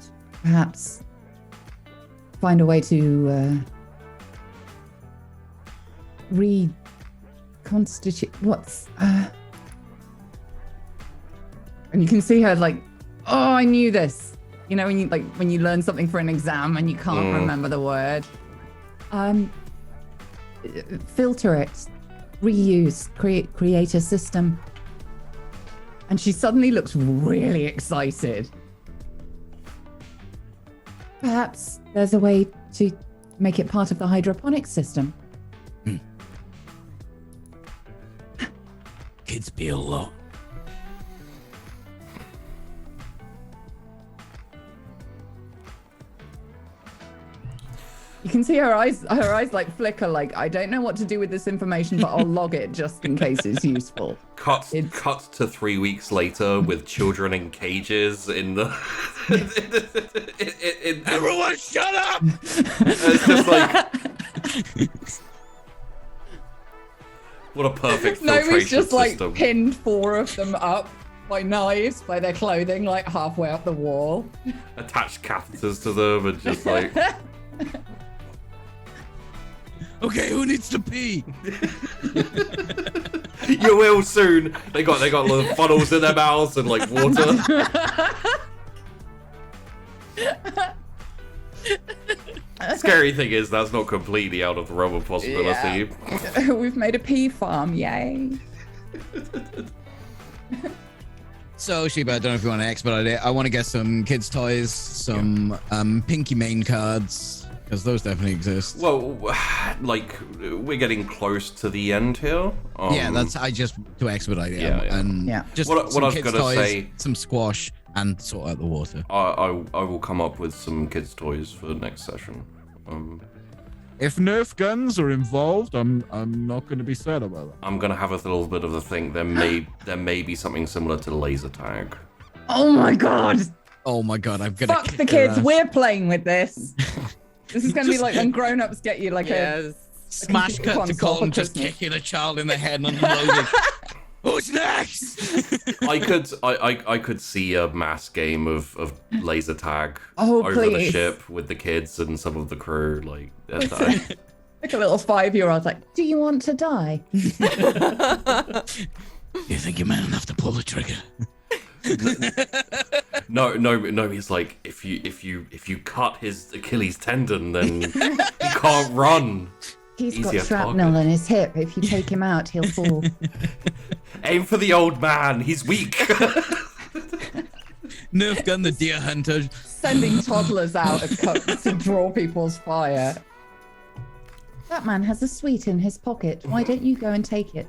perhaps find a way to reconstitute. And you can see her like, oh, I knew this. You know, when you learn something for an exam and you can't remember the word. Filter it, reuse, create a system. And she suddenly looks really excited. Perhaps there's a way to make it part of the hydroponic system. Kids pee a lot. You can see her eyes like flicker like, I don't know what to do with this information, but I'll log it just in case it's useful. Cut to 3 weeks later with children in cages in the... Everyone shut up! It's just like... What a perfect filtration Nomi's just like system. pinned 4 of them up by knives, by their clothing, like halfway up the wall. Attached catheters to them and just like... Okay, who needs to pee? You will soon. They got little funnels in their mouths and like water. Scary thing is that's not completely out of the realm of possibility. Yeah. We've made a pea farm, yay. So, Sheba, I don't know if you want to expedite it. I want to get some kids' toys, some Pinky Mane cards, because those definitely exist. Well, like, we're getting close to the end here. Yeah, to expedite it. Yeah, yeah. And Yeah. just What I some was kids' gonna toys, say- some squash, and sort out the water. I will come up with some kids' toys for the next session. If Nerf guns are involved, I'm not going to be sad about that. I'm gonna have a little bit of a think. There may be something similar to laser tag. Oh my god! Oh my god, I'm gonna Fuck kick the their kids, ass. we're playing with this. This is gonna be like when grown-ups get you like a Smash computer cut to console for Colin just Christmas. kicking a child in the head and unloading. Who's next? I could see a mass game of laser tag Oh, over the please. ship with the kids and some of the crew. Like, Like a little 5-year-old like, do you want to die? You think you're man enough to pull the trigger? no. He's like, if you cut his Achilles tendon, then he can't run. He's got Easier shrapnel target. in his hip. If you take him out, he'll fall. Aim for the old man. He's weak. Nerf gun the deer hunter. Sending toddlers out to draw people's fire. That man has a sweet in his pocket. Why don't you go and take it?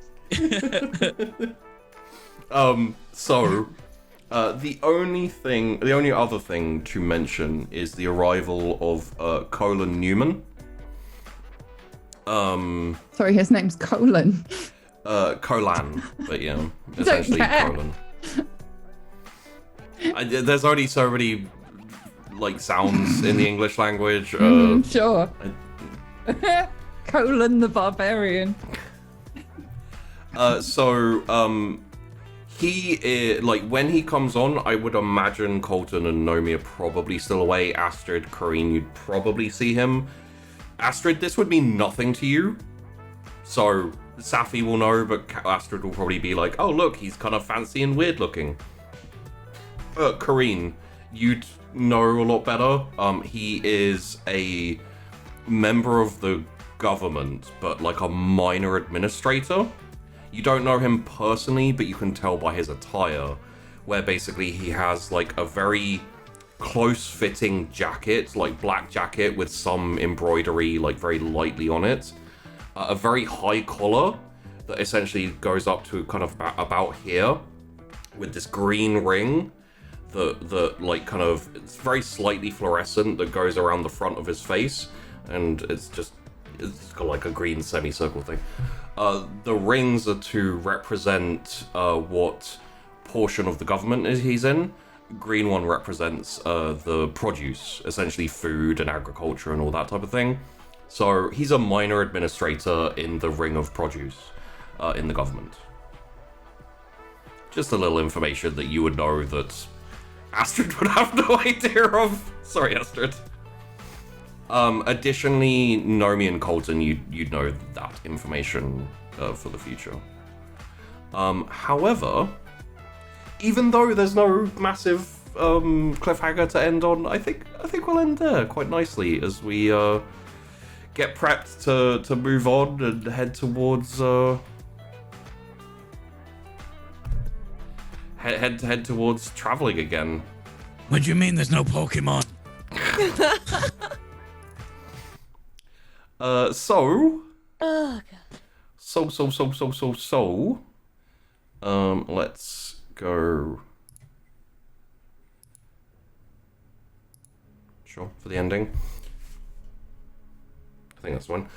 So, the only other thing to mention is the arrival of Colin Newman. Sorry, his name's Colin. Colan, but yeah, essentially care. Colin. There's already so many like sounds in the English language. Sure. Colin the Barbarian. He is, like, when he comes on, I would imagine Colton and Nomi are probably still away. Astrid, Kareen, you'd probably see him. Astrid, this would mean nothing to you. So, Safi will know, but Astrid will probably be like, oh, look, he's kind of fancy and weird looking. Kareen, you'd know a lot better. He is a member of the government, but like a minor administrator. You don't know him personally, but you can tell by his attire, where basically he has like a very close-fitting jacket, like black jacket with some embroidery like very lightly on it. A very high collar that essentially goes up to kind of about here, with this green ring that like kind of, it's very slightly fluorescent that goes around the front of his face, and it's got like a green semicircle thing. The rings are to represent what portion of the government he's in. Green one represents the produce, essentially food and agriculture and all that type of thing. So he's a minor administrator in the ring of produce in the government. Just a little information that you would know that Astrid would have no idea of. Sorry, Astrid. Additionally, Nomi and Colton, you'd know that information for the future. However, even though there's no massive cliffhanger to end on, I think we'll end there quite nicely as we get prepped to move on and head towards head towards traveling again. What do you mean there's no Pokemon? Let's go. Sure, for the ending. I think that's one.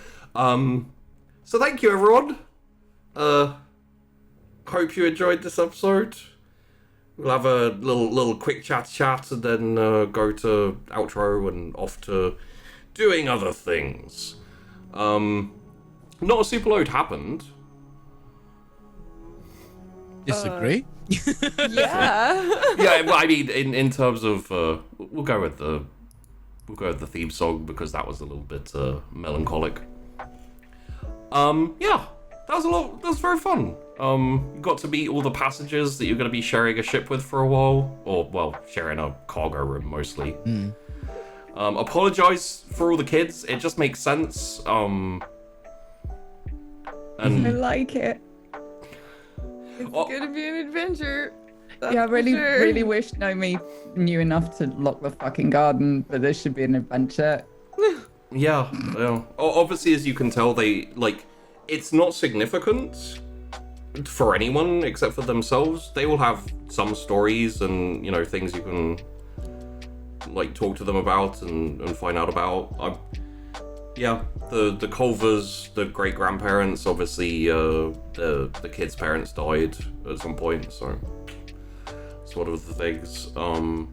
So thank you, everyone. Hope you enjoyed this episode. We'll have a little quick chat and then go to outro and off to doing other things. Not a super load happened. Disagree? Yeah. Yeah, well, I mean, in terms of we'll go with the theme song because that was a little bit melancholic. Yeah, that was a lot. That was very fun. You got to meet all the passengers that you're going to be sharing a ship with for a while, or well, sharing a cargo room mostly. Apologize for all the kids. It just makes sense. And I like it. It's gonna be an adventure. Yeah, I really wish Nomi knew enough to lock the fucking garden, but this should be an adventure. Yeah. Obviously, as you can tell, they like it's not significant for anyone except for themselves. They will have some stories and things you can like talk to them about and find out about. Yeah, the Culvers, the great grandparents, obviously the kids' parents died at some point, so it's one of the things. And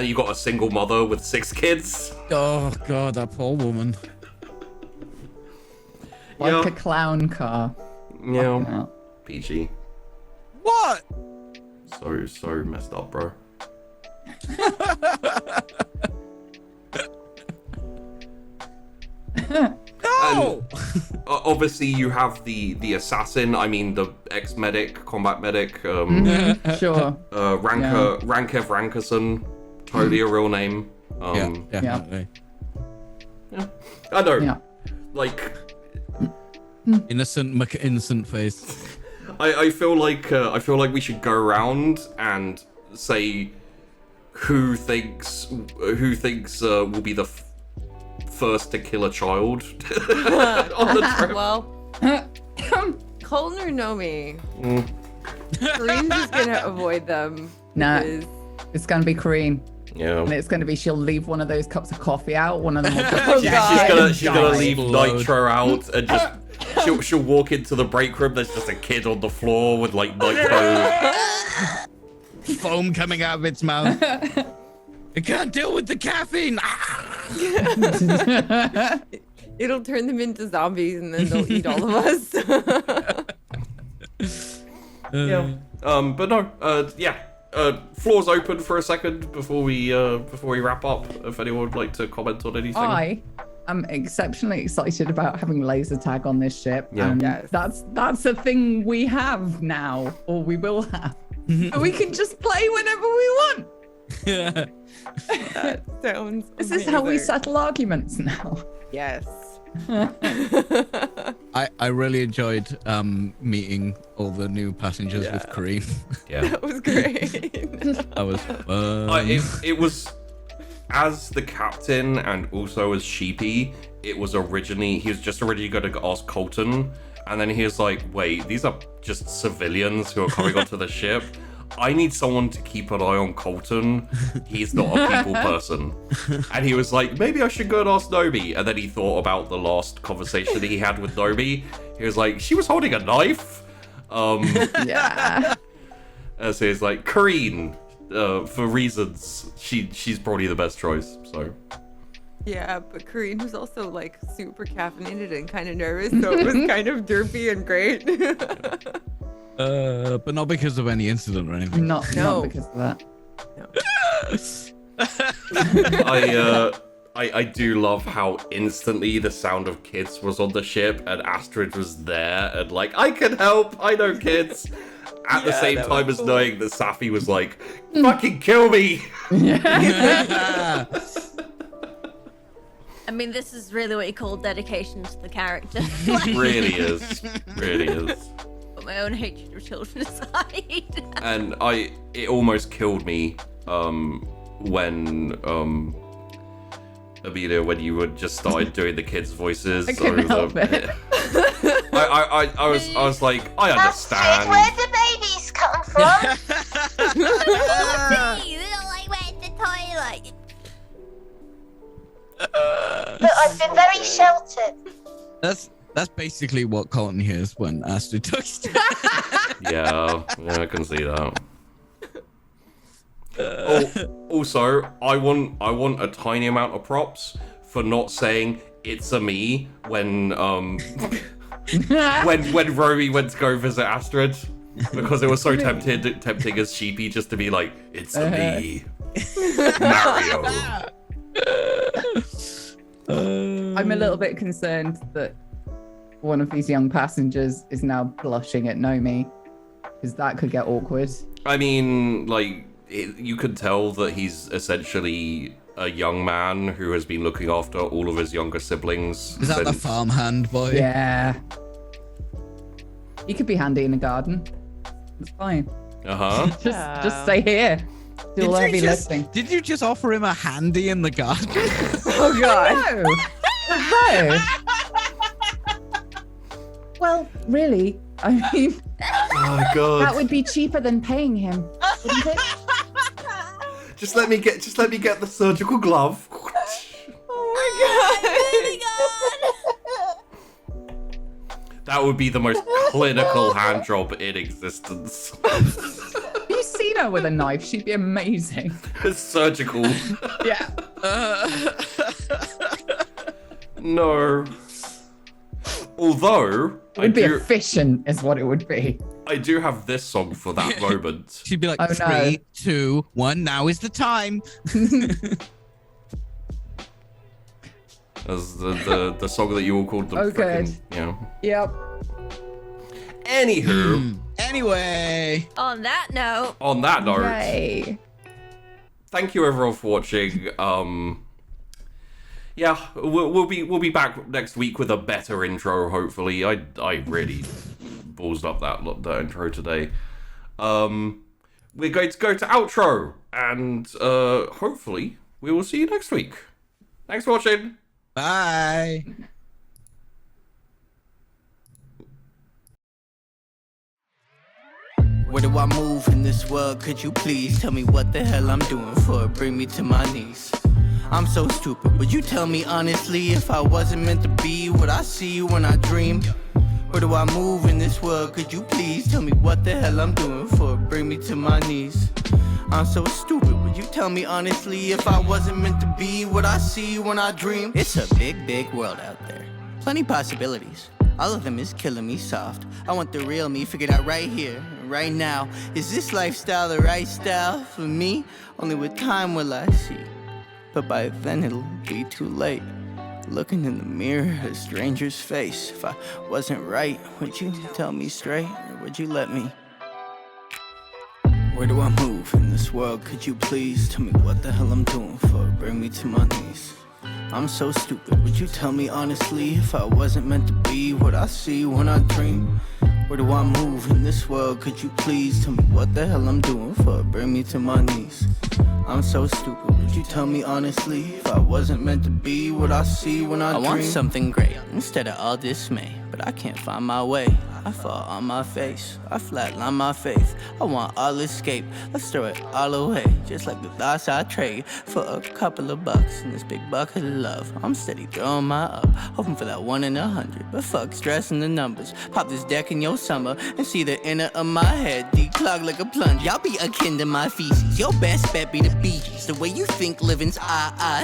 you got a single mother with 6 kids. Oh god, that poor woman. Like a clown car. Yeah. PG. What? So messed up, bro. No! Obviously, you have the assassin. I mean, the ex-medic, combat medic. Sure. Rankev Rankerson. Totally a real name. Yeah, definitely. Yeah. I know. Yeah. Like innocent face. I feel like we should go around and say who thinks will be the first to kill a child on the trip. Well, Colton or Nomi? Kareen's just gonna avoid them. Nah, because- it's gonna be Kareen. Yeah. And it's gonna be she'll leave one of those cups of coffee out. One of them. She's gonna leave Nitro out and just she'll walk into the break room. There's just a kid on the floor with like Nitro. Foam coming out of its mouth. It can't deal with the caffeine. It'll turn them into zombies and then they'll eat all of us. Yeah. But no. Yeah. Floor's open for a second before we wrap up. If anyone would like to comment on anything. I am exceptionally excited about having laser tag on this ship. Yeah. Yes. That's a thing we have now, or we will have. So we can just play whenever we want. That sounds. This is how we amazing. settle arguments now. Yes. I really enjoyed meeting all the new passengers with Kareem. Yeah. That was great. That was fun. It was, as the captain and also as Sheepy, he was just originally going to ask Colton, and then he was like, wait, these are just civilians who are coming onto the ship. I need someone to keep an eye on Colton. He's not a people person. And he was like, maybe I should go and ask Nomi. And then he thought about the last conversation he had with Nomi. He was like, she was holding a knife. Yeah. So he's like, Kareen, for reasons, she's probably the best choice. So. Yeah, but Kareen was also like super caffeinated and kind of nervous, so it was kind of derpy and great. But not because of any incident or anything. Not because of that. I do love how instantly the sound of kids was on the ship and Astrid was there and like, I can help, I know kids. At the same time as knowing that Safi was like, fucking kill me. I mean, this is really what you call dedication to the character. Really is. Really is. Put my own hatred of children aside. And it almost killed me when Amelia, when you would just started doing the kids' voices. I couldn't help it. I was like, I Astrid, understand. where do babies come from? You don't like where's the toilet? Look, I've been very sheltered. That's basically what Colton hears when Astrid talks to Yeah, I can see that. Also, I want a tiny amount of props for not saying it's a me when when Romy went to go visit Astrid, because it was so tempting as Sheepy just to be like, it's a me, Mario. I'm a little bit concerned that one of these young passengers is now blushing at Nomi, because that could get awkward. I mean, like, you could tell that he's essentially a young man who has been looking after all of his younger siblings. Is that the farmhand boy? Yeah. He could be handy in the garden. It's fine. Just stay here. Do all heavy lifting. Did you just offer him a handy in the garden? Oh god. No. Well, really, I mean, Oh god. that would be cheaper than paying him, wouldn't it? Just let me get the surgical glove. That would be the most clinical hand job in existence. Have you seen her with a knife? She'd be amazing. Surgical. Yeah. No. Although It would be efficient, is what it would be. I do have this song for that moment. She'd be like, Oh, no. 3, 2, 1, now is the time. As the song that you all called the good. Yeah. Yep. Anywho, Anyway. On that note. on that note, Yay. thank you everyone for watching. Yeah, we'll be back next week with a better intro. Hopefully, I really ballsed up that intro today. We're going to go to outro, and hopefully we will see you next week. Thanks for watching. Bye. Where do I move in this world? Could you please tell me what the hell I'm doing for it? Bring me to my knees. I'm so stupid. Would you tell me honestly if I wasn't meant to be what I see when I dream? Where do I move in this world? Could you please tell me what the hell I'm doing for it? Bring me to my knees. I'm so stupid. Would you tell me honestly if I wasn't meant to be what I see when I dream? It's a big, big world out there. Plenty possibilities. All of them is killing me soft. I want the real me figured out right here, right now. Is this lifestyle the right style for me? Only with time will I see. But by then it'll be too late. Looking in the mirror at a stranger's face. If I wasn't right, would you tell me straight, or would you let me? Where do I move in this world? Could you please tell me what the hell I'm doing for? Bring me to my knees. I'm so stupid, would you tell me honestly if I wasn't meant to be what I see when I dream? Where do I move in this world? Could you please tell me what the hell I'm doing for? Bring me to my knees. I'm so stupid, would you tell me honestly if I wasn't meant to be what I see when I dream? I want something great instead of all dismay, but I can't find my way. I fall on my face, I flatline my faith. I want all escape, let's throw it all away. Just like the thoughts I trade for a couple of bucks in this big bucket of love. I'm steady throwing my up, hoping for that 1 in 100. But fuck stressing the numbers. Pop this deck in your summer and see the inner of my head declog like a plunge. Y'all be akin to my feces, your best bet be the Bee Gees. The way you think living's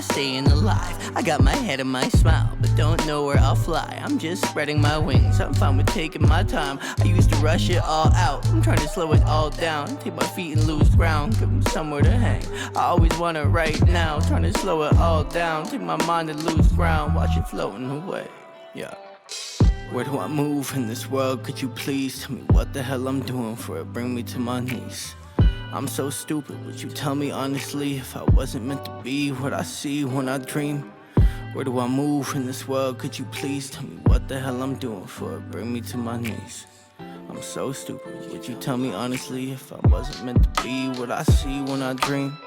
staying alive. I got my head in my smile, but don't know where I'll fly. I'm just spreading my wings, I'm fine with taking my time. I used to rush it all out, I'm trying to slow it all down. Take my feet and lose ground, give them somewhere to hang. I always want it right now, trying to slow it all down. Take my mind and lose ground, watch it floating away, yeah. Where do I move in this world? Could you please tell me what the hell I'm doing for it? Bring me to my knees. I'm so stupid, would you tell me honestly if I wasn't meant to be what I see when I dream? Where do I move in this world? Could you please tell me what the hell I'm doing for it? Bring me to my knees. I'm so stupid, would you tell me honestly if I wasn't meant to be what I see when I dream?